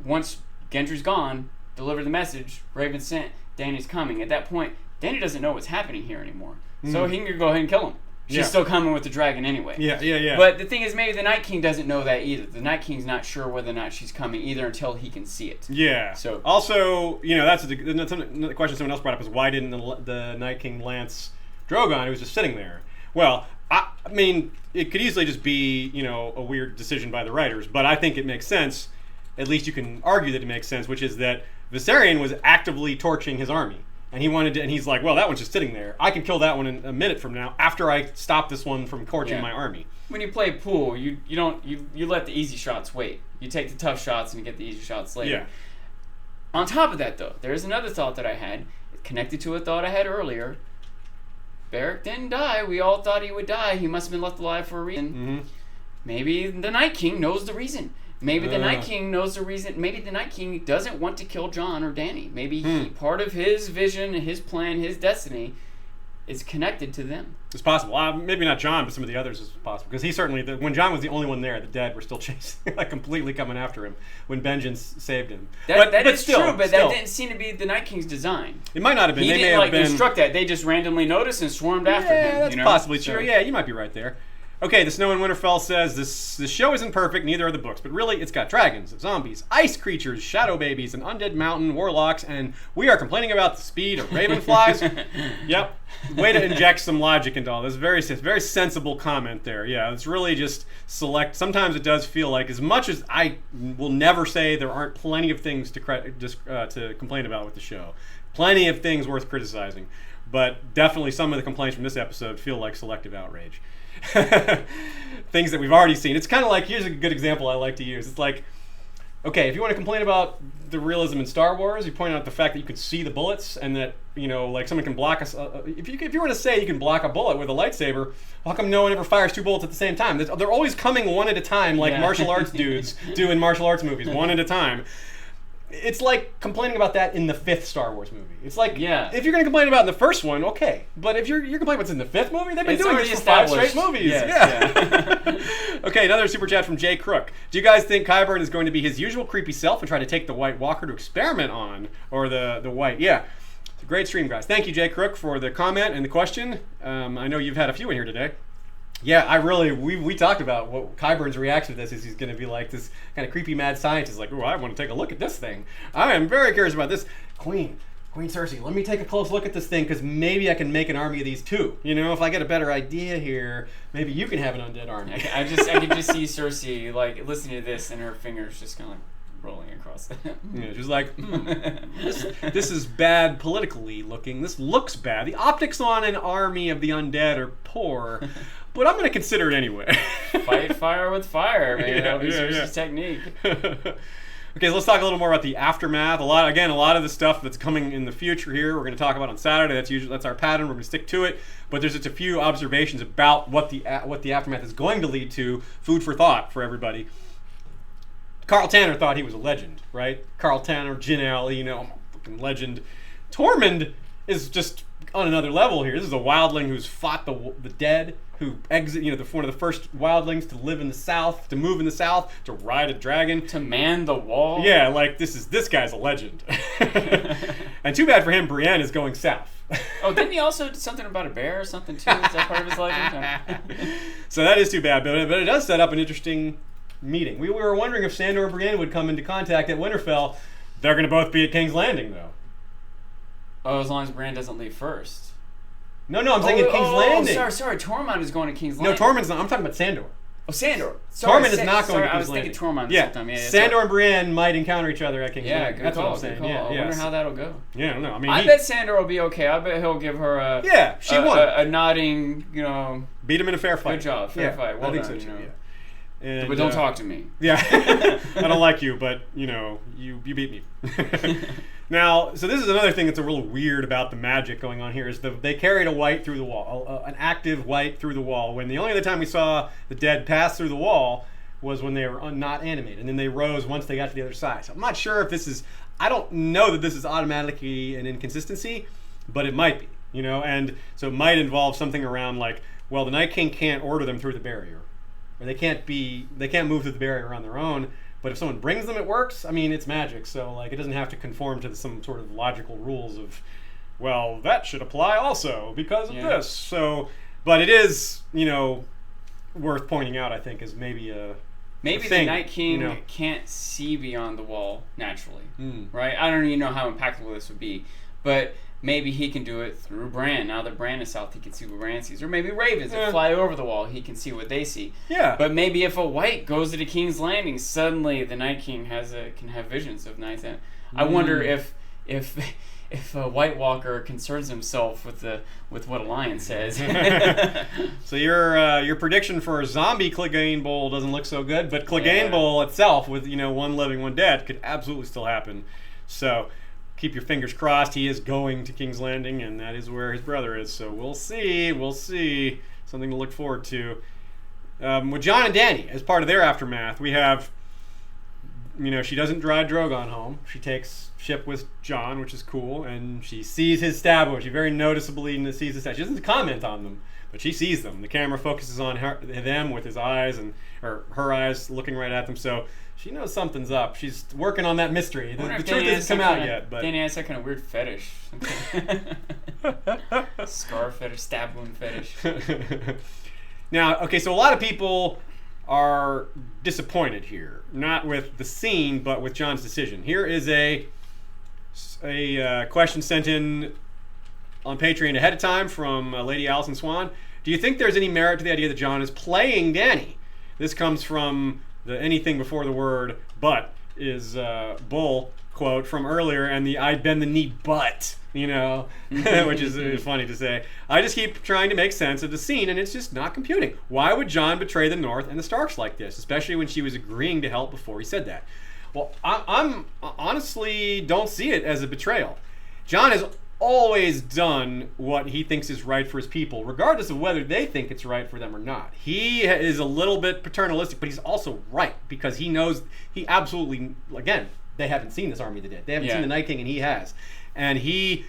once Gendry's gone, deliver the message, Raven sent, Dany's coming. At that point, Dany doesn't know what's happening here anymore. So he can go ahead and kill him. She's still coming with the dragon anyway. Yeah. But the thing is, maybe the Night King doesn't know that either. The Night King's not sure whether or not she's coming either until he can see it. Yeah. So also, that's another question someone else brought up is why didn't the Night King lance Drogon, who was just sitting there? Well, I mean, it could easily just be, a weird decision by the writers, but I think it makes sense. At least you can argue that it makes sense, which is that Viserion was actively torching his army. And he's like, well, that one's just sitting there. I can kill that one in a minute from now after I stop this one from torching my army. When you play pool, you let the easy shots wait. You take the tough shots and you get the easy shots later. Yeah. On top of that, though, there's another thought that I had, connected to a thought I had earlier. Beric didn't die. We all thought he would die. He must have been left alive for a reason. Mm-hmm. Maybe the Night King knows the reason. Maybe the Night King knows the reason. Maybe the Night King doesn't want to kill Jon or Dany. Maybe part of his vision, his plan, his destiny is connected to them. It's possible. Maybe not Jon, but some of the others is possible. Because he certainly, when Jon was the only one there, the dead were still chasing, completely coming after him when vengeance saved him. That is true, but that didn't seem to be the Night King's design. It might not have been. He didn't instruct that. They just randomly noticed and swarmed after him. Yeah, that's possibly true. Yeah, you might be right there. Okay, the Snow in Winterfell says, this show isn't perfect, neither are the books, but really, it's got dragons, zombies, ice creatures, shadow babies, an undead mountain, warlocks, and we are complaining about the speed of ravenflies. Yep. Way to inject some logic into all this. Very sensible comment there. Yeah, it's really just select. Sometimes it does feel like, as much as I will never say there aren't plenty of things to complain about with the show, plenty of things worth criticizing, but definitely some of the complaints from this episode feel like selective outrage. Things that we've already seen. It's kind of like, here's a good example I like to use. It's like, okay, if you want to complain about the realism in Star Wars, you point out the fact that you could see the bullets and that, someone can block us. If you were to say you can block a bullet with a lightsaber, how come no one ever fires two bullets at the same time? They're always coming one at a time, like martial arts dudes do in martial arts movies, one at a time. It's like complaining about that in the fifth Star Wars movie. It's like, if you're going to complain about it in the first one, okay. But if you're complaining about what's in the fifth movie, they've been doing this for 5 straight movies. Yes, Okay, another super chat from Jay Crook. Do you guys think Qyburn is going to be his usual creepy self and try to take the White Walker to experiment on? Or the White? Yeah. It's a great stream, guys. Thank you, Jay Crook, for the comment and the question. I know you've had a few in here today. Yeah, we talked about what Qyburn's reaction to this is. He's going to be like this kind of creepy mad scientist, like, oh, I want to take a look at this thing. I am very curious about this. Queen Cersei, let me take a close look at this thing, because maybe I can make an army of these too. You know, if I get a better idea here, maybe you can have an undead army. I could just see Cersei like listening to this, and her fingers just kind of like rolling across it. Yeah, she's like, this is bad politically looking. This looks bad. The optics on an army of the undead are poor, but I'm going to consider it anyway. Fight fire with fire, man. That'll be Cersei's technique. Okay, so let's talk a little more about the aftermath. A lot of the stuff that's coming in the future here, we're going to talk about on Saturday. That's our pattern. We're going to stick to it. But there's just a few observations about what the aftermath is going to lead to. Food for thought for everybody. Carl Tanner thought he was a legend, right? Carl Tanner, Gin Alley, fucking legend. Tormund is just on another level here. This is a wildling who's fought the dead, who one of the first wildlings to live in the South, to move in the South, to ride a dragon, to man the wall. Yeah, like this guy's a legend. And too bad for him, Brienne is going south. Oh, didn't he also do something about a bear or something too? Is that part of his legend? So that is too bad, but it does set up an interesting meeting. We were wondering if Sandor and Brienne would come into contact at Winterfell. They're going to both be at King's Landing, though. Oh, as long as Brienne doesn't leave first. No, I'm saying at King's Landing. Sorry. Tormund is going to King's Landing. No, Tormund's not. I'm talking about Sandor. Oh, Sandor. Tormund is not going to King's Landing. I was thinking Tormund. Yeah, Sandor and Brienne might encounter each other at King's Landing. Good That's call, what I'm saying. Good call. Yeah, I wonder how that'll go. Yeah, I don't know. I mean, I bet Sandor will be okay. I bet he'll give her a nodding, beat him in a fair fight. Good job, fair fight. Well I think done, so too. Yeah. And, but don't talk to me. Yeah, I don't like you, but you beat me. Now, so this is another thing that's a little weird about the magic going on here is they carried a white through the wall, an active white through the wall. When the only other time we saw the dead pass through the wall was when they were not animated, and then they rose once they got to the other side. So I'm not sure if this is. I don't know that this is automatically an inconsistency, but it might be. And so it might involve something around like, well, the Night King can't order them through the barrier. Or they can't move through the barrier on their own. But if someone brings them, it works. I mean, it's magic, so it doesn't have to conform to some sort of logical rules of, well, that should apply also because of this. So, but it is, worth pointing out. I think is maybe the Night King can't see beyond the wall naturally, right? I don't even know how impactful this would be, but maybe he can do it through Bran. Now that Bran is south, he can see what Bran sees. Or maybe ravens that fly over the wall, he can see what they see. Yeah. But maybe if a white goes to the King's Landing, suddenly the Night King can have visions of nights. I wonder if a White Walker concerns himself with what a lion says. So your prediction for a zombie Clegane Bowl doesn't look so good, but Clegane Bowl itself with one living, one dead could absolutely still happen. So keep your fingers crossed. He is going to King's Landing, and that is where his brother is. So we'll see. Something to look forward to. With Jon and Dany, as part of their aftermath, we have, she doesn't drive Drogon home. She takes ship with Jon, which is cool, and she sees his stab wound. She very noticeably sees his stab. She doesn't comment on them, but she sees them. The camera focuses on them with his eyes, or her eyes looking right at them. So she knows something's up. She's working on that mystery. The truth hasn't come out yet. But Dany has that kind of weird fetish. Scar fetish, stab wound fetish. Now, okay, so a lot of people are disappointed here. Not with the scene, but with Jon's decision. Here is a question sent in on Patreon ahead of time from Lady Alison Swan. Do you think there's any merit to the idea that Jon is playing Dany? This comes from the anything before the word but is Bull quote from earlier, and the I bend the knee but, which is funny to say. I just keep trying to make sense of the scene, and it's just not computing. Why would Jon betray the North and the Starks like this, especially when she was agreeing to help before he said that? Well, I'm honestly don't see it as a betrayal. Jon has always done what he thinks is right for his people, regardless of whether they think it's right for them or not. He is a little bit paternalistic, but he's also right, because he knows he absolutely, again, they haven't seen this Army of the Dead. They haven't seen the Night King, and he has. And he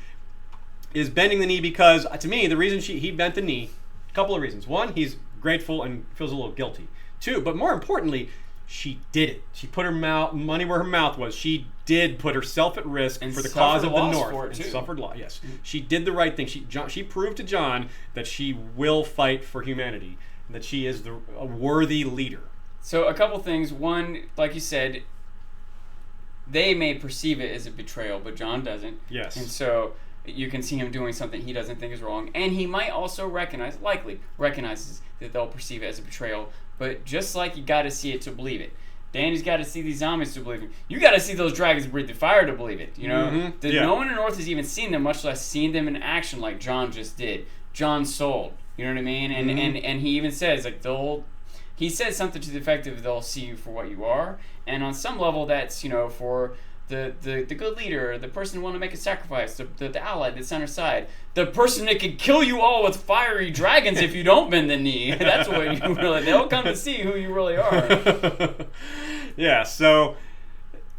is bending the knee because, to me, the reason he bent the knee, a couple of reasons. One, he's grateful and feels a little guilty. too. But more importantly, she did it. She put her money where her mouth was. She did put herself at risk And for the cause of the suffered loss North. for it, And too. suffered loss, yes. She did the right thing. She proved to Jon that she will fight for humanity, that she is a worthy leader. So a couple things. One, like you said, they may perceive it as a betrayal, but Jon doesn't. Yes. And so you can see him doing something he doesn't think is wrong. And he might also likely recognizes that they'll perceive it as a betrayal. But just like you got to see it to believe it. Danny's got to see these zombies to believe it. You got to see those dragons breathe the fire to believe it. You know, Mm-hmm. No one in the North has even seen them, much less seen them in action like Jon just did. Jon sold. You know what I mean? And and he even says like he says something to the effect of they'll see you for what you are. And on some level, that's for the good leader, the person who want to make a sacrifice, the ally that's on her side, the person that can kill you all with fiery dragons if you don't bend the knee. That's what you really. They'll come to see who you really are. Yeah. So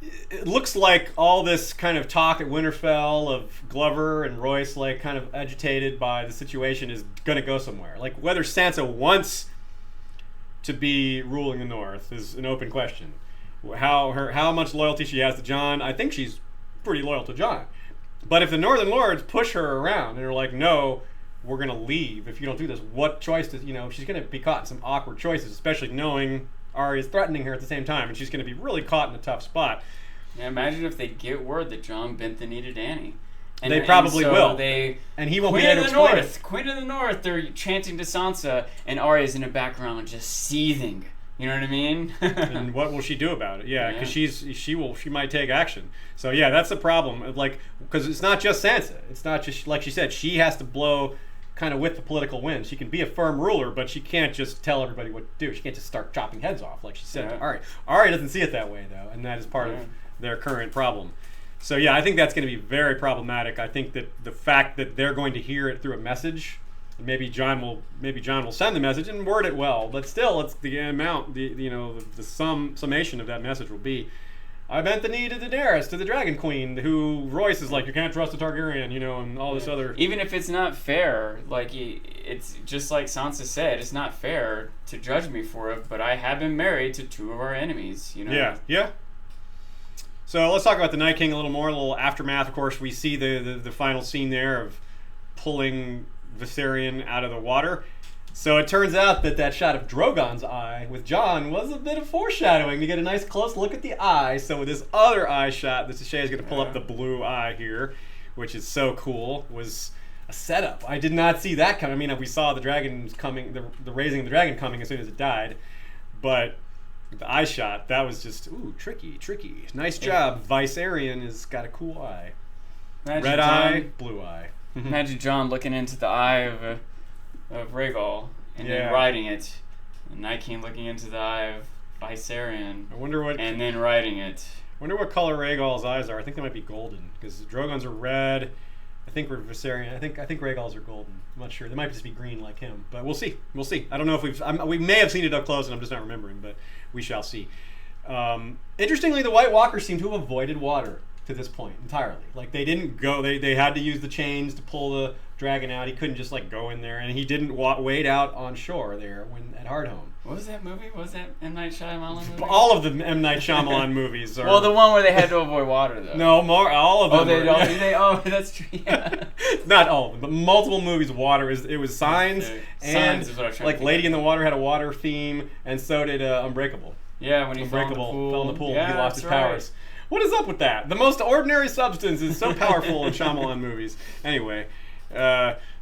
it looks like all this kind of talk at Winterfell of Glover and Royce like kind of agitated by the situation is going to go somewhere. Like whether Sansa wants to be ruling the North is an open question. How much loyalty she has to Jon, I think she's pretty loyal to Jon. But if the Northern Lords push her around and are like, no, we're going to leave if you don't do this, what choice does, she's going to be caught in some awkward choices, especially knowing Arya's threatening her at the same time, and she's going to be really caught in a tough spot. Yeah, imagine if they get word that Jon bent the knee to Dany. And, they probably so will. And he won't Queen be able to of the explain North, it. Queen of the North. They're chanting to Sansa, and Arya's in the background just seething. You know what I mean? And what will she do about it? Yeah, because she might take action. So yeah, that's the problem. Like, because it's not just Sansa. It's not just like she said. She has to blow kind of with the political wind. She can be a firm ruler, but she can't just tell everybody what to do. She can't just start chopping heads off like she said to Arya. Arya doesn't see it that way though, and that is part of their current problem. So yeah, I think that's going to be very problematic. I think that the fact that they're going to hear it through a message. Maybe Jon will send the message and word it well, but still, it's the amount, the summation of that message will be, I bent the knee to Daenerys, to the Dragon Queen, who Royce is like, you can't trust a Targaryen, and all this other. Even if it's not fair, like it's just like Sansa said, it's not fair to judge me for it, but I have been married to two of our enemies. Yeah. So let's talk about the Night King a little more, a little aftermath. Of course, we see the final scene there of pulling Viserion out of the water. So it turns out that shot of Drogon's eye with Jon was a bit of foreshadowing to get a nice close look at the eye. So with this other eye shot, this Shay is going to pull up the blue eye here, which is so cool, was a setup. I did not see that coming. I mean, we saw the dragons coming, the raising of the dragon coming as soon as it died, but the eye shot, that was just, tricky. Nice job. Viserion has got a cool eye. Imagine Red eye, blue eye. Imagine Jon looking into the eye of Rhaegal and then riding it. The Night King looking into the eye of Viserion. I wonder what. And then riding it. Wonder what color Rhaegal's eyes are. I think they might be golden because Drogon's are red. I think we're Viserion. I think Rhaegal's are golden. I'm not sure. They might just be green like him, but we'll see. I don't know if we may have seen it up close and I'm just not remembering, but we shall see. Interestingly, the White Walkers seem to have avoided water to this point entirely. Like they didn't go. They had to use the chains to pull the dragon out. He couldn't just go in there, and he didn't wade out on shore there at Hardhome. What was that movie? What was that M. Night Shyamalan movie? All of the M. Night Shyamalan movies are. Well, the one where they had to avoid water, though. No, all of them. That's true. Yeah. Not all of them, but multiple movies. Water it was Signs, and Signs is what I was trying to think Lady of. in the Water had a water theme, and so did Unbreakable. Yeah, when he fell in the pool. Yeah, he lost his powers. What is up with that? The most ordinary substance is so powerful in Shyamalan movies. Anyway,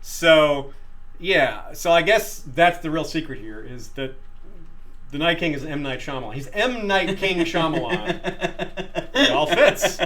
so I guess that's the real secret here is that the Night King is M. Night Shyamalan. He's M. Night King Shyamalan. It all fits.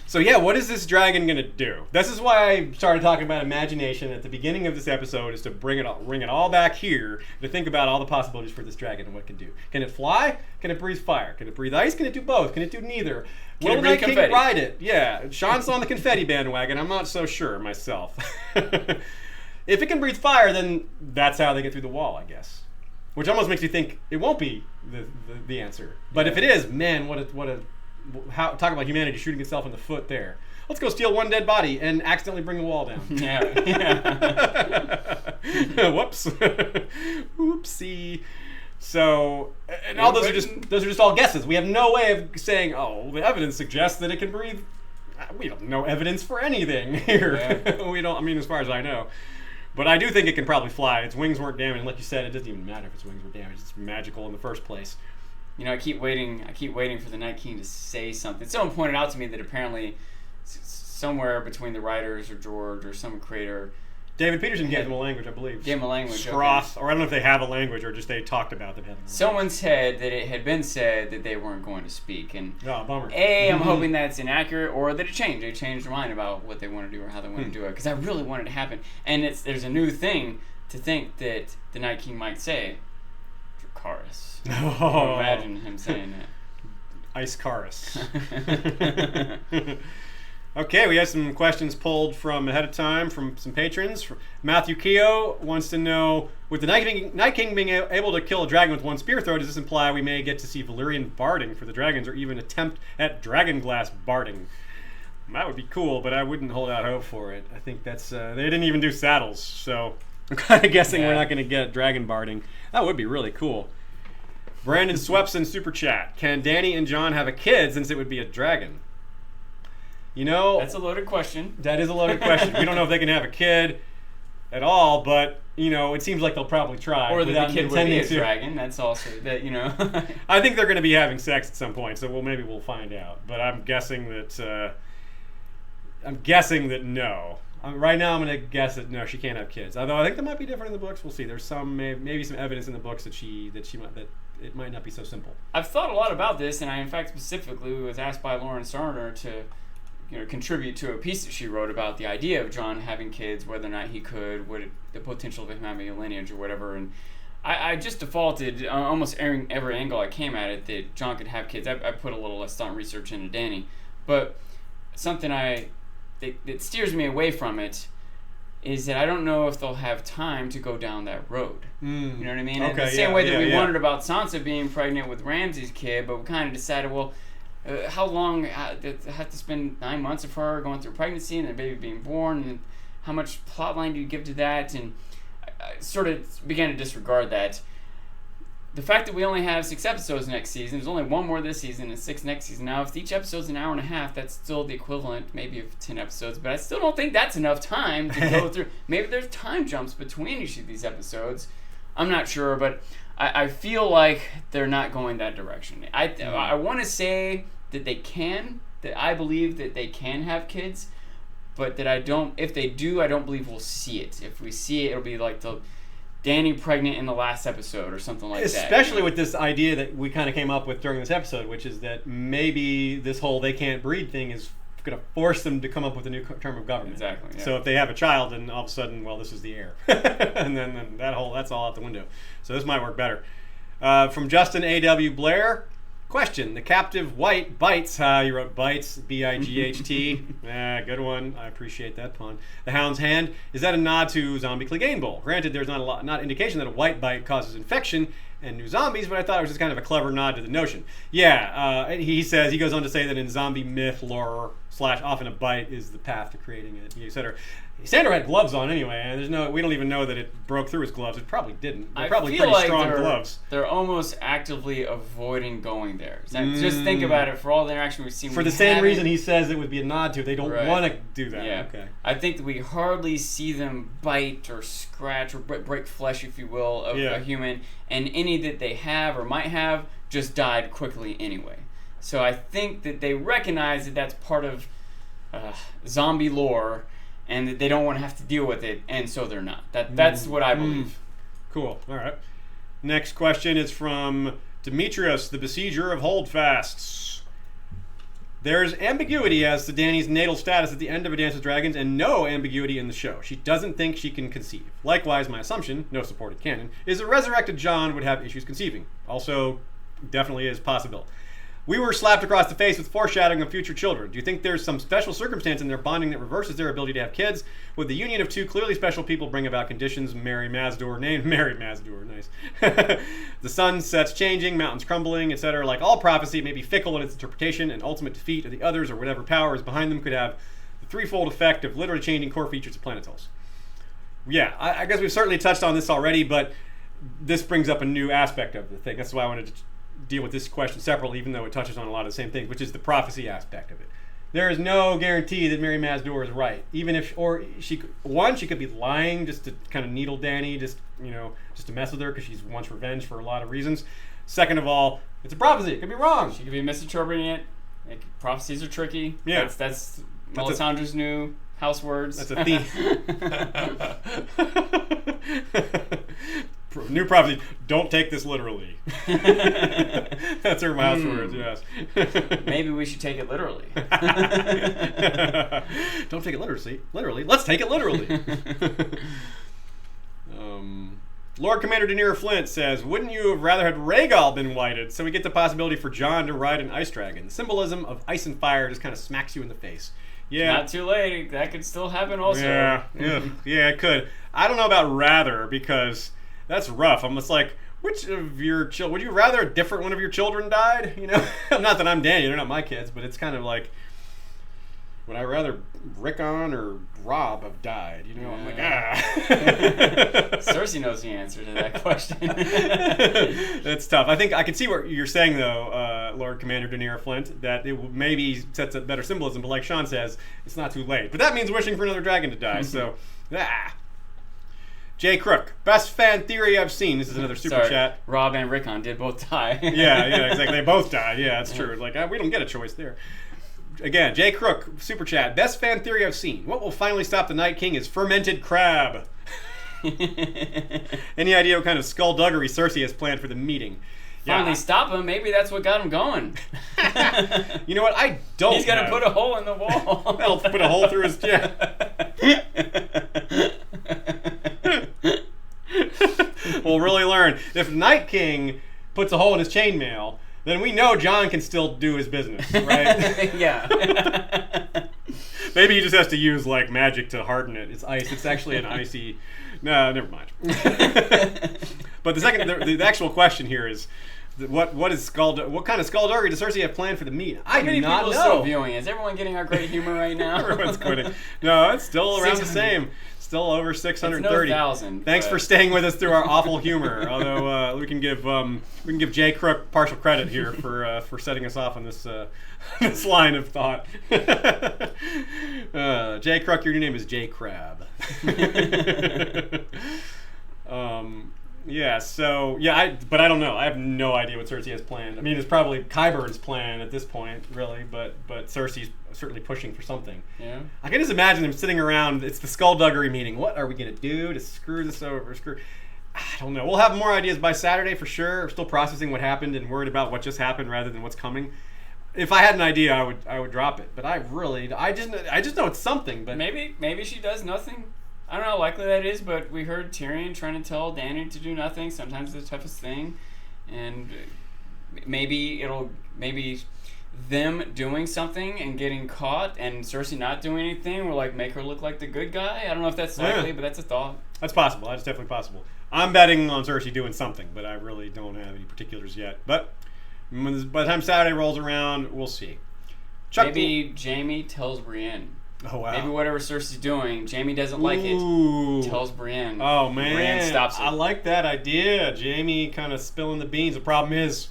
So what is this dragon gonna do? This is why I started talking about imagination at the beginning of this episode, is to bring it all back here to think about all the possibilities for this dragon and what it can do. Can it fly? Can it breathe fire? Can it breathe ice? Can it do both? Can it do neither? Will the Night King ride it? Yeah, Sean's on the confetti bandwagon. I'm not so sure myself. If it can breathe fire, then that's how they get through the wall, I guess. Which almost makes you think it won't be the answer. But if it is, man, talk about humanity shooting itself in the foot there. Let's go steal one dead body and accidentally bring the wall down. Yeah. Whoops. Oopsie. So, and all those are just all guesses. We have no way of saying, oh, the evidence suggests that it can breathe. We don't know evidence for anything here. Yeah. We don't. I mean, as far as I know. But I do think it can probably fly. Its wings weren't damaged. Like you said, it doesn't even matter if its wings were damaged. It's magical in the first place. You know, I keep waiting for the Night King to say something. Someone pointed out to me that apparently somewhere between the writers or George or some creator, David Peterson gave them a language, I believe. Gave them a language. Stroth, or I don't know if they have a language or just they talked about them having a language. Someone said that it had been said that they weren't going to speak. And bummer. I'm hoping that's inaccurate or that it changed. They changed their mind about what they want to do or how they want to do it. Because I really want it to happen. And there's a new thing to think that the Night King might say, Dracarys. Oh. Imagine him saying that. Ice Carus. Okay, we have some questions pulled from ahead of time from some patrons. Matthew Keogh wants to know, with the Night King being able to kill a dragon with one spear throw, does this imply we may get to see Valyrian barding for the dragons or even attempt at dragonglass barding? That would be cool, but I wouldn't hold out hope for it. I think that's... they didn't even do saddles, so I'm kind of guessing we're not going to get dragon barding. That would be really cool. Brandon Swepson Super Chat. Can Dany and Jon have a kid since it would be a dragon? You know, that's a loaded question. That is a loaded question. We don't know if they can have a kid at all, but you know, it seems like they'll probably try. Or that the kid would be a dragon. That's also that, you know. I think they're going to be having sex at some point, so maybe we'll find out. But I'm guessing that no. Right now, I'm going to guess that no, she can't have kids. Although I think that might be different in the books. We'll see. There's some maybe some evidence in the books that it might not be so simple. I've thought a lot about this, and I in fact specifically was asked by Lauren Sarner to contribute to a piece that she wrote about the idea of Jon having kids, whether or not he could, the potential of him having a lineage or whatever. And I just defaulted almost every angle I came at it that Jon could have kids. I put a little less thought and research into Dany, but something that steers me away from it is that I don't know if they'll have time to go down that road. You know what I mean? Okay, the same way that we wondered about Sansa being pregnant with Ramsay's kid, but we kind of decided, well, how long did I have to spend 9 months of her going through pregnancy and the baby being born, and how much plot line do you give to that? And I sort of began to disregard that. The fact that we only have 6 episodes next season, there's only 1 more this season and 6 next season. Now, if each episode's an hour and a half, that's still the equivalent maybe of 10 episodes, but I still don't think that's enough time to go through. Maybe there's time jumps between each of these episodes. I'm not sure, but I feel like they're not going that direction. I want to say that they can, that I believe that they can have kids, but that if they do, I don't believe we'll see it. If we see it, it'll be like the Dany pregnant in the last episode or something like that. Especially with this idea that we kind of came up with during this episode, which is that maybe this whole they can't breed thing is going to force them to come up with a new term of government. Exactly. Yeah. So if they have a child, then all of a sudden, well, this is the heir. and then that's all out the window. So this might work better. From Justin A.W. Blair. Question: the captive white bites. You wrote bites, B-I-G-H-T. Good one. I appreciate that pun. The Hound's Hand. Is that a nod to Zombie Clegane Bowl? Granted, there's not indication that a white bite causes infection and new zombies, but I thought it was just kind of a clever nod to the notion. Yeah, he goes on to say that in zombie myth lore / often a bite is the path to creating it, etc. Sandor had gloves on anyway, and we don't even know that it broke through his gloves. It probably didn't. They're probably pretty strong gloves. They're almost actively avoiding going there. Just think about it. For all the interaction we've seen, for the same reason he says it would be a nod to. They don't want to do that. Yeah. Okay. I think that we hardly see them bite or scratch or break flesh, if you will, of a human, and any that they have or might have just died quickly anyway. So I think that they recognize that that's part of zombie lore, and that they don't want to have to deal with it, and so they're not. That's what I believe. Cool. All right. Next question is from Demetrius, the Besieger of Holdfasts. There's ambiguity as to Dany's natal status at the end of A Dance with Dragons, and no ambiguity in the show. She doesn't think she can conceive. Likewise, my assumption, no supported canon, is a resurrected Jon would have issues conceiving. Also, definitely is possible. We were slapped across the face with foreshadowing of future children. Do you think there's some special circumstance in their bonding that reverses their ability to have kids? Would the union of 2 clearly special people bring about conditions Mary Mazdor, named Mary Mazdor, nice. The sun sets changing, mountains crumbling, etc. Like all prophecy, it may be fickle in its interpretation, and ultimate defeat of the others or whatever power is behind them could have the threefold effect of literally changing core features of planetols. Yeah, I guess we've certainly touched on this already, but this brings up a new aspect of the thing. That's why I wanted to deal with this question separately, even though it touches on a lot of the same things, which is the prophecy aspect of it. There is no guarantee that Mary Mazdor is right, even if, or she could be lying just to kind of needle Dany, just to mess with her because she wants revenge for a lot of reasons. Second of all, it's a prophecy; it could be wrong. She could be misinterpreting it. Prophecies are tricky. Yeah, that's Melisandre's new house words. That's a theme. New prophecy. Don't take this literally. That's her house words. Yes. Maybe we should take it literally. Don't take it literally. Let's take it literally. Lord Commander Daenerys Flint says, "Wouldn't you have rather had Rhaegal been whited, so we get the possibility for Jon to ride an ice dragon? The symbolism of ice and fire just kind of smacks you in the face." Yeah. Not too late. That could still happen also. Yeah, it could. I don't know about rather, because that's rough. I'm just like, which of your children, would you rather a different one of your children died? Not that I'm Daniel, they're not my kids, but it's kind of like, would I rather Rickon or Rob have died? I'm like, Cersei knows the answer to that question. That's tough. I think I can see what you're saying, though, Lord Commander Daenerys Flint, that it maybe sets up better symbolism, but like Sean says, it's not too late. But that means wishing for another dragon to die, so, Jay Crook, best fan theory I've seen. This is another super chat. Rob and Rickon did both die. yeah, exactly. They both died. Yeah, that's true. Like, we don't get a choice there. Again, Jay Crook, super chat. Best fan theory I've seen. What will finally stop the Night King is fermented crab. Any idea what kind of skullduggery Cersei has planned for the meeting? Finally stop him. Maybe that's what got him going. You know what? I don't. He's got to put a hole in the wall. That'll put a hole through his chest. We'll really learn. If Night King puts a hole in his chainmail, then we know Jon can still do his business, right? Yeah. Maybe he just has to use like magic to harden it. It's ice. It's actually an icy. No, never mind. But the actual question here is, what kind of skullduggery does Cersei have planned for the meet? I do not know. Still viewing? Is everyone getting our great humor right now? Everyone's quitting. No, it's still around the same. Still over 630. It's no Thanks for staying with us through our awful humor. Although we can give Jay Crook partial credit here for setting us off on this this line of thought. Jay Crook, your new name is Jay Crab. But I don't know. I have no idea what Cersei has planned. I mean, it's probably Qyburn's plan at this point, really, but Cersei's certainly pushing for something. Yeah. I can just imagine them sitting around. It's the skullduggery meeting. What are we going to do to screw this over? I don't know. We'll have more ideas by Saturday for sure. We're still processing what happened and worried about what just happened rather than what's coming. If I had an idea, I would drop it. But I just know it's something. But maybe she does nothing. I don't know how likely that is, but we heard Tyrion trying to tell Dany to do nothing. Sometimes it's the toughest thing, and maybe them doing something and getting caught, and Cersei not doing anything will like make her look like the good guy. I don't know if that's likely, but that's a thought. That's possible. That's definitely possible. I'm betting on Cersei doing something, but I really don't have any particulars yet. But by the time Saturday rolls around, we'll see. Maybe Jaime tells Brienne. Oh, wow. Maybe whatever Cersei's doing, Jaime doesn't like it. Tells Brienne. Oh, man. Brienne stops it. I like that idea. Jaime kind of spilling the beans. The problem is,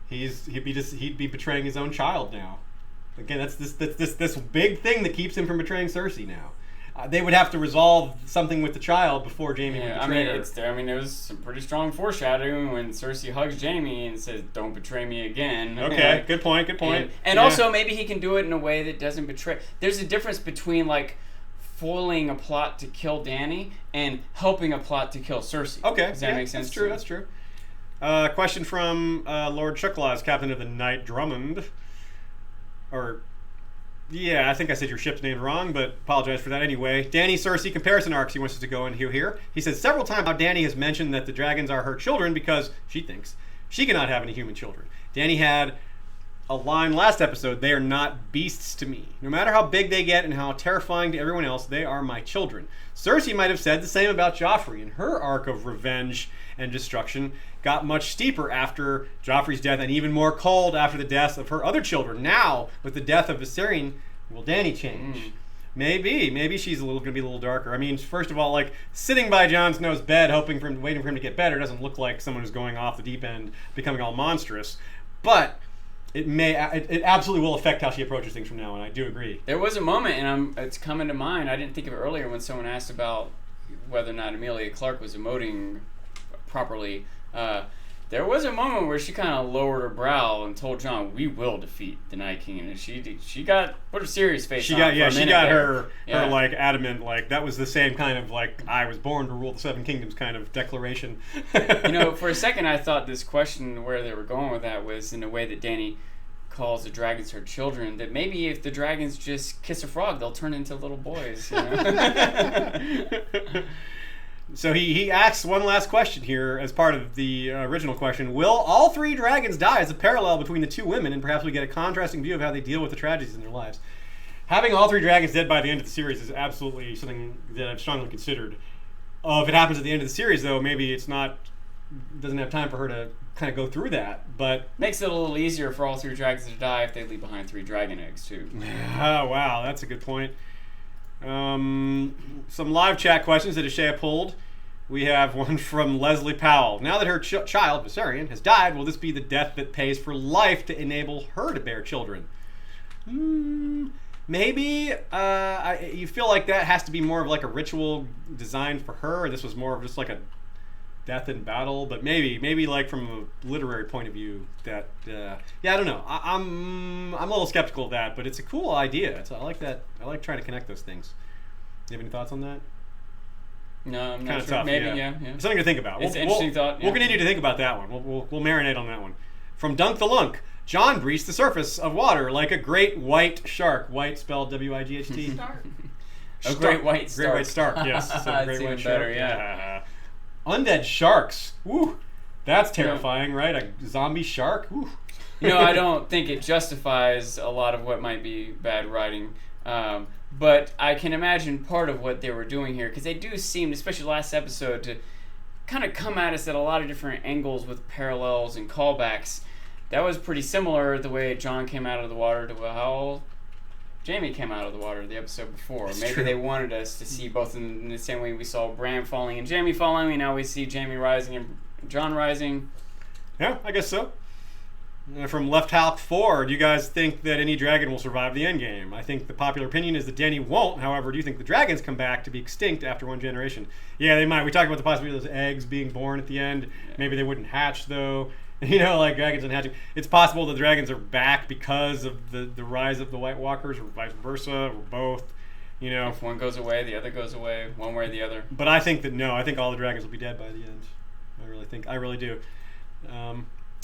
he'd be betraying his own child now. Again, that's this big thing that keeps him from betraying Cersei now. They would have to resolve something with the child before Jaime would betray her. There was some pretty strong foreshadowing when Cersei hugs Jaime and says, "Don't betray me again." Okay, good point. And also, maybe he can do it in a way that doesn't betray. There's a difference between like foiling a plot to kill Dany and helping a plot to kill Cersei. Okay, does that make sense? That's true. Question from Lord Chucklaws, Captain of the Knight Drummond, Yeah, I think I said your ship's name wrong, but apologize for that anyway. Dany Cersei comparison arcs he wants us to go into here. He says several times how Dany has mentioned that the dragons are her children because she thinks she cannot have any human children. Dany had a line last episode, "They are not beasts to me. No matter how big they get and how terrifying to everyone else, they are my children." Cersei might have said the same about Joffrey, and her arc of revenge and destruction got much steeper after Joffrey's death and even more cold after the deaths of her other children. Now, with the death of Viserion, Will Dany change? Maybe she's going to be a little darker. I mean, first of all, like sitting by Jon Snow's bed, waiting for him to get better, doesn't look like someone who's going off the deep end, becoming all monstrous. But it absolutely will affect how she approaches things from now on. I do agree. There was a moment, and it's coming to mind. I didn't think of it earlier when someone asked about whether or not Emilia Clarke was emoting properly. There was a moment where she kind of lowered her brow and told Jon, "We will defeat the Night King," and she got put a serious face. She got her like adamant, like that was the same kind of like I was born to rule the Seven Kingdoms kind of declaration. For a second I thought this question where they were going with that was in a way that Dany calls the dragons her children. That maybe if the dragons just kiss a frog, they'll turn into little boys. So he asks one last question here as part of the original question. Will all three dragons die as a parallel between the two women, and perhaps we get a contrasting view of how they deal with the tragedies in their lives? Having all three dragons dead by the end of the series is absolutely something that I've strongly considered. If it happens at the end of the series, though, maybe doesn't have time for her to kind of go through that. But makes it a little easier for all three dragons to die if they leave behind 3 dragon eggs, too. Oh, wow. That's a good point. Some live chat questions that Ashea pulled. We have one from Leslie Powell. Now that her child, Viserion, has died, will this be the death that pays for life to enable her to bear children? Maybe. You feel like that has to be more of like a ritual designed for her. This was more of just like a death in battle. But maybe like from a literary point of view, that I don't know. I'm a little skeptical of that, but it's a cool idea. I like that. I like trying to connect those things. You have any thoughts on that? No, I'm not sure. Tough, maybe, yeah. Something to think about. It's an interesting thought. Yeah. We'll continue to think about that one. We'll marinate on that one. From Dunk the Lunk, Jon breached the surface of water like a great white shark. White spelled W-I-G-H-T. A great white stark. Great white stark, yes. So That's great even white better, shark. yeah. Undead sharks. Woo. That's terrifying, right? A zombie shark? Woo. I don't think it justifies a lot of what might be bad writing. But I can imagine part of what they were doing here, because they do seem, especially last episode, to kind of come at us at a lot of different angles with parallels and callbacks. That was pretty similar the way Jon came out of the water to how Jaime came out of the water the episode before. That's Maybe true. They wanted us to see both in the same way we saw Bran falling and Jaime falling, and now we see Jaime rising and Jon rising. Yeah, I guess so. From Left Halk 4, do you guys think that any dragon will survive the endgame? I think the popular opinion is that Dany won't. However, do you think the dragons come back to be extinct after one generation? Yeah, they might. We talked about the possibility of those eggs being born at the end. Yeah. Maybe they wouldn't hatch, though. Like dragons and hatching. It's possible the dragons are back because of the rise of the White Walkers, or vice versa, or both. If one goes away, the other goes away, one way or the other. But I think that no. I think all the dragons will be dead by the end. I really do.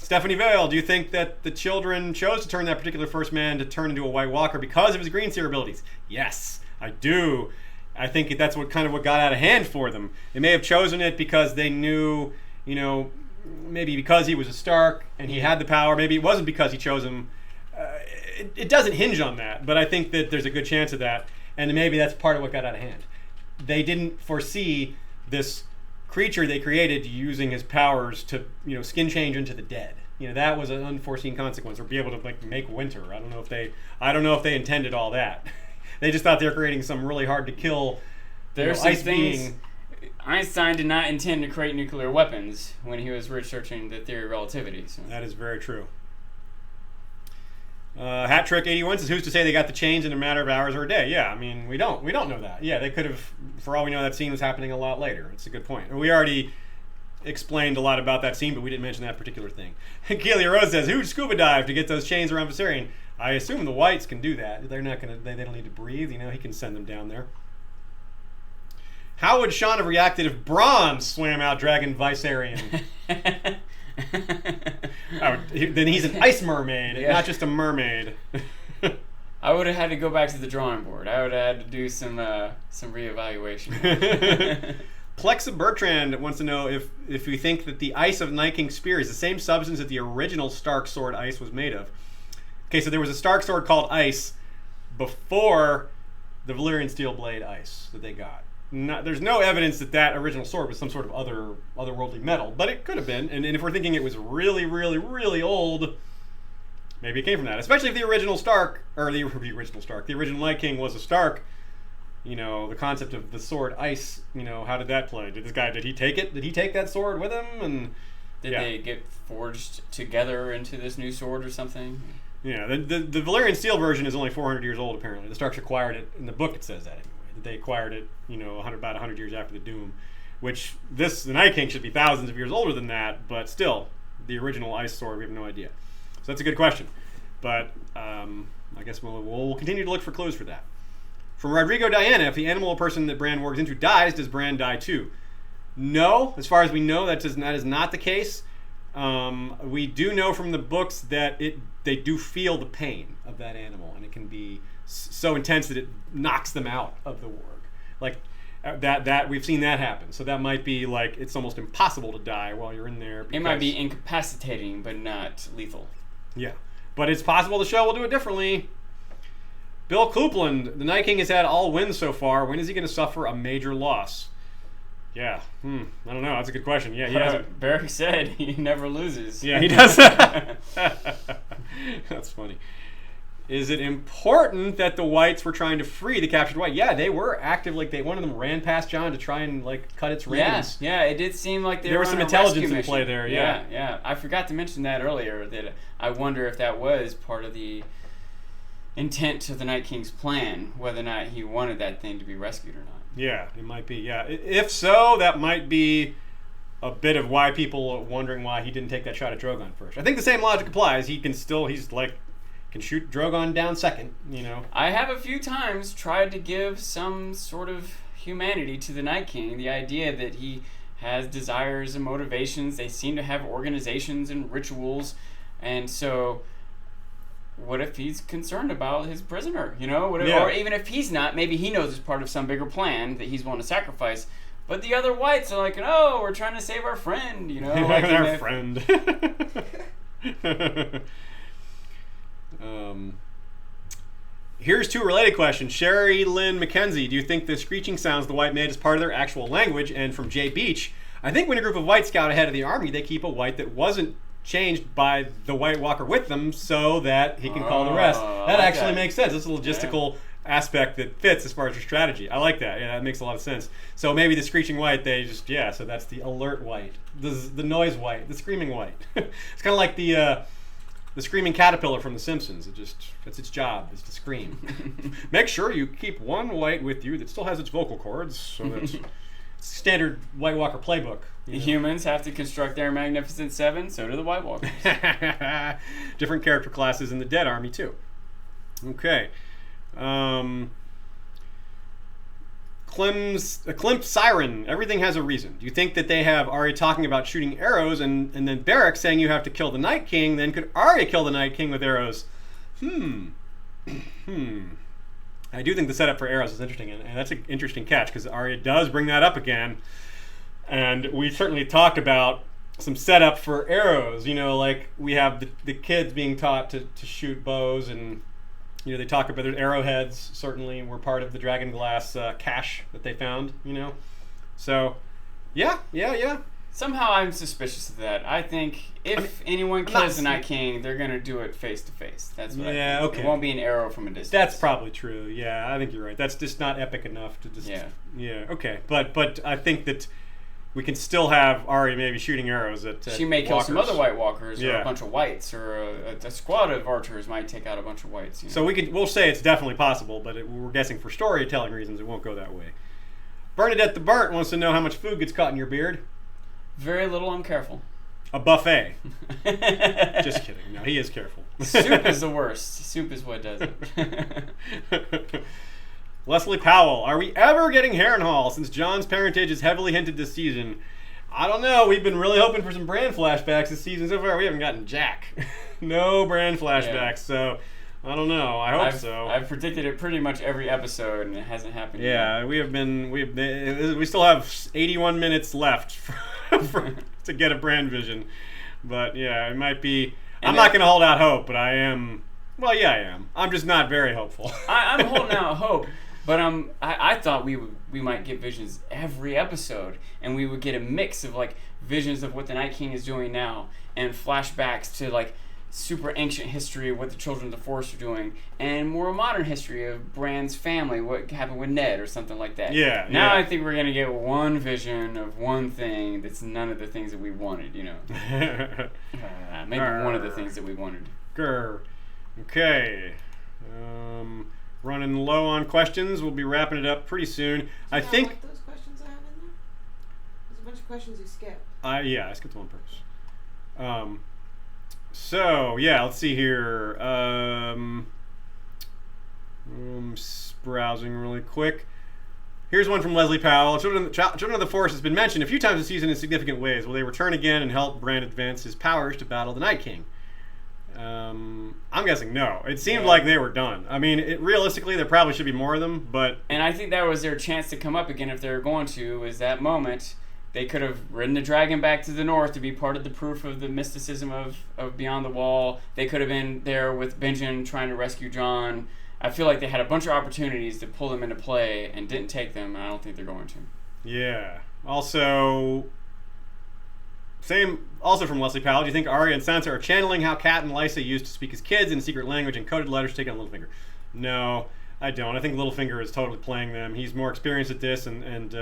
Stephanie Vale, do you think that the children chose to turn that particular first man to turn into a White Walker because of his green seer abilities? Yes, I do. I think that's what got out of hand for them. They may have chosen it because they knew, maybe because he was a Stark and he had the power. Maybe it wasn't because he chose him. It doesn't hinge on that, but I think that there's a good chance of that, and maybe that's part of what got out of hand. They didn't foresee this creature they created using his powers to skin change into the dead. That was an unforeseen consequence, or be able to make winter. I don't know if they intended all that. They just thought they were creating some really hard to kill ice being. Einstein did not intend to create nuclear weapons when he was researching the theory of relativity. So. That is very true. Hat Trick 81 says, "Who's to say they got the chains in a matter of hours or a day?" Yeah, I mean, we don't know that. Yeah, they could have. For all we know, that scene was happening a lot later. It's a good point. We already explained a lot about that scene, but we didn't mention that particular thing. Keelia Rose says, "Who scuba dived to get those chains around Viserion?" I assume the Whites can do that. They're not gonna. They don't need to breathe. He can send them down there. How would Sean have reacted if Bronn swam out Dragon Viserion? Then he's an ice mermaid, not just a mermaid. I would have had to go back to the drawing board. I would have had to do some reevaluation. Plexa Bertrand wants to know if we think that the ice of Night King's spear is the same substance that the original Stark sword ice was made of. Okay, so there was a Stark sword called Ice before the Valyrian steel blade ice that they got. There's no evidence that original sword was some sort of otherworldly metal, but it could have been. And if we're thinking it was really, really, really old, maybe it came from that. Especially if the original Stark, or the original Stark, the original Night King was a Stark. You know, the concept of the sword ice. You know, how did that play? Did he take it? Did he take that sword with him? And did they get forged together into this new sword or something? Yeah, the Valyrian steel version is only 400 years old, apparently. The Starks acquired it, in the book it says that anyway, that they acquired it, you know, about 100 years after the Doom, which the Night King should be thousands of years older than that, but still, the original ice sword, we have no idea. So that's a good question. But I guess we'll continue to look for clues for that. From Rodrigo Diana, if the animal or person that Bran wargs into dies, does Bran die too? No, as far as we know, that is not the case. We do know from the books that they do feel the pain of that animal, and it can be so intense that it knocks them out of the warg. Like that we've seen that happen. So that might be like it's almost impossible to die while you're in there. It might be incapacitating, but not lethal. Yeah, but it's possible the show will do it differently. Bill Coupland, the Night King has had all wins so far. When is he going to suffer a major loss? Yeah, I don't know. That's a good question. Yeah, he hasn't. Barrick said he never loses. Yeah, he does. That's funny. Is it important that the Whites were trying to free the captured White? Yeah, they were active. Like one of them ran past Jon to try and like cut its reins. Yeah, it did seem like there was some intelligence in play there. Yeah. I forgot to mention that earlier. That I wonder if that was part of the intent of the Night King's plan, whether or not he wanted that thing to be rescued or not. Yeah, it might be. Yeah, if so, that might be a bit of why people are wondering why he didn't take that shot at Drogon first. I think the same logic applies. He can shoot Drogon down second. You know. I have a few times tried to give some sort of humanity to the Night King. The idea that he has desires and motivations. They seem to have organizations and rituals, and so. What if he's concerned about his prisoner, you know? Or even if he's not, maybe he knows it's part of some bigger plan that he's willing to sacrifice. But the other Whites are like, no, we're trying to save our friend, you know? Like our friend. Here's two related questions. Sherry Lynn McKenzie, do you think the screeching sounds the White made is part of their actual language? And from Jay Beach, I think when a group of Whites scout ahead of the army, they keep a White that wasn't changed by the White Walker with them so that he can call the rest. That actually makes sense. It's a logistical aspect that fits as far as your strategy. I like that. Yeah, that makes a lot of sense. So maybe the screeching White, so that's the alert White, the noise White, the screaming White. It's kind of like the screaming caterpillar from The Simpsons. That's its job, is to scream. Make sure you keep one White with you that still has its vocal cords, so that's standard White Walker playbook. The humans have to construct their Magnificent Seven, so do the White Walkers. Different character classes in the Dead Army, too. Okay. Klimt Siren, everything has a reason. Do you think that they have Arya talking about shooting arrows and then Barrack saying you have to kill the Night King, then could Arya kill the Night King with arrows? I do think the setup for arrows is interesting, and that's an interesting catch, because Arya does bring that up again. And we certainly talked about some setup for arrows. You know, like we have the kids being taught to shoot bows, and you know they talk about their arrowheads. Certainly, were part of the dragon glass cache that they found. You know, so yeah. Somehow, I'm suspicious of that. I think if anyone kills the Night King, they're gonna do it face to face. That's what I think. Okay. It won't be an arrow from a distance. That's probably true. Yeah, I think you're right. That's just not epic enough to just. Yeah. Okay, but I think that. We can still have Arya maybe shooting arrows at she may kill walkers. some other White Walkers or a bunch of Whites, or a squad of archers might take out a bunch of Whites. You know? So we'll say it's definitely possible, but we're guessing for storytelling reasons it won't go that way. Bernadette the Burnt wants to know how much food gets caught in your beard. Very little. I'm careful. A buffet. Just kidding. No, he is careful. Soup is the worst. Soup is what does it. Leslie Powell, are we ever getting Harrenhal since Jon's parentage is heavily hinted this season? I don't know. We've been really hoping for some Bran flashbacks this season. So far, we haven't gotten jack. No Bran flashbacks, so I don't know. I hope so. I've predicted it pretty much every episode, and it hasn't happened yet. Yeah, we still have 81 minutes left to get a Bran vision. But yeah, it might be. I'm not going to hold out hope, but I am. Well, yeah, I am. I'm just not very hopeful. I'm holding out hope. But I thought we might get visions every episode, and we would get a mix of like visions of what the Night King is doing now, and flashbacks to like super ancient history of what the Children of the Forest are doing, and more modern history of Bran's family, what happened with Ned or something like that. Yeah. Now I think we're gonna get one vision of one thing that's none of the things that we wanted. Maybe one of the things that we wanted. Grr. Okay. Running low on questions. We'll be wrapping it up pretty soon. I think. Like those questions I have in there? There's a bunch of questions you skipped. I skipped one on purpose. So yeah, let's see here. Browsing really quick. Here's one from Leslie Powell. Children of the Forest has been mentioned a few times this season in significant ways. Will they return again and help Bran advance his powers to battle the Night King? I'm guessing no. It seemed like they were done. I mean, realistically, there probably should be more of them, but... And I think that was their chance to come up again if they were going to, was that moment. They could have ridden the dragon back to the north to be part of the proof of the mysticism of Beyond the Wall. They could have been there with Benjen trying to rescue Jon. I feel like they had a bunch of opportunities to pull them into play and didn't take them, and I don't think they're going to. Yeah. Also from Leslie Powell, do you think Arya and Sansa are channeling how Kat and Lysa used to speak as kids in a secret language and coded letters taken on Littlefinger? No, I don't. I think Littlefinger is totally playing them. He's more experienced at this, and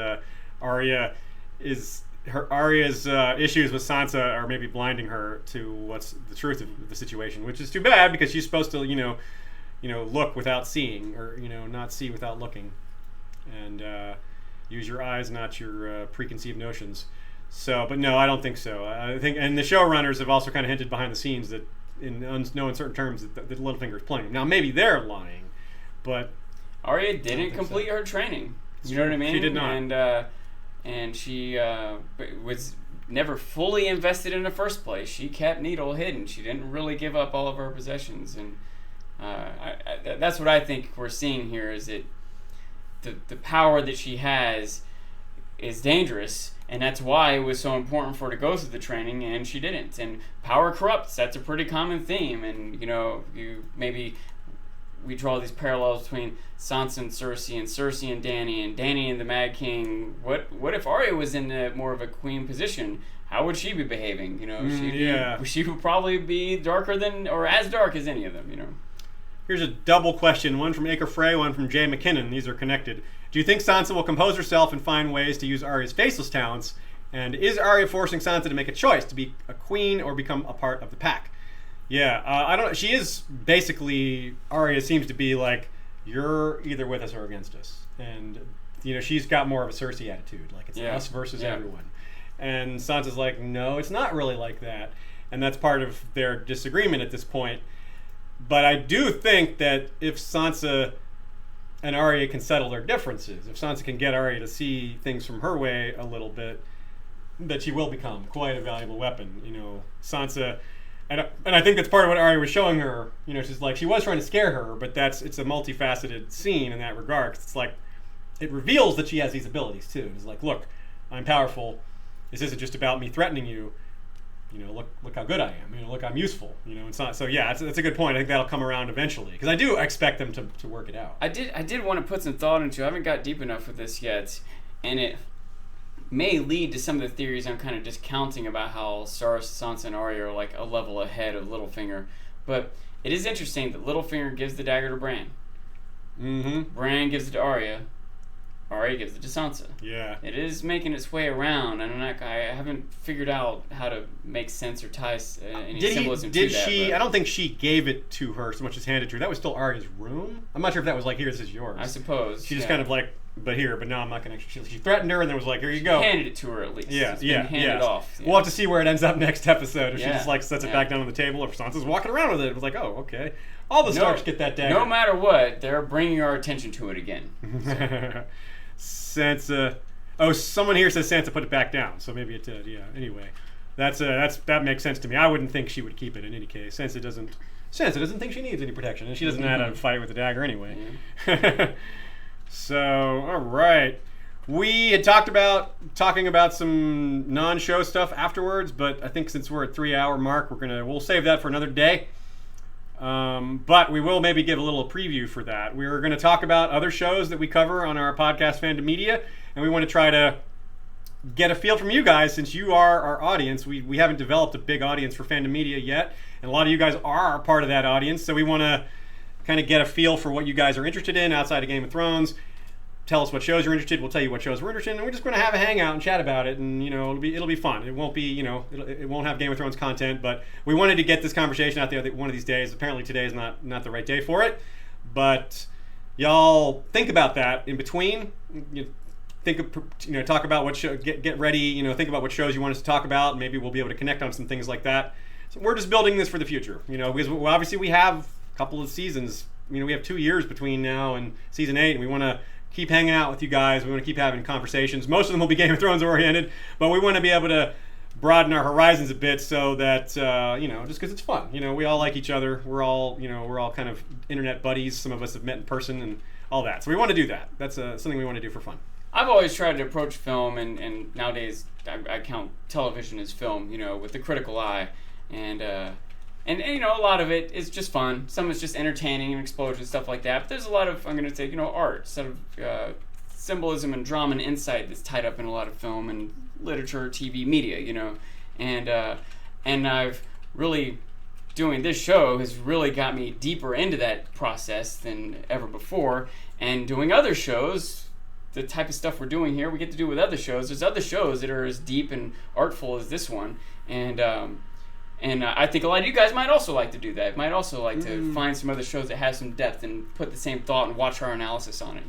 Arya's issues with Sansa are maybe blinding her to what's the truth of the situation, which is too bad because she's supposed to, look without seeing, or not see without looking, and use your eyes, not your preconceived notions. So, but no, I don't think so. I think, and the showrunners have also kind of hinted behind the scenes that, in no uncertain terms, that Littlefinger is playing. Now, maybe they're lying, but Arya didn't complete her training. You know what I mean? She did not, and she was never fully invested in the first place. She kept Needle hidden. She didn't really give up all of her possessions, and that's what I think we're seeing here. Is that the power that she has is dangerous. And that's why it was so important for her to go through the training, and she didn't. And power corrupts. That's a pretty common theme. And we draw these parallels between Sansa and Cersei and Dany and the Mad King. What if Arya was in more of a queen position? How would she be behaving? She would probably be darker than, or as dark as any of them. Here's a double question, one from Acre Frey, one from Jay McKinnon. These are connected. Do you think Sansa will compose herself and find ways to use Arya's faceless talents? And is Arya forcing Sansa to make a choice to be a queen or become a part of the pack? Yeah, I don't know. She is basically, Arya seems to be like, you're either with us or against us. And, she's got more of a Cersei attitude. Like, it's us versus everyone. And Sansa's like, no, it's not really like that. And that's part of their disagreement at this point. But I do think that if Sansa and Arya can settle their differences, if Sansa can get Arya to see things from her way a little bit, that she will become quite a valuable weapon. Sansa, and I think that's part of what Arya was showing her. She's like, she was trying to scare her, but it's a multifaceted scene in that regard. 'Cause it's like, it reveals that she has these abilities too. It's like, look, I'm powerful. This isn't just about me threatening you. Look how good I am. Look, I'm useful. It's not. So yeah, that's a good point. I think that'll come around eventually because I do expect them to work it out. I did want to put some thought into. I haven't got deep enough with this yet, and it may lead to some of the theories I'm kind of discounting about how Sansa and Arya are like a level ahead of Littlefinger. But it is interesting that Littlefinger gives the dagger to Bran. Mm-hmm. Bran gives it to Arya. Arya gives it to Sansa. Yeah. It is making its way around, and I haven't figured out how to make sense or tie any symbolism to that. Did she? I don't think she gave it to her so much as handed to her. That was still Arya's room. I'm not sure if that was like, here, this is yours. I suppose. She just kind of like, but no, I'm not going to. She threatened her and then was like, here you go. Handed it to her at least. Yeah, it's been handed off. Yeah. We'll have to see where it ends up next episode. If she just like sets it back down on the table, or if Sansa's walking around with it. It was like, oh, okay. All the Starks get that dagger. No matter what, they're bringing our attention to it again. So. Sansa. Oh, someone here says Sansa put it back down, so maybe it did. Yeah. Anyway, that makes sense to me. I wouldn't think she would keep it in any case. Sansa doesn't think she needs any protection, and she doesn't know how to fight with a dagger anyway. Yeah. So, all right. We had talking about some non-show stuff afterwards, but I think since we're at 3-hour mark, we'll save that for another day. But we will maybe give a little preview for that. We're going to talk about other shows that we cover on our podcast Fandom Media, and we want to try to get a feel from you guys, since you are our audience. We haven't developed a big audience for fandom media yet, and a lot of you guys are part of that audience, so we want to kind of get a feel for what you guys are interested in outside of Game of Thrones. Tell us what shows you're interested in. We'll tell you what shows we're interested in, and we're just going to have a hangout and chat about it, and it'll be fun. It won't be it won't have Game of Thrones content, but we wanted to get this conversation out there one of these days. Apparently today is not the right day for it, but y'all think about that in between. Talk about what show, get ready, think about what shows you want us to talk about, and maybe we'll be able to connect on some things like that. So we're just building this for the future, because obviously we have a couple of seasons. We have 2 years between now and season 8, and we want to keep hanging out with you guys. We want to keep having conversations. Most of them will be Game of Thrones oriented, but we want to be able to broaden our horizons a bit, so that just because it's fun. We all like each other. We're all kind of internet buddies. Some of us have met in person and all that. So we want to do that. That's something we want to do for fun. I've always tried to approach film, and nowadays I count television as film, with the critical eye, and a lot of it is just fun. Some is just entertaining and explosions, stuff like that. But there's a lot of, I'm going to say, art, sort of symbolism and drama and insight that's tied up in a lot of film and literature, TV, media, and I've really, doing this show has really got me deeper into that process than ever before. And doing other shows, the type of stuff we're doing here, we get to do with other shows. There's other shows that are as deep and artful as this one, and I think a lot of you guys might also like to do that. Might also like to find some other shows that have some depth and put the same thought and watch our analysis on it.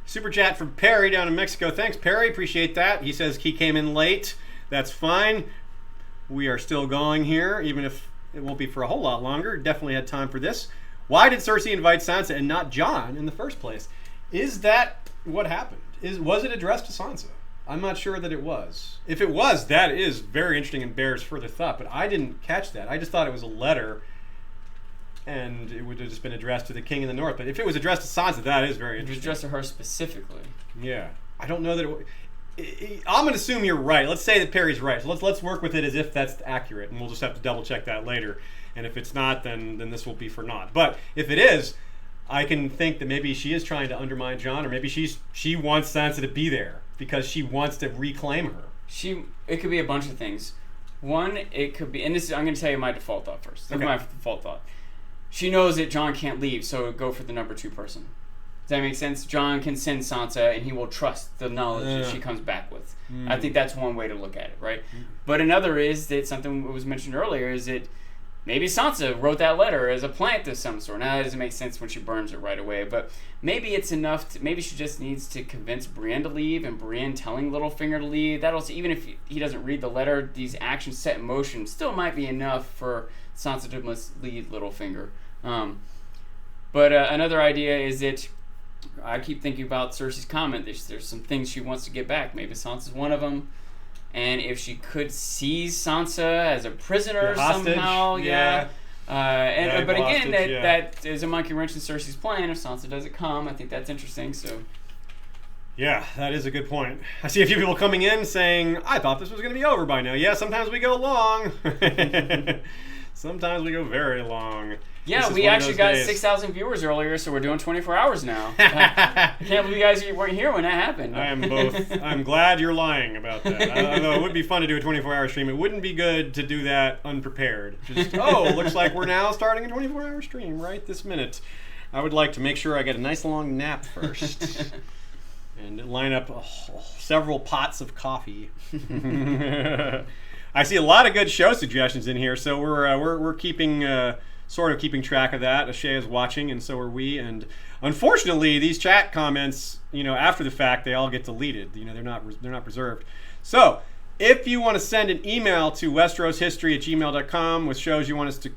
Super chat from Perry down in Mexico. Thanks, Perry. Appreciate that. He says he came in late. That's fine. We are still going here, even if it won't be for a whole lot longer. Definitely had time for this. Why did Cersei invite Sansa and not Jon in the first place? Is that what happened? Was it addressed to Sansa? I'm not sure that it was. If it was, that is very interesting and bears further thought, but I didn't catch that. I just thought it was a letter, and it would have just been addressed to the king in the north. But if it was addressed to Sansa, that is very interesting. It was addressed to her specifically. Yeah. I don't know that I'm going to assume you're right. Let's say that Perry's right. So let's work with it as if that's accurate, and we'll just have to double-check that later. And if it's not, then this will be for naught. But if it is, I can think that maybe she is trying to undermine Jon, or maybe she wants Sansa to be there because she wants to reclaim her. It could be a bunch of things. One, it could be, and I'm going to tell you my default thought first. This is my default thought. She knows that Jon can't leave, so go for the number 2 person. Does that make sense? Jon can send Sansa, and he will trust the knowledge that she comes back with. I think that's one way to look at it, right? But another is that something that was mentioned earlier is that maybe Sansa wrote that letter as a plant of some sort. Now, that doesn't make sense when she burns it right away, but maybe it's enough. Maybe she just needs to convince Brienne to leave, and Brienne telling Littlefinger to leave. That'll, even if he doesn't read the letter, these actions set in motion still might be enough for Sansa to mislead Littlefinger. But another idea is that I keep thinking about Cersei's comment. There's some things she wants to get back. Maybe Sansa's one of them. And if she could seize Sansa as a prisoner somehow, but again, that is a monkey wrench in Cersei's plan. If Sansa doesn't come, I think that's interesting. So, yeah, that is a good point. I see a few people coming in saying, "I thought this was going to be over by now." Yeah, sometimes we go long. Sometimes we go very long. Yeah, we actually got 6,000 viewers earlier, so we're doing 24 hours now. I can't believe you guys weren't here when that happened. I am both. I'm glad you're lying about that. Although it would be fun to do a 24-hour stream, it wouldn't be good to do that unprepared. Just, looks like we're now starting a 24-hour stream right this minute. I would like to make sure I get a nice long nap first. And line up several pots of coffee. I see a lot of good show suggestions in here, so we're keeping... sort of keeping track of that. Ashay is watching, and so are we. And unfortunately, these chat comments, after the fact, they all get deleted. They're not preserved. So, if you want to send an email to westeroshistory@gmail.com with shows you want us to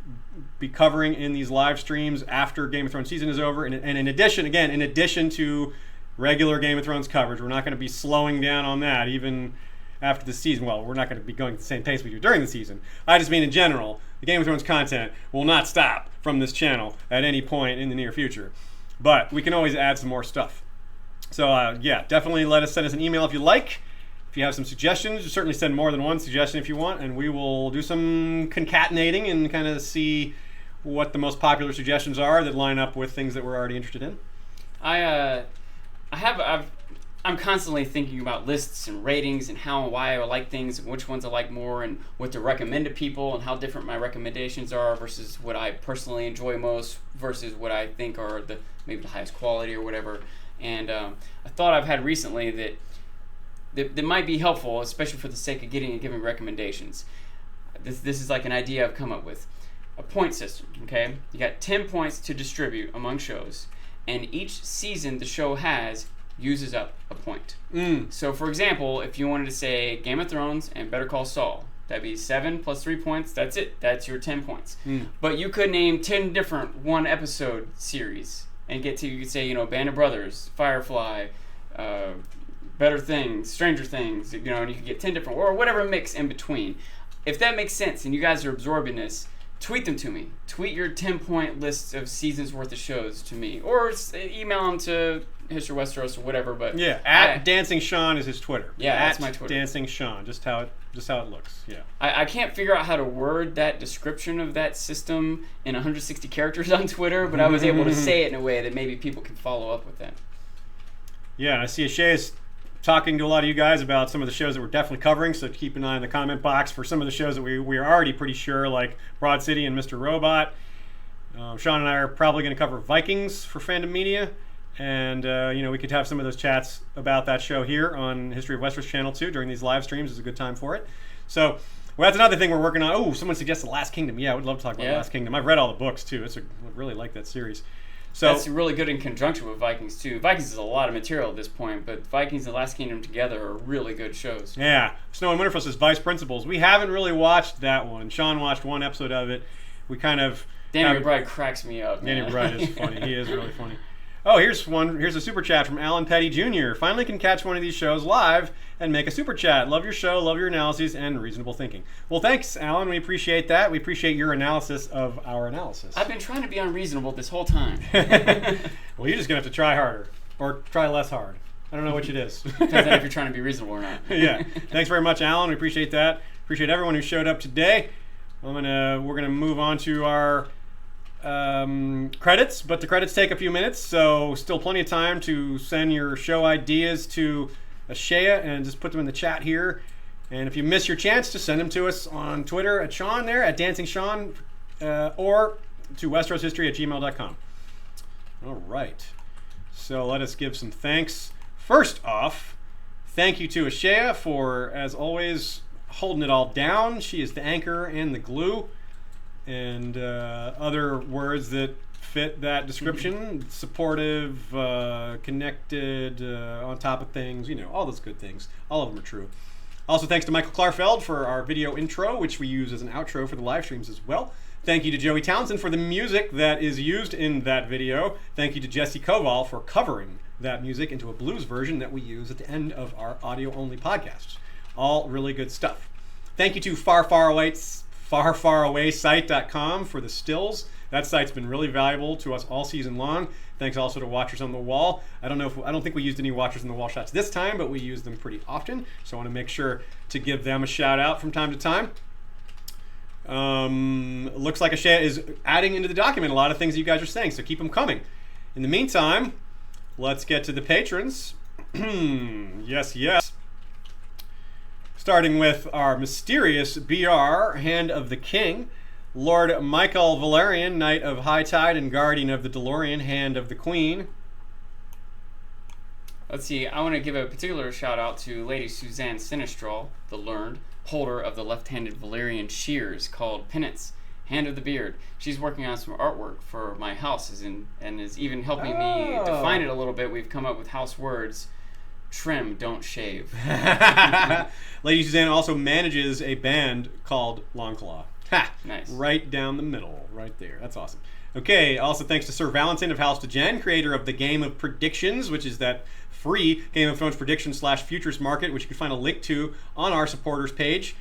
be covering in these live streams after Game of Thrones season is over, and in addition to regular Game of Thrones coverage, we're not going to be slowing down on that even after the season. Well, we're not going to be going at the same pace we do during the season. I just mean in general, the Game of Thrones content will not stop from this channel at any point in the near future. But we can always add some more stuff. So definitely send us an email if you like. If you have some suggestions, you certainly send more than one suggestion if you want, and we will do some concatenating and kind of see what the most popular suggestions are that line up with things that we're already interested in. I I'm constantly thinking about lists and ratings and how and why I like things and which ones I like more and what to recommend to people and how different my recommendations are versus what I personally enjoy most versus what I think are maybe the highest quality or whatever. And a thought I've had recently that might be helpful, especially for the sake of getting and giving recommendations. This is like an idea I've come up with. A point system, okay? You got 10 points to distribute among shows, and each season the show has uses up a point. So, for example, if you wanted to say Game of Thrones and Better Call Saul, that'd be 7 plus 3 points. That's it. That's your 10 points. But you could name 10 different one-episode series and you could say, Band of Brothers, Firefly, Better Things, Stranger Things, and you could get 10 different, or whatever mix in between. If that makes sense and you guys are absorbing this, tweet them to me. Tweet your 10-point lists of seasons worth of shows to me, or email them to History Westeros or whatever. But yeah, at Dancing Sean is his Twitter. Yeah, that's my Twitter. Dancing Sean, just how it looks. Yeah. I can't figure out how to word that description of that system in 160 characters on Twitter, but I was able to say it in a way that maybe people can follow up with that. Yeah, and I see Ashay is talking to a lot of you guys about some of the shows that we're definitely covering, so keep an eye in the comment box for some of the shows that we are already pretty sure, like Broad City and Mr. Robot. Sean and I are probably going to cover Vikings for Fandom Media, and we could have some of those chats about that show here on History of Westeros channel too during these live streams. Is a good time for it. So that's another thing we're working on. Oh, someone suggested Last Kingdom. Yeah, I would love to talk about Last Kingdom. I've read all the books too. I really like that series. So that's really good in conjunction with Vikings too. Vikings is a lot of material at this point, but Vikings and Last Kingdom together are really good shows. Yeah. Snow and Winterfell says Vice Principals. We haven't really watched that one. Sean watched one episode of it. We kind of... Danny McBride cracks me up, man. Danny McBride is funny. He is really funny. Oh, here's one. Here's a super chat from Alan Petty Jr. Finally can catch one of these shows live and make a super chat. Love your show, love your analyses, and reasonable thinking. Well, thanks, Alan. We appreciate that. We appreciate your analysis of our analysis. I've been trying to be unreasonable this whole time. Well, you're just going to have to try harder. Or try less hard. I don't know which it is. Depends on if you're trying to be reasonable or not. Yeah. Thanks very much, Alan. We appreciate that. Appreciate everyone who showed up today. We're gonna move on to our credits, but the credits take a few minutes, so still plenty of time to send your show ideas to Ashaya and just put them in the chat here. And if you miss your chance, just send them to us on Twitter at Sean there, at Dancing Sean, or to westeroshistory@gmail.com. All right. So let us give some thanks. First off, thank you to Ashaya for, as always, holding it all down. She is the anchor and the glue. And other words that fit that description. Supportive, connected, on top of things, all those good things. All of them are true. Also, thanks to Michael Klarfeld for our video intro, which we use as an outro for the live streams as well. Thank you to Joey Townsend for the music that is used in that video. Thank you to Jesse Koval for covering that music into a blues version that we use at the end of our audio-only podcasts. All really good stuff. Thank you to farfaraway.site.com for the stills. That site's been really valuable to us all season long. Thanks also to Watchers on the Wall. I don't think we used any Watchers on the Wall shots this time, but we use them pretty often. So I want to make sure to give them a shout out from time to time. Looks like Ashaya is adding into the document a lot of things that you guys are saying, so keep them coming. In the meantime, let's get to the patrons. Yes. Starting with our mysterious BR, Hand of the King, Lord Michael Valerian, Knight of High Tide and Guardian of the DeLorean, Hand of the Queen. Let's see, I want to give a particular shout out to Lady Suzanne Sinistral, the learned, holder of the left-handed Valerian shears called Penance, Hand of the Beard. She's working on some artwork for my house and is even helping me define it a little bit. We've come up with house words. Trim, don't shave. Lady Suzanne also manages a band called Longclaw. Ha! Nice. Right down the middle, right there. That's awesome. Okay, also thanks to Sir Valentin of House to Jen, creator of the Game of Predictions, which is that free Game of Thrones Predictions /Futures Market, which you can find a link to on our supporters page.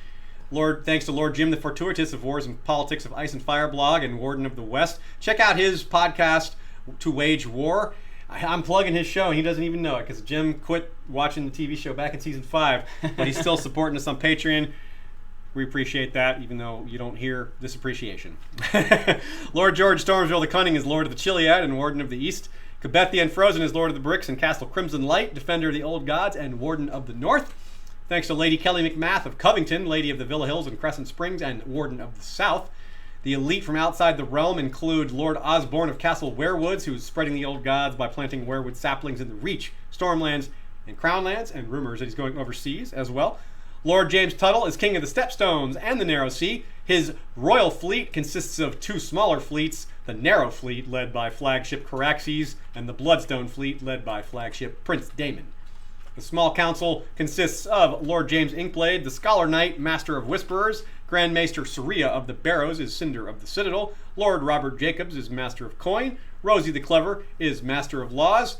Thanks to Lord Jim the Fortuitous of Wars and Politics of Ice and Fire blog and Warden of the West. Check out his podcast, To Wage War. I'm plugging his show, and he doesn't even know it because Jim quit watching the TV show back in season 5, but he's still supporting us on Patreon. We appreciate that, even though you don't hear this appreciation. Lord George Stormsville the Cunning is Lord of the Chiliad and Warden of the East. Cabethian Frozen is Lord of the Bricks and Castle Crimson Light, Defender of the Old Gods, and Warden of the North. Thanks to Lady Kelly McMath of Covington, Lady of the Villa Hills and Crescent Springs, and Warden of the South. The elite from outside the realm include Lord Osborne of Castle Werewoods, who is spreading the old gods by planting werewood saplings in the Reach, Stormlands, and Crownlands, and rumors that he's going overseas as well. Lord James Tuttle is king of the Stepstones and the Narrow Sea. His royal fleet consists of 2 smaller fleets, the Narrow Fleet, led by flagship Caraxes, and the Bloodstone Fleet, led by flagship Prince Daemon. The small council consists of Lord James Inkblade, the Scholar Knight, Master of Whisperers. Grand Maester Saria of the Barrows is Cinder of the Citadel. Lord Robert Jacobs is Master of Coin. Rosie the Clever is Master of Laws.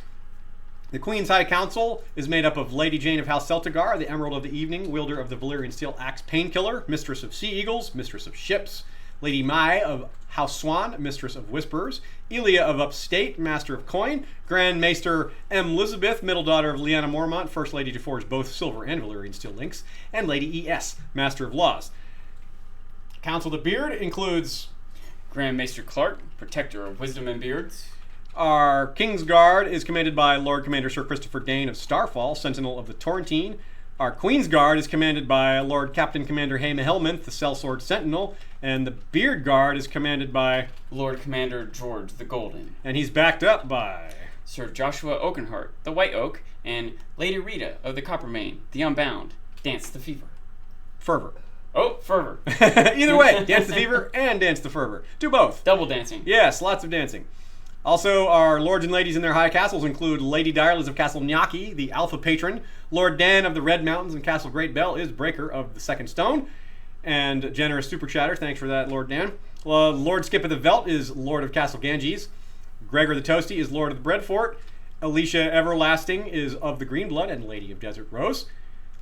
The Queen's High Council is made up of Lady Jane of House Celtigar, the Emerald of the Evening, wielder of the Valyrian Steel Axe Painkiller, Mistress of Sea Eagles, Mistress of Ships. Lady Mai of House Swan, Mistress of Whisperers. Elia of Upstate, Master of Coin. Grand Maester M. Elizabeth, middle daughter of Lyanna Mormont, First Lady to forge both silver and Valyrian Steel links. And Lady E.S., Master of Laws. Council of the Beard includes Grand Maester Clark, Protector of Wisdom and Beards. Our King's Guard is commanded by Lord Commander Sir Christopher Dane of Starfall, Sentinel of the Torrentine. Our Queen's Guard is commanded by Lord Captain Commander Haima Helminth, the Sellsword Sentinel. And the Beard Guard is commanded by Lord Commander George the Golden. And he's backed up by Sir Joshua Oakenheart, the White Oak, and Lady Rita of the Coppermane, the Unbound. Dance the Fever. Fervor. Oh, Fervor. Either way, Dance the Fever and Dance the Fervor. Do both. Double dancing. Yes, lots of dancing. Also, our lords and ladies in their high castles include Lady Direliz of Castle Nyaki, the Alpha Patron. Lord Dan of the Red Mountains and Castle Great Bell is Breaker of the Second Stone. And generous super chatter, thanks for that, Lord Dan. Lord Skip of the Velt is Lord of Castle Ganges. Gregor the Toasty is Lord of the Bread Fort. Alicia Everlasting is of the Green Blood and Lady of Desert Rose.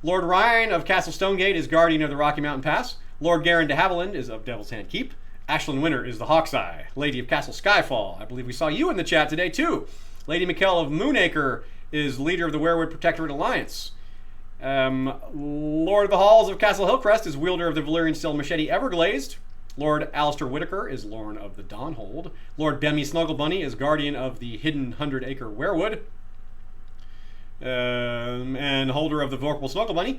Lord Ryan of Castle Stonegate is Guardian of the Rocky Mountain Pass. Lord Garin de Haviland is of Devil's Hand Keep. Ashlyn Winter is the Hawkeye, Lady of Castle Skyfall. I believe we saw you in the chat today, too. Lady Mikkel of Moonacre is leader of the Werewood Protectorate Alliance. Lord of the Halls of Castle Hillcrest is wielder of the Valyrian Steel Machete Everglazed. Lord Alistair Whitaker is Lorn of the Dawnhold. Lord Bemmy Snugglebunny is Guardian of the Hidden 100-Acre Werewood. And holder of the Vorpal Snugglebunny.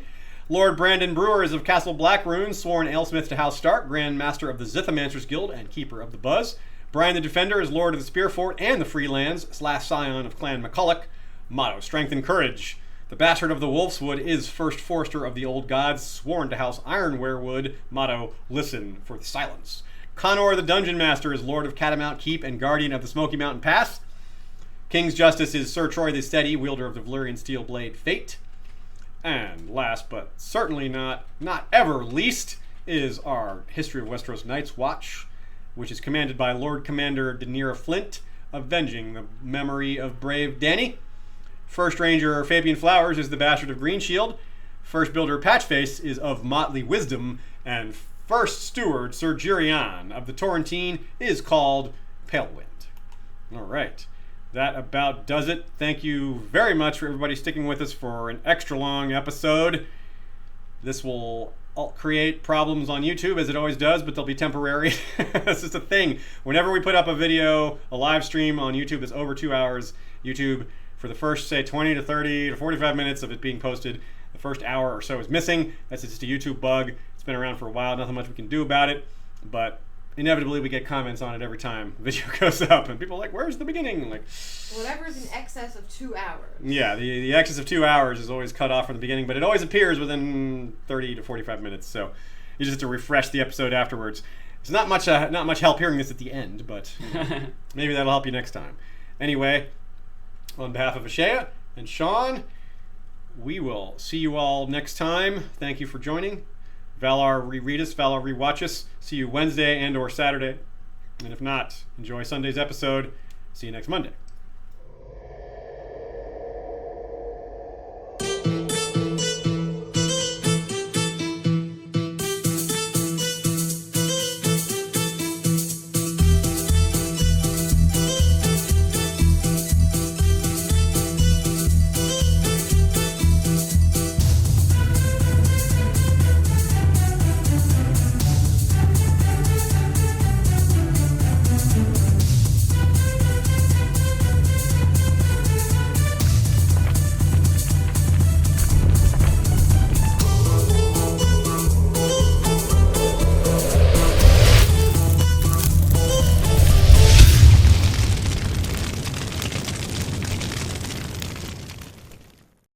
Lord Brandon Brewer is of Castle Blackroon, sworn alesmith to House Stark, Grand Master of the Zithomancers Guild, and Keeper of the Buzz. Brian the Defender is Lord of the Spear Fort and the Freelands, / scion of Clan McCulloch. Motto, Strength and Courage. The Bastard of the Wolfswood is First Forester of the Old Gods, sworn to House Iron Werewood. Motto, Listen for the Silence. Connor the Dungeon Master is Lord of Catamount Keep and Guardian of the Smoky Mountain Pass. King's Justice is Sir Troy the Steady, wielder of the Valyrian Steel Blade Fate. And last but certainly not ever least, is our History of Westeros Night's Watch, which is commanded by Lord Commander Daenerys Flint, avenging the memory of brave Dany. First Ranger Fabian Flowers is the Bastard of Greenshield. First Builder Patchface is of Motley Wisdom. And First Steward Sir Girion of the Torrentine is called Palewind. All right. That about does it. Thank you very much for everybody sticking with us for an extra long episode. This will create problems on YouTube, as it always does, but they'll be temporary. It's just a thing. Whenever we put up a video, a live stream on YouTube that's over 2 hours, YouTube, for the first, say, 20 to 30 to 45 minutes of it being posted, the first hour or so is missing. That's just a YouTube bug. It's been around for a while. Nothing much we can do about it, but inevitably we get comments on it every time the video goes up, and people are like, where's the beginning? I'm like, whatever's in excess of 2 hours. Yeah, the excess of 2 hours is always cut off from the beginning, but it always appears within 30 to 45 minutes, so you just have to refresh the episode afterwards. It's not much help hearing this at the end, but maybe that'll help you next time. Anyway, on behalf of Ashea and Sean, we will see you all next time. Thank you for joining. Valar reread us, Valar rewatch us. See you Wednesday and or Saturday. And if not, enjoy Sunday's episode. See you next Monday.